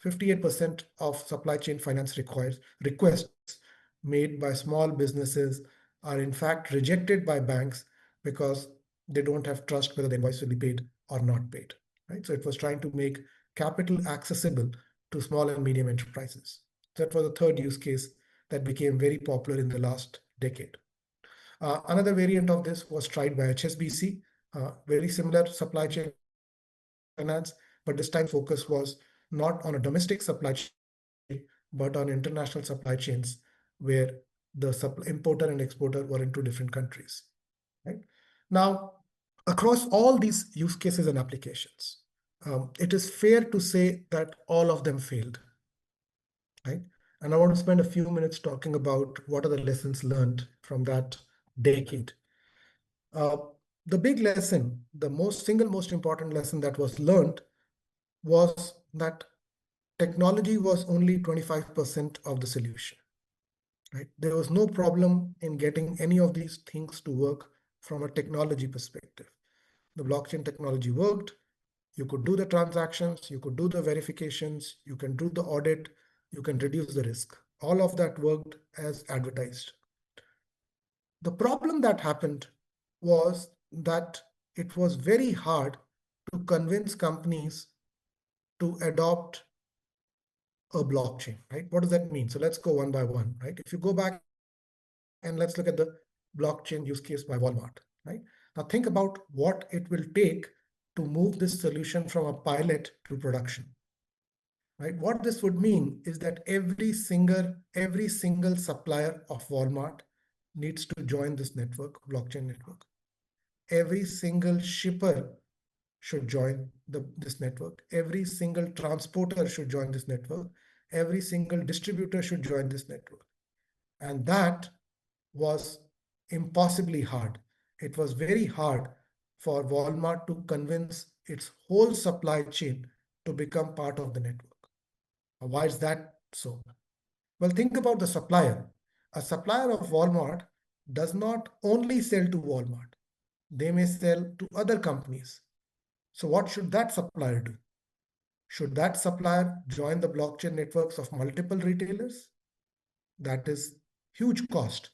58% of supply chain finance requests made by small businesses are in fact rejected by banks because they don't have trust whether the invoice will be paid or not paid, right? So it was trying to make capital accessible to small and medium enterprises. That was the third use case that became very popular in the last decade. Another variant of this was tried by HSBC, very similar supply chain finance, but this time focus was not on a domestic supply chain, but on international supply chains where the importer and exporter were in two different countries, right? Now, across all these use cases and applications, it is fair to say that all of them failed, right? And I want to spend a few minutes talking about what are the lessons learned from that decade. The big lesson, the single most important lesson that was learned was that technology was only 25% of the solution, right? There was no problem in getting any of these things to work from a technology perspective. The blockchain technology worked. You could do the transactions, you could do the verifications, you can do the audit, you can reduce the risk. All of that worked as advertised. The problem that happened was that it was very hard to convince companies to adopt a blockchain, right? What does that mean? So let's go one by one, right? If you go back and let's look at the blockchain use case by Walmart, right? Now think about what it will take to move this solution from a pilot to production, right? What this would mean is that every single supplier of Walmart needs to join this network, blockchain network. Every single shipper should join this network. Every single transporter should join this network. Every single distributor should join this network. And that was impossibly hard. It was very hard for Walmart to convince its whole supply chain to become part of the network. Why is that so? Well, think about the supplier. A supplier of Walmart does not only sell to Walmart. They may sell to other companies. So what should that supplier do? Should that supplier join the blockchain networks of multiple retailers? That is huge cost.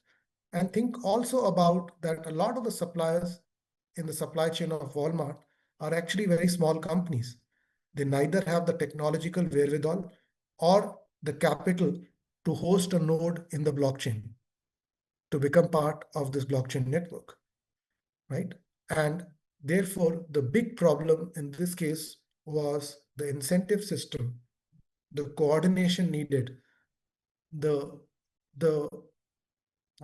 And think also about that a lot of the suppliers in the supply chain of Walmart are actually very small companies. They neither have the technological wherewithal or the capital to host a node in the blockchain to become part of this blockchain network, right? And therefore, the big problem in this case was the incentive system, the coordination needed, the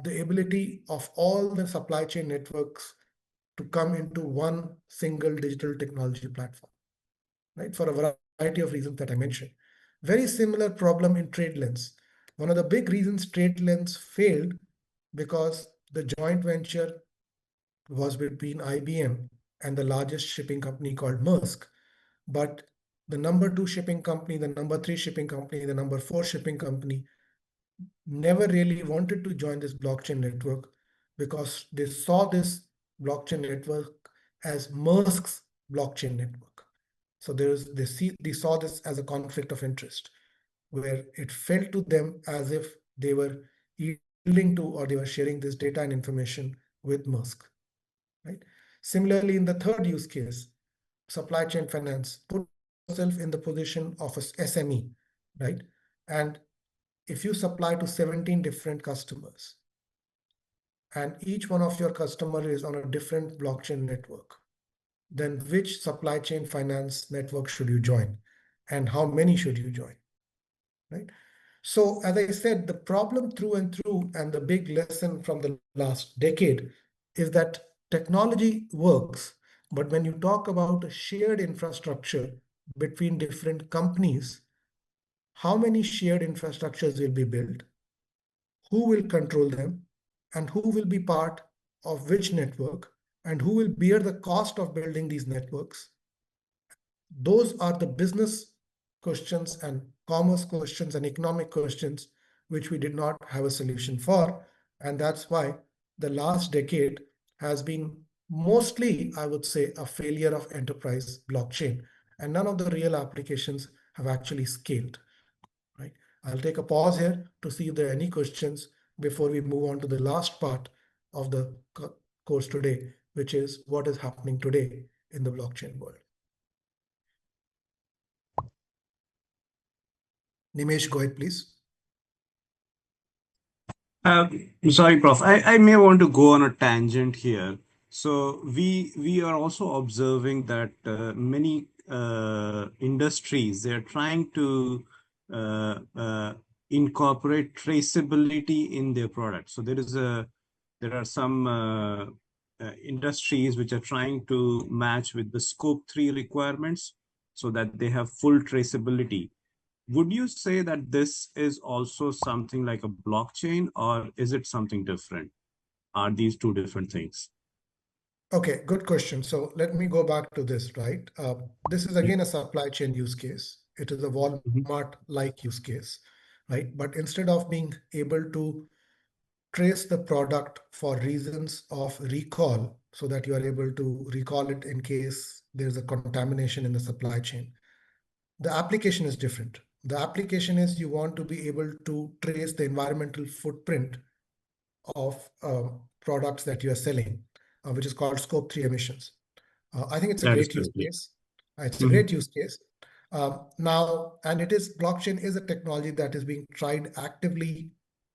ability of all the supply chain networks to come into one single digital technology platform, right? For a variety of reasons that I mentioned. Very similar problem in TradeLens. One of the big reasons TradeLens failed because the joint venture was between IBM and the largest shipping company called Maersk. But the number 2 shipping company, the number 3 shipping company, the number 4 shipping company never really wanted to join this blockchain network because they saw this blockchain network as Musk's blockchain network. So they saw this as a conflict of interest, where it felt to them as if they were yielding to or they were sharing this data and information with Musk. Right? Similarly, in the third use case, supply chain finance, put yourself in the position of a SME, right? And if you supply to 17 different customers, and each one of your customer is on a different blockchain network, then which supply chain finance network should you join? And how many should you join? Right? So as I said, the problem through and through, and the big lesson from the last decade is that technology works, but when you talk about a shared infrastructure between different companies, how many shared infrastructures will be built, who will control them, and who will be part of which network, and who will bear the cost of building these networks. Those are the business questions and commerce questions and economic questions which we did not have a solution for. And that's why the last decade has been mostly, I would say, a failure of enterprise blockchain. And none of the real applications have actually scaled. Right? I'll take a pause here to see if there are any questions before we move on to the last part of the course today, which is what is happening today in the blockchain world. Nimesh, go ahead, please. Sorry, Prof. I may want to go on a tangent here. So we are also observing that many industries, they're trying to incorporate traceability in their products. So there are some industries which are trying to match with the scope 3 requirements so that they have full traceability. Would you say that this is also something like a blockchain, or is it something different? Are these two different things? Okay, good question. So let me go back to this, right? This is again a supply chain use case. It is a Walmart-like use case, right? But instead of being able to trace the product for reasons of recall, so that you are able to recall it in case there's a contamination in the supply chain, the application is different. The application is you want to be able to trace the environmental footprint of products that you are selling, which is called scope 3 emissions. I think it's a great use case. It's a great use case. Now, and it is, blockchain is a technology that is being tried actively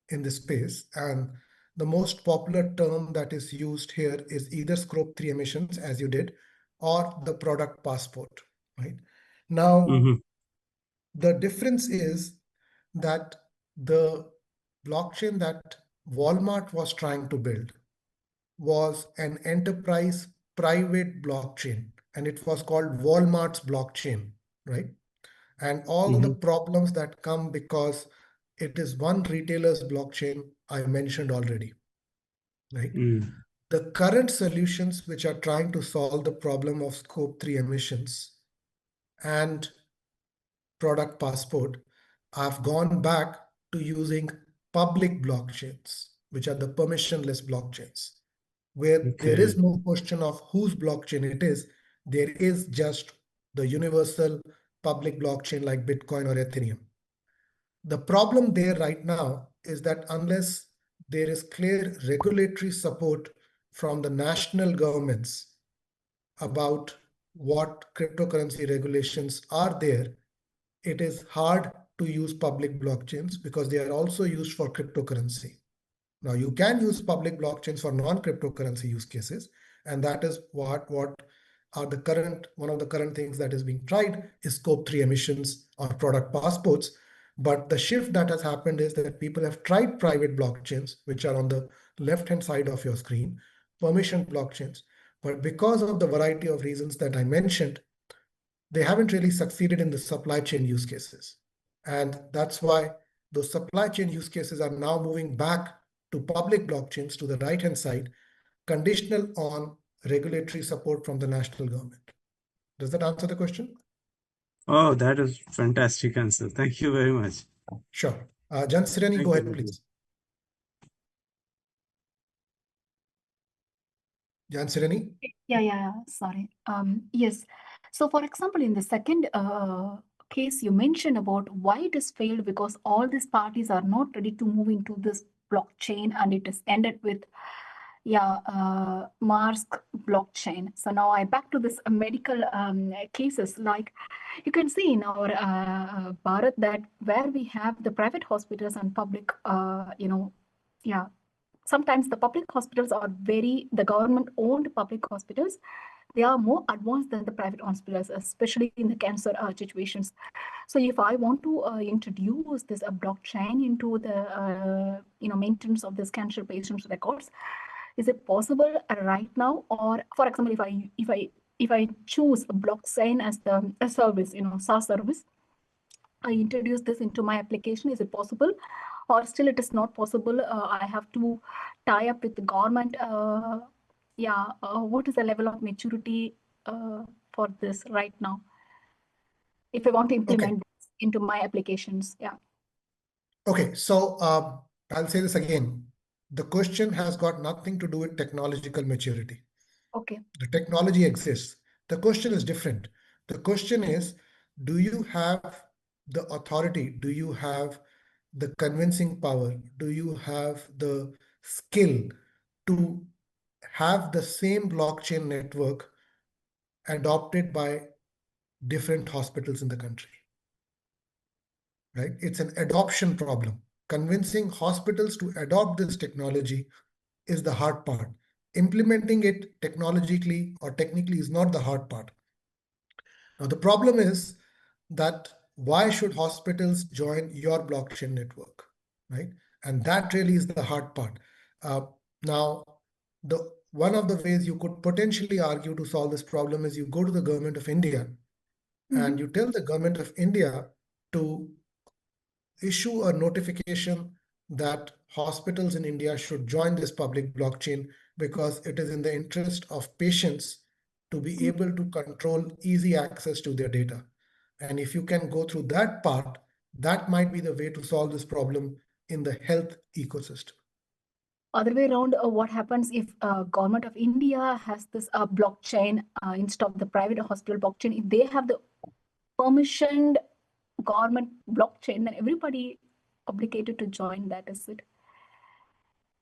in this space. And the most popular term that is used here is either scope 3 emissions, as you did, or the product passport, right? Now, the difference is that the blockchain that Walmart was trying to build was an enterprise private blockchain, and it was called Walmart's blockchain, right? And all the problems that come because it is one retailer's blockchain, I mentioned already, right? The current solutions which are trying to solve the problem of scope 3 emissions and product passport have gone back to using public blockchains, which are the permissionless blockchains, where there is no question of whose blockchain it is. There is just the universal public blockchain like Bitcoin or Ethereum. The problem there right now is that unless there is clear regulatory support from the national governments about what cryptocurrency regulations are there, it is hard to use public blockchains because they are also used for cryptocurrency. Now, you can use public blockchains for non-cryptocurrency use cases, and that is what are the current, one of the current things that is being tried is scope 3 emissions or product passports. But the shift that has happened is that people have tried private blockchains, which are on the left-hand side of your screen, permission blockchains. But because of the variety of reasons that I mentioned, they haven't really succeeded in the supply chain use cases. And that's why those supply chain use cases are now moving back to public blockchains to the right-hand side, conditional on regulatory support from the national government. Does that answer the question? Oh, that is fantastic answer. Thank you very much. Sure. Jansirani, go ahead, you. please. Jansirani? Yeah, sorry. Yes. So, for example, in the second case you mentioned about why it has failed, because all these parties are not ready to move into this blockchain, and it has ended with Maersk blockchain. So now I back to this medical cases. Like you can see in our Bharat, that where we have the private hospitals and public, sometimes the public hospitals are the government owned public hospitals, they are more advanced than the private hospitals, especially in the cancer situations. So if I want to introduce this blockchain into the maintenance of this cancer patients records, is it possible right now? Or for example, if I choose a blockchain as a service, SaaS service, I introduce this into my application, is it possible? Or still it is not possible? I have to tie up with the government. What is the level of maturity for this right now, if I want to implement this into my applications? Okay, so I'll say this again. The question has got nothing to do with technological maturity. Okay. The technology exists. The question is different. The question is, do you have the authority? Do you have the convincing power? Do you have the skill to have the same blockchain network adopted by different hospitals in the country? Right? It's an adoption problem. Convincing hospitals to adopt this technology is the hard part. Implementing it technologically or technically is not the hard part. Now, the problem is that why should hospitals join your blockchain network, right? And that really is the hard part. Now, one of the ways you could potentially argue to solve this problem is you go to the government of India and you tell the government of India to issue a notification that hospitals in India should join this public blockchain because it is in the interest of patients to be able to control easy access to their data. And if you can go through that part, that might be the way to solve this problem in the health ecosystem. Other way around, what happens if government of India has this blockchain instead of the private hospital blockchain? If they have the permissioned government blockchain, then everybody obligated to join that, is it?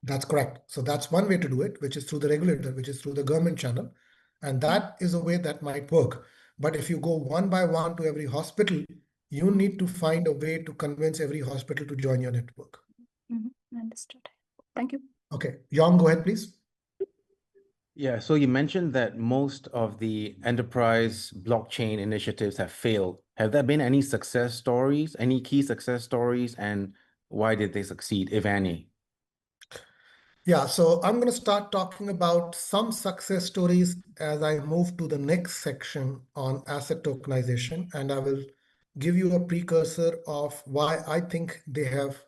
That's correct. So that's one way to do it, which is through the regulator, which is through the government channel. And that is a way that might work. But if you go one by one to every hospital, you need to find a way to convince every hospital to join your network. Understood. Thank you. Okay, Yong, go ahead, please. Yeah, so you mentioned that most of the enterprise blockchain initiatives have failed. Have there been any success stories, any key success stories, and why did they succeed, if any? Yeah, so I'm going to start talking about some success stories as I move to the next section on asset tokenization, and I will give you a precursor of why I think they have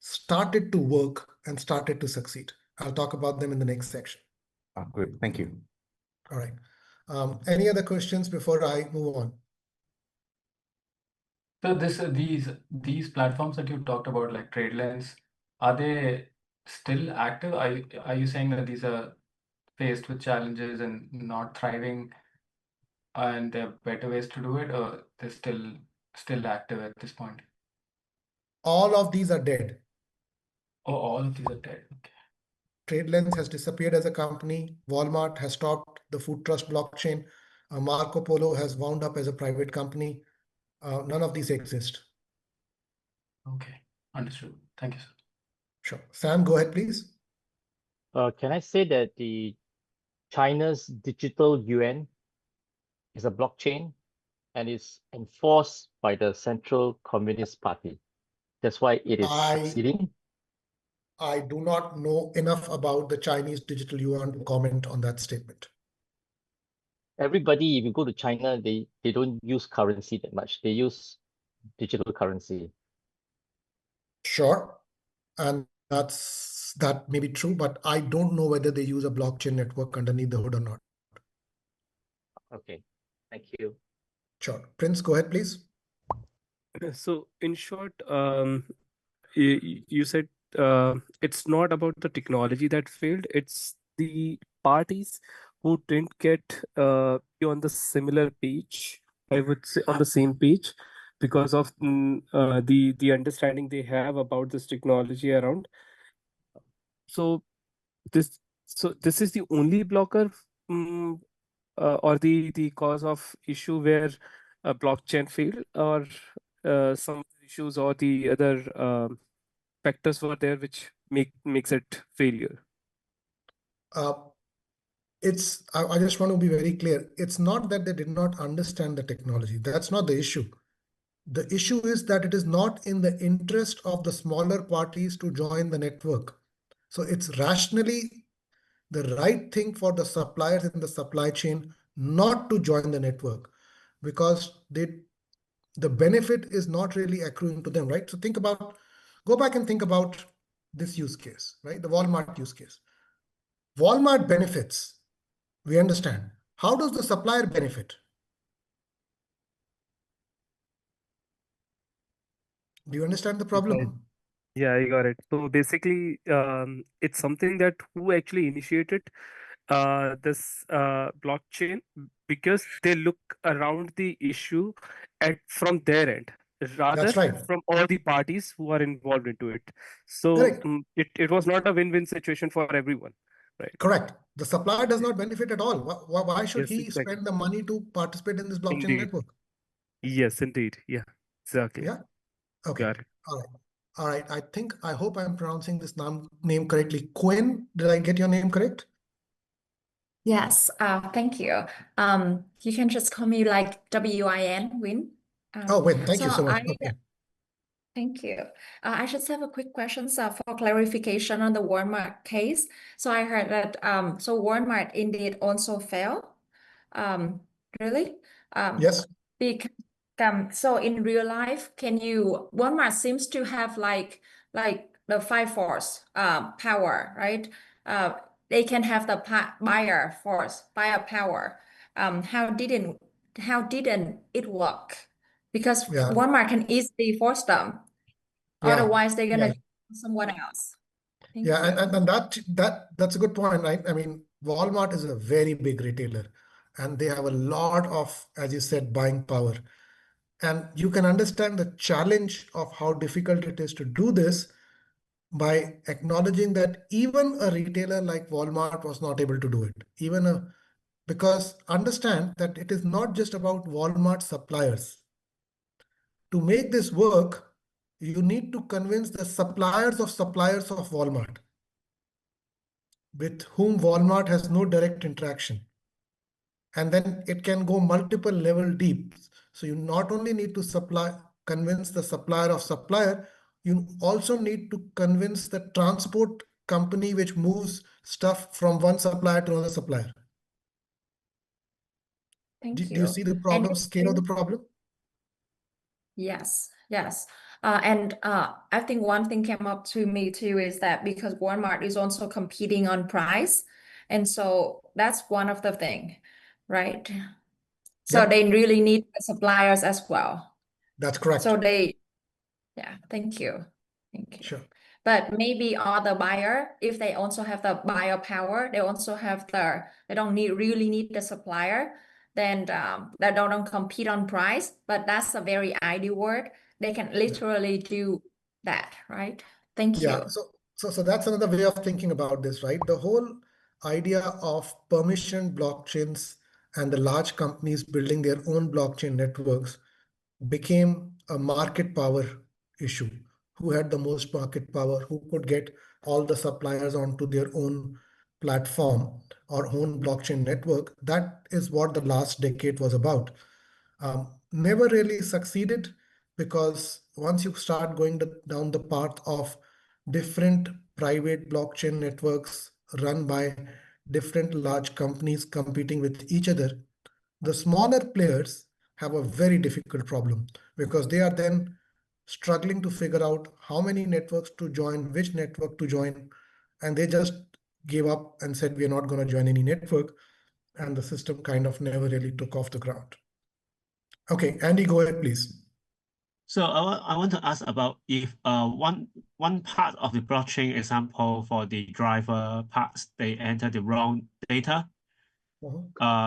started to work and started to succeed. I'll talk about them in the next section. Great, thank you. All right. Any other questions before I move on? So these platforms that you talked about, like TradeLens, are they still active? Are you saying that these are faced with challenges and not thriving, and there are better ways to do it, or they're still active at this point? All of these are dead. Oh, all of these are dead. Okay. TradeLens has disappeared as a company. Walmart has stopped the food trust blockchain. Marco Polo has wound up as a private company. None of these exist. Okay, understood. Thank you, sir. Sure. Sam, go ahead, please. Can I say that the China's digital yuan is a blockchain and is enforced by the Central Communist Party? That's why it is succeeding. I do not know enough about the Chinese digital yuan to comment on that statement. Everybody, if you go to China, they don't use currency that much. They use digital currency. Sure. And that may be true, but I don't know whether they use a blockchain network underneath the hood or not. Okay, thank you. Sure. Prince, go ahead, please. So in short, you said it's not about the technology that failed, it's the parties who didn't get be on the similar page, I would say on the same page, because of the understanding they have about this technology around. So this this is the only blocker, or the cause of issue where a blockchain failed, or some issues or the other factors were there which makes it failure. Uh, I just want to be very clear. It's not that they did not understand the technology. That's not the issue. The issue is that it is not in the interest of the smaller parties to join the network. So it's rationally the right thing for the suppliers in the supply chain not to join the network, because the benefit is not really accruing to them, right? So go back and think about this use case, right? The Walmart use case. Walmart benefits, we understand. How does the supplier benefit? Do you understand the problem? Yeah, I got it. So basically, it's something that who actually initiated this blockchain, because they look around the issue from their end rather That's right. from all the parties who are involved into it. So Correct. it was not a win-win situation for everyone, right? Correct. The supplier does not benefit at all. Why should Yes, he exactly. spend the money to participate in this blockchain Indeed. network? Yes, indeed. Yeah, exactly. Yeah. Okay. Got it. All right. All right. I hope I'm pronouncing this name correctly. Quinn, did I get your name correct? Yes, thank you. You can just call me like Win, Win. Oh, Win. Thank So you so much. Okay. thank you. I just have a quick question for clarification on the Walmart case. So I heard that so Walmart indeed also failed. Really? Yes. Because so in real life, Walmart seems to have like the five force power, right? They can have the buyer force, buyer power. How didn't it work? Because Yeah. Walmart can easily force them. Yeah. Otherwise, they're gonna Yeah. choose someone else. Thank Yeah. you. And that's a good point, right? I mean, Walmart is a very big retailer and they have a lot of, as you said, buying power. And you can understand the challenge of how difficult it is to do this by acknowledging that even a retailer like Walmart was not able to do it. Because understand that it is not just about Walmart suppliers. To make this work, you need to convince the suppliers of Walmart, with whom Walmart has no direct interaction. And then it can go multiple level deep. So you not only need to convince the supplier of supplier, you also need to convince the transport company which moves stuff from one supplier to another supplier. Do Thank you you. see the And problem, it scale of the seems problem? Yes, yes. And I think one thing came up to me too is that because Walmart is also competing on price. And so that's one of the thing, right? So Yep, they really need suppliers as well. that's correct. So yeah, thank you. Thank you. Sure. But maybe other buyer, if they also have the buyer power, they don't really need the supplier, then they don't compete on price. But that's a very ideal word. They can literally do that, right? Thank Yeah, you. so that's another way of thinking about this, right? The whole idea of permission blockchains and the large companies building their own blockchain networks became a market power issue. Who had the most market power? Who could get all the suppliers onto their own platform or own blockchain network? That is what the last decade was about. Never really succeeded, because once you start going down the path of different private blockchain networks run by different large companies competing with each other, the smaller players have a very difficult problem, because they are then struggling to figure out how many networks to join, which network to join, and they just gave up and said, we're not going to join any network. And the system kind of never really took off the ground. Okay, Andy, go ahead, please. So I want to ask about if one part of the blockchain example for the driver parts, they enter the wrong data.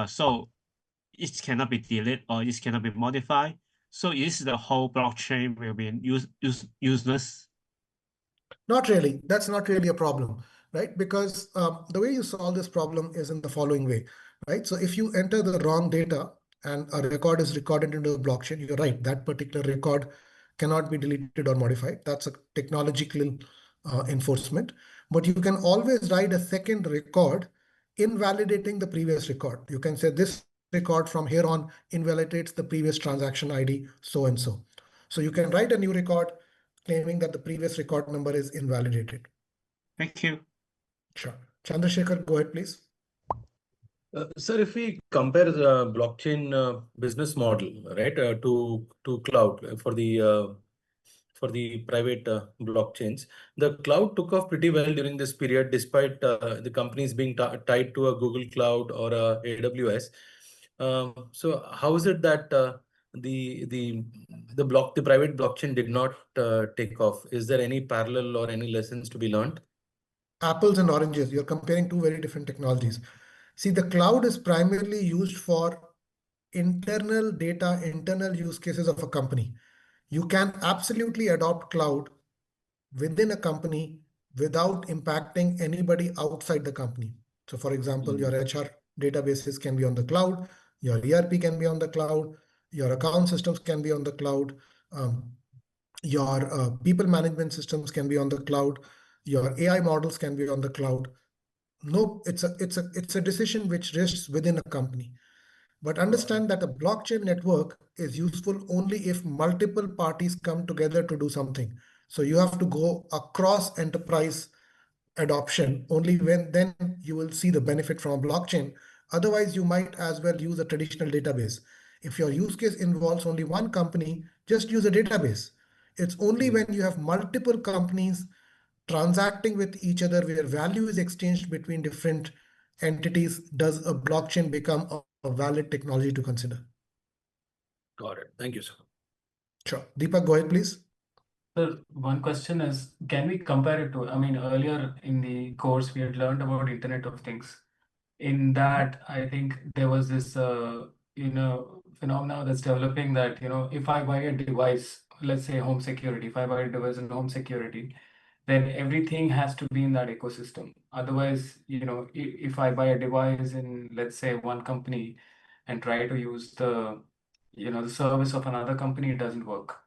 So it cannot be deleted or it cannot be modified. So is the whole blockchain will be useless? Not really. That's not really a problem, right? Because the way you solve this problem is in the following way, right? So if you enter the wrong data and a record is recorded into a blockchain, you're right, that particular record cannot be deleted or modified. That's a technological enforcement. But you can always write a second record invalidating the previous record. You can say this record from here on invalidates the previous transaction ID, so and so. So you can write a new record claiming that the previous record number is invalidated. Thank you. Sure. Chandrasekhar, go ahead, please. Sir, if we compare the blockchain business model, right, to cloud for the private blockchains, the cloud took off pretty well during this period, despite the companies being tied to a Google Cloud or a AWS. So how is it that the private blockchain did not take off? Is there any parallel or any lessons to be learned? Apples and oranges. You're comparing two very different technologies. See, the cloud is primarily used for internal data, internal use cases of a company. You can absolutely adopt cloud within a company without impacting anybody outside the company. So for example, your HR databases can be on the cloud, your ERP can be on the cloud, your account systems can be on the cloud, your people management systems can be on the cloud, your AI models can be on the cloud. No, it's a decision which rests within a company. But understand that a blockchain network is useful only if multiple parties come together to do something. So you have to go across enterprise adoption. Only then you will see the benefit from a blockchain. Otherwise, you might as well use a traditional database. If your use case involves only one company, just use a database. It's only when you have multiple companies transacting with each other where value is exchanged between different entities does a blockchain become a valid technology to consider. Got it. Thank you, sir. Sure. Deepak, go ahead, please. Sir, one question is, can we compare it to, I mean, earlier in the course, we had learned about Internet of Things. In that, I think there was this, phenomena that's developing that, if I buy a device, let's say home security, if I buy a device in home security, then everything has to be in that ecosystem. Otherwise, if I buy a device in, let's say, one company and try to use the service of another company, it doesn't work.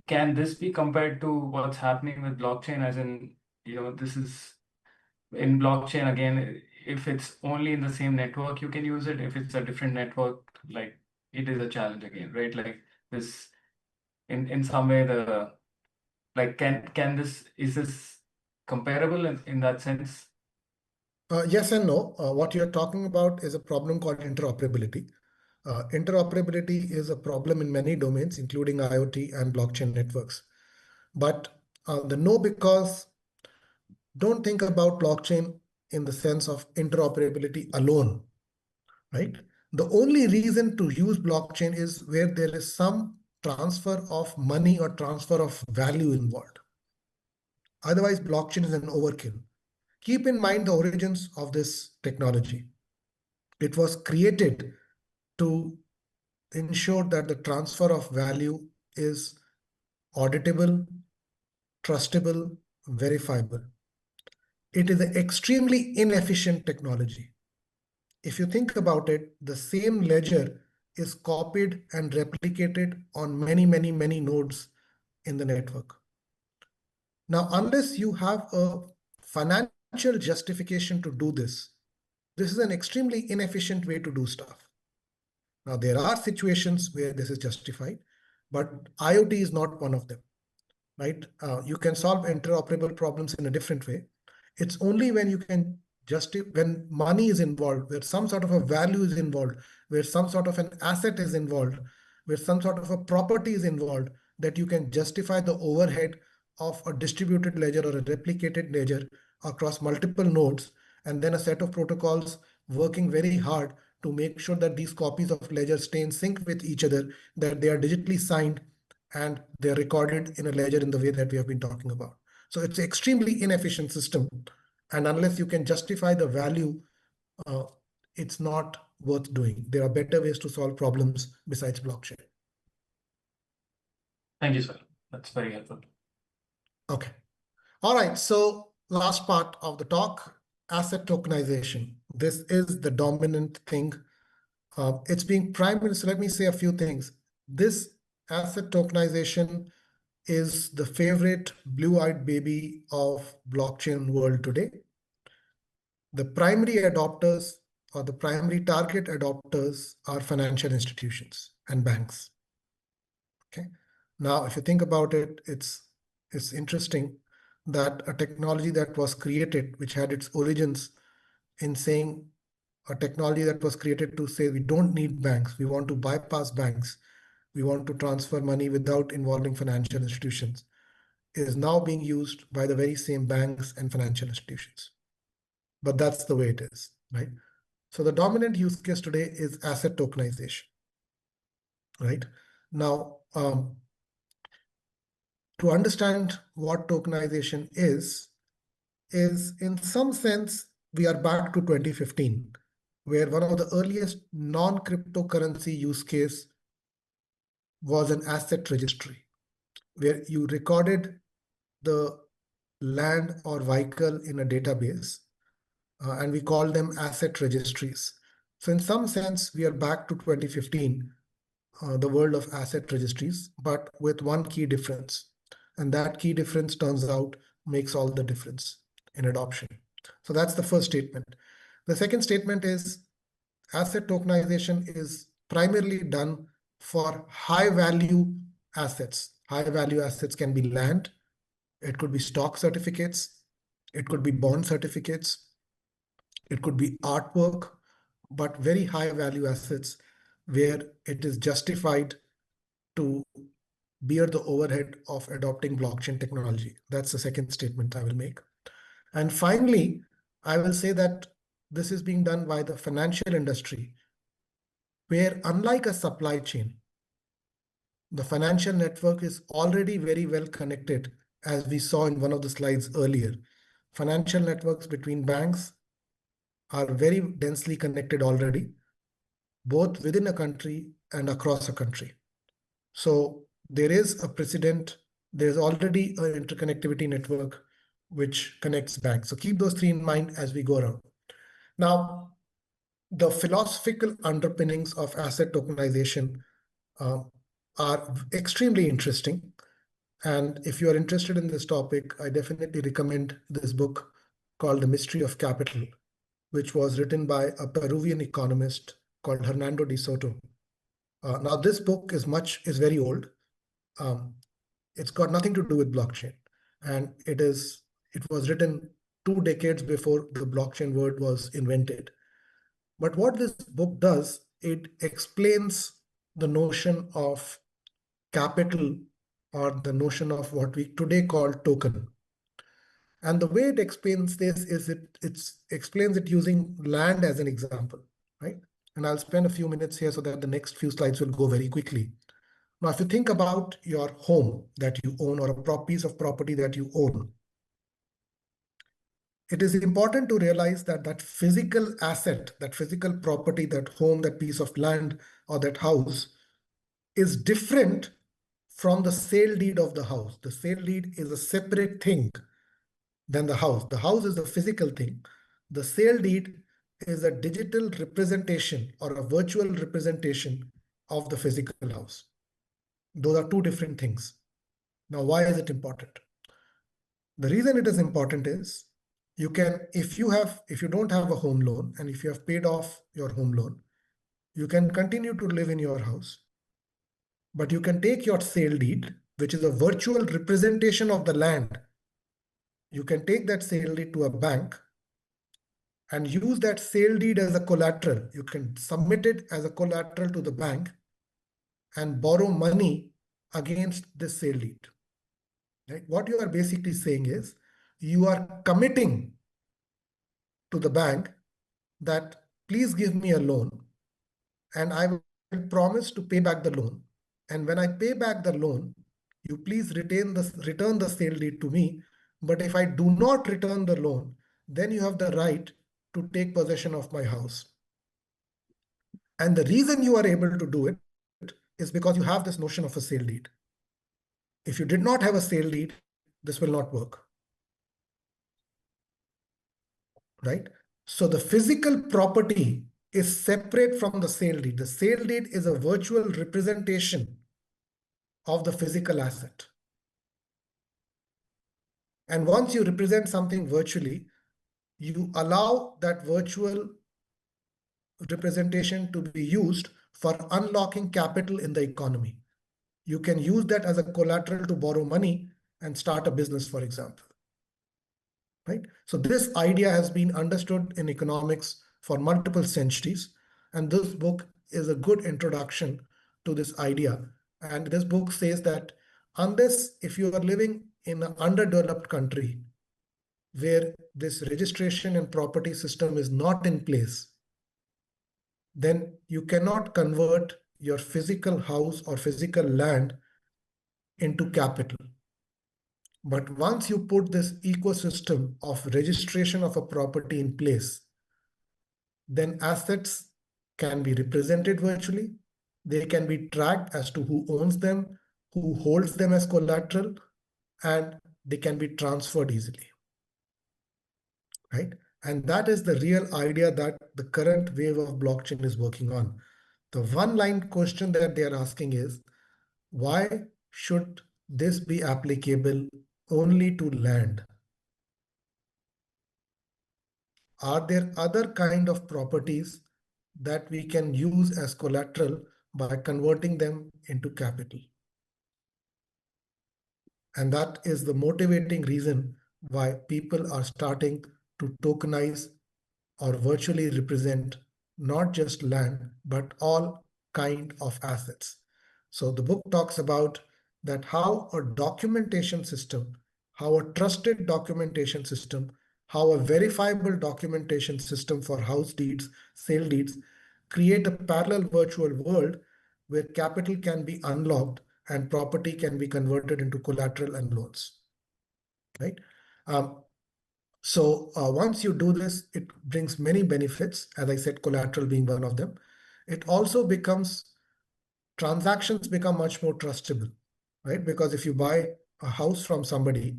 Can this be compared to what's happening with blockchain, as in, this is in blockchain again, if it's only in the same network, you can use it. If it's a different network, like it is a challenge again, right? Like this, in some way, is this comparable in that sense? Yes and no. What you're talking about is a problem called interoperability. Interoperability is a problem in many domains, including IoT and blockchain networks. But the no, because don't think about blockchain in the sense of interoperability alone, right? The only reason to use blockchain is where there is some transfer of money or transfer of value involved. Otherwise, blockchain is an overkill. Keep in mind the origins of this technology. It was created to ensure that the transfer of value is auditable, trustable, verifiable. It is an extremely inefficient technology. If you think about it, the same ledger is copied and replicated on many, many, many nodes in the network. Now, unless you have a financial justification to do this is an extremely inefficient way to do stuff. Now, there are situations where this is justified, but IoT is not one of them, right? You can solve interoperable problems in a different way. It's only when you can when money is involved, where some sort of a value is involved, where some sort of an asset is involved, where some sort of a property is involved, that you can justify the overhead of a distributed ledger or a replicated ledger across multiple nodes, and then a set of protocols working very hard to make sure that these copies of ledger stay in sync with each other, that they are digitally signed, and they're recorded in a ledger in the way that we have been talking about. So it's an extremely inefficient system. And unless you can justify the value, it's not worth doing. There are better ways to solve problems besides blockchain. Thank you, sir. That's very helpful. Okay. All right. So last part of the talk, asset tokenization. This is the dominant thing. It's being primarily, so let me say a few things. This asset tokenization is the favorite blue-eyed baby of blockchain world today. The primary adopters or the primary target adopters are financial institutions and banks. Okay. Now, if you think about it, it's interesting that a technology that was created, which had its origins in saying a technology that was created to say we don't need banks, we want to bypass banks, we want to transfer money without involving financial institutions, is now being used by the very same banks and financial institutions. But that's the way it is, right? So the dominant use case today is asset tokenization, right? Now, to understand what tokenization is in some sense, we are back to 2015, where one of the earliest non-cryptocurrency use case was an asset registry, where you recorded the land or vehicle in a database, and we call them asset registries. So in some sense, we are back to 2015, the world of asset registries, but with one key difference. And that key difference turns out makes all the difference in adoption. So that's the first statement. The second statement is asset tokenization is primarily done for high value assets. High value assets can be land, it could be stock certificates, it could be bond certificates, it could be artwork, but very high value assets where it is justified to bear the overhead of adopting blockchain technology. That's the second statement I will make. And finally, I will say that this is being done by the financial industry, where unlike a supply chain, the financial network is already very well connected, as we saw in one of the slides earlier. Financial networks between banks are very densely connected already, both within a country and across a country. So there is a precedent, there's already an interconnectivity network which connects banks. So keep those three in mind as we go around. Now, the philosophical underpinnings of asset tokenization are extremely interesting. And if you are interested in this topic, I definitely recommend this book called The Mystery of Capital, which was written by a Peruvian economist called Hernando de Soto. Now, this book is very old. It's got nothing to do with blockchain. And it was written 2 decades before the blockchain word was invented. But what this book does, it explains the notion of capital or the notion of what we today call token. And the way it explains this is it explains it using land as an example, right? And I'll spend a few minutes here so that the next few slides will go very quickly. Now, if you think about your home that you own or a piece of property that you own, it is important to realize that that physical asset, that physical property, that home, that piece of land or that house is different from the sale deed of the house. The sale deed is a separate thing than the house. The house is the physical thing. The sale deed is a digital representation or a virtual representation of the physical house. Those are 2 different things. Now, why is it important? The reason it is important is you can, if you don't have a home loan and if you have paid off your home loan, you can continue to live in your house. But you can take your sale deed, which is a virtual representation of the land. You can take that sale deed to a bank and use that sale deed as a collateral. You can submit it as a collateral to the bank and borrow money against this sale deed. Right? What you are basically saying is you are committing to the bank that please give me a loan and I will promise to pay back the loan. And when I pay back the loan, you please return the sale deed to me. But if I do not return the loan, then you have the right to take possession of my house. And the reason you are able to do it is because you have this notion of a sale deed. If you did not have a sale deed, this will not work. Right? So the physical property is separate from the sale deed. The sale deed is a virtual representation of the physical asset. And once you represent something virtually, you allow that virtual representation to be used for unlocking capital in the economy. You can use that as a collateral to borrow money and start a business, for example. Right? So this idea has been understood in economics for multiple centuries, and this book is a good introduction to this idea. And this book says that unless if you are living in an underdeveloped country where this registration and property system is not in place, then you cannot convert your physical house or physical land into capital. But once you put this ecosystem of registration of a property in place, then assets can be represented virtually. They can be tracked as to who owns them, who holds them as collateral, and they can be transferred easily. Right? And that is the real idea that the current wave of blockchain is working on. The one-line question that they are asking is, why should this be applicable only to land? Are there other kind of properties that we can use as collateral by converting them into capital? And that is the motivating reason why people are starting to tokenize or virtually represent not just land, but all kind of assets. So the book talks about that how a documentation system, how a trusted documentation system, how a verifiable documentation system for house deeds, sale deeds, create a parallel virtual world where capital can be unlocked and property can be converted into collateral and loans. Right? So once you do this, it brings many benefits, as I said, collateral being one of them. It also becomes, transactions become much more trustable, right? Because if you buy a house from somebody,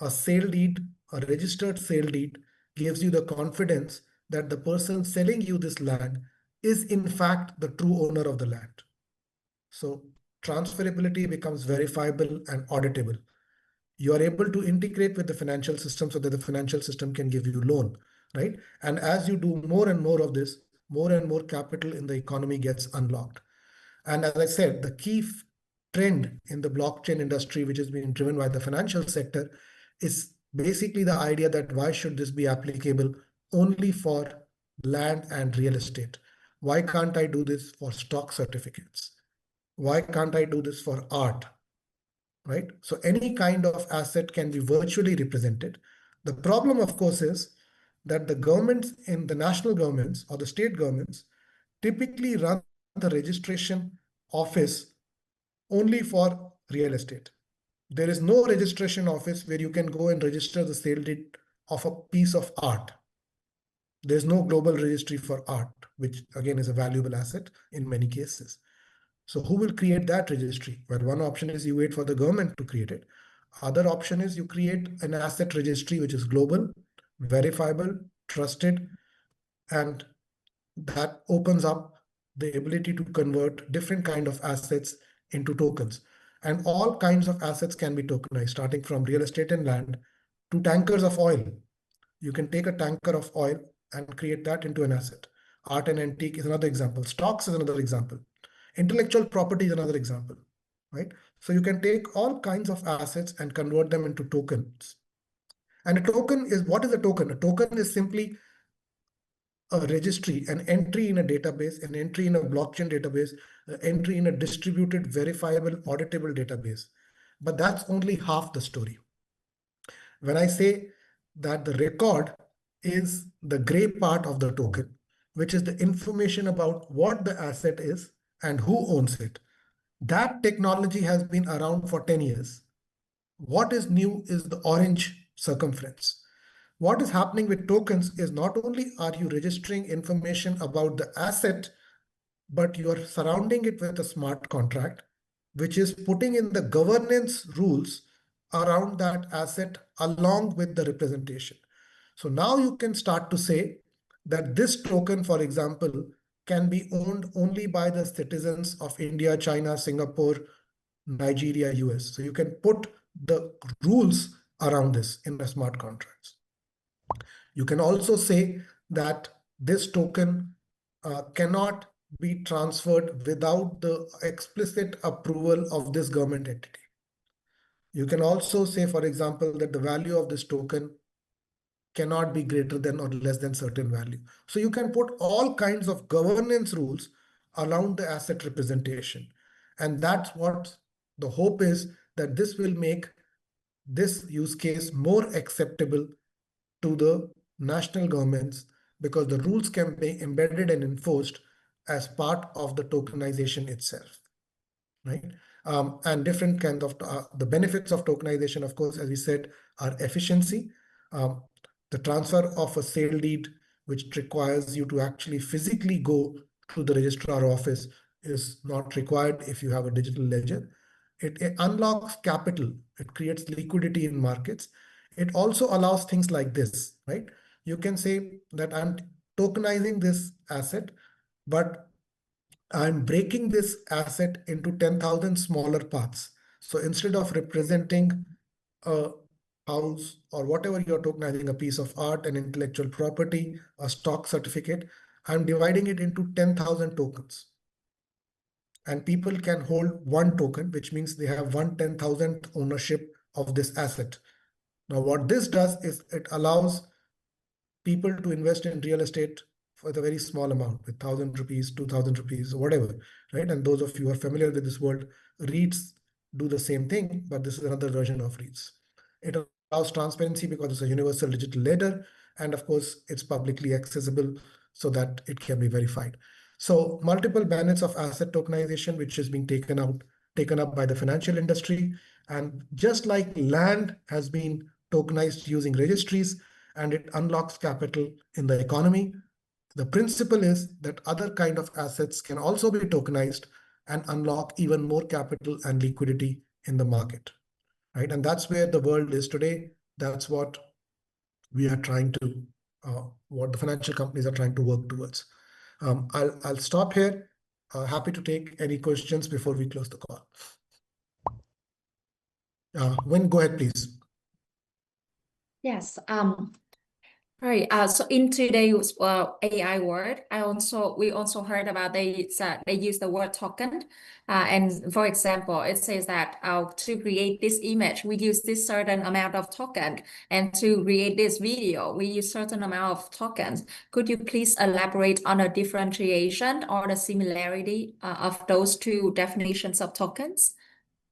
a sale deed, a registered sale deed gives you the confidence that the person selling you this land is in fact the true owner of the land. So transferability becomes verifiable and auditable. You are able to integrate with the financial system so that the financial system can give you loan, right? And as you do more and more of this, more and more capital in the economy gets unlocked. And as I said, the key trend in the blockchain industry, which is being driven by the financial sector, is basically the idea that why should this be applicable only for land and real estate? Why can't I do this for stock certificates? Why can't I do this for art? Right? So any kind of asset can be virtually represented. The problem, of course, is that the governments in the national governments or the state governments typically run the registration office only for real estate. There is no registration office where you can go and register the sale deed of a piece of art. There's no global registry for art, which again is a valuable asset in many cases. So who will create that registry? Well, one option is you wait for the government to create it. Other option is you create an asset registry, which is global, verifiable, trusted, and that opens up the ability to convert different kind of assets into tokens. And all kinds of assets can be tokenized, starting from real estate and land to tankers of oil. You can take a tanker of oil and create that into an asset. Art and antique is another example. Stocks is another example. Intellectual property is another example, right? So you can take all kinds of assets and convert them into tokens. And a token is, what is a token? A token is simply a registry, an entry in a database, an entry in a blockchain database, an entry in a distributed, verifiable, auditable database. But that's only half the story. When I say that the record is the gray part of the token, which is the information about what the asset is and who owns it. That technology has been around for 10 years. What is new is the orange circumference. What is happening with tokens is not only are you registering information about the asset, but you are surrounding it with a smart contract, which is putting in the governance rules around that asset along with the representation. So now you can start to say that this token, for example, can be owned only by the citizens of India, China, Singapore, Nigeria, US. So you can put the rules around this in the smart contracts. You can also say that this token cannot be transferred without the explicit approval of this government entity. You can also say, for example, that the value of this token cannot be greater than or less than certain value. So you can put all kinds of governance rules around the asset representation. And that's what the hope is, that this will make this use case more acceptable to the national governments, because the rules can be embedded and enforced as part of the tokenization itself, right? And different kinds of the benefits of tokenization, of course, as we said, are efficiency. The transfer of a sale deed, which requires you to actually physically go to the registrar office, is not required if you have a digital ledger. It unlocks capital. It creates liquidity in markets. It also allows things like this, right? You can say that I'm tokenizing this asset, but I'm breaking this asset into 10,000 smaller parts. So instead of representing a house or whatever you're tokenizing, a piece of art, an intellectual property, a stock certificate, I'm dividing it into 10,000 tokens. And people can hold one token, which means they have 1/10,000th ownership of this asset. Now, what this does is it allows people to invest in real estate for a very small amount, with 1,000 rupees, 2,000 rupees, or whatever, right? And those of you who are familiar with this world, REITs do the same thing, but this is another version of REITs. It allows transparency because it's a universal digital ledger, and of course, it's publicly accessible so that it can be verified. So multiple benefits of asset tokenization, which is being taken up by the financial industry. And just like land has been tokenized using registries, and it unlocks capital in the economy, the principle is that other kind of assets can also be tokenized and unlock even more capital and liquidity in the market, right? And that's where the world is today. That's what we are trying to, what the financial companies are trying to work towards. I'll stop here. Happy to take any questions before we close the call. Win, go ahead, please. Yes. Right. So in today's AI world, we also heard about they use the word token. And for example, it says that to create this image, we use this certain amount of token, and to create this video, we use certain amount of tokens. Could you please elaborate on the differentiation or the similarity of those two definitions of tokens?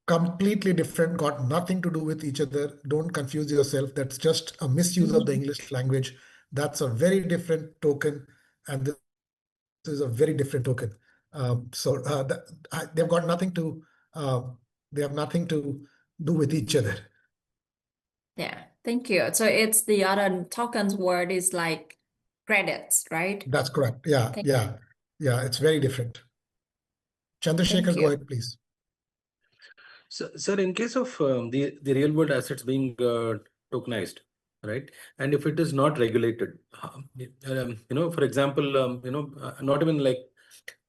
Completely different, got nothing to do with each other. Don't confuse yourself. That's just a misuse of the English language. That's a very different token, and this is a very different token. They've got nothing to. They have nothing to do with each other. Yeah, thank you. So it's the other tokens word is like credits, right? That's correct. Yeah, yeah, yeah. It's very different. Chandrasekhar, go ahead, please. So, sir, in case of the real world assets being tokenized, right? And if it is not regulated, for example, not even like,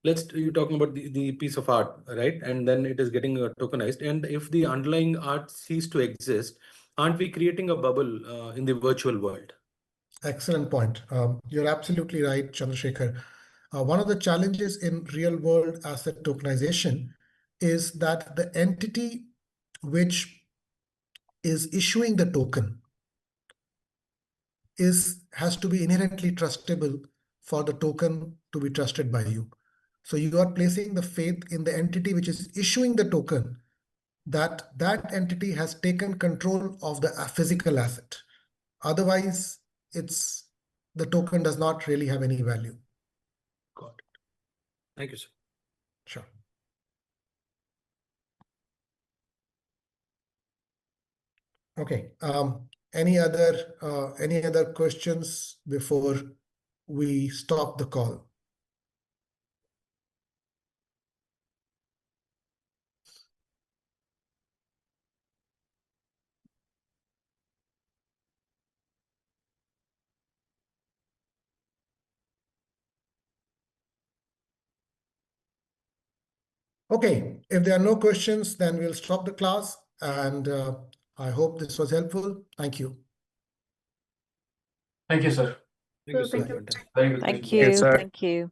you're talking about the piece of art, right? And then it is getting tokenized. And if the underlying art cease to exist, aren't we creating a bubble in the virtual world? Excellent point. You're absolutely right, Chandrasekhar. One of the challenges in real world asset tokenization is that the entity which is issuing the token has to be inherently trustable for the token to be trusted by you. So you are placing the faith in the entity which is issuing the token, that that entity has taken control of the physical asset. Otherwise, the token does not really have any value. Got it. Thank you, sir. Sure. Okay. Any other questions before we stop the call? Okay, if there are no questions, then we'll stop the class, and I hope this was helpful. Thank you. Thank you, sir. Thank you, So sir. thank you. Very good Thank presentation. you. sir. Thank you.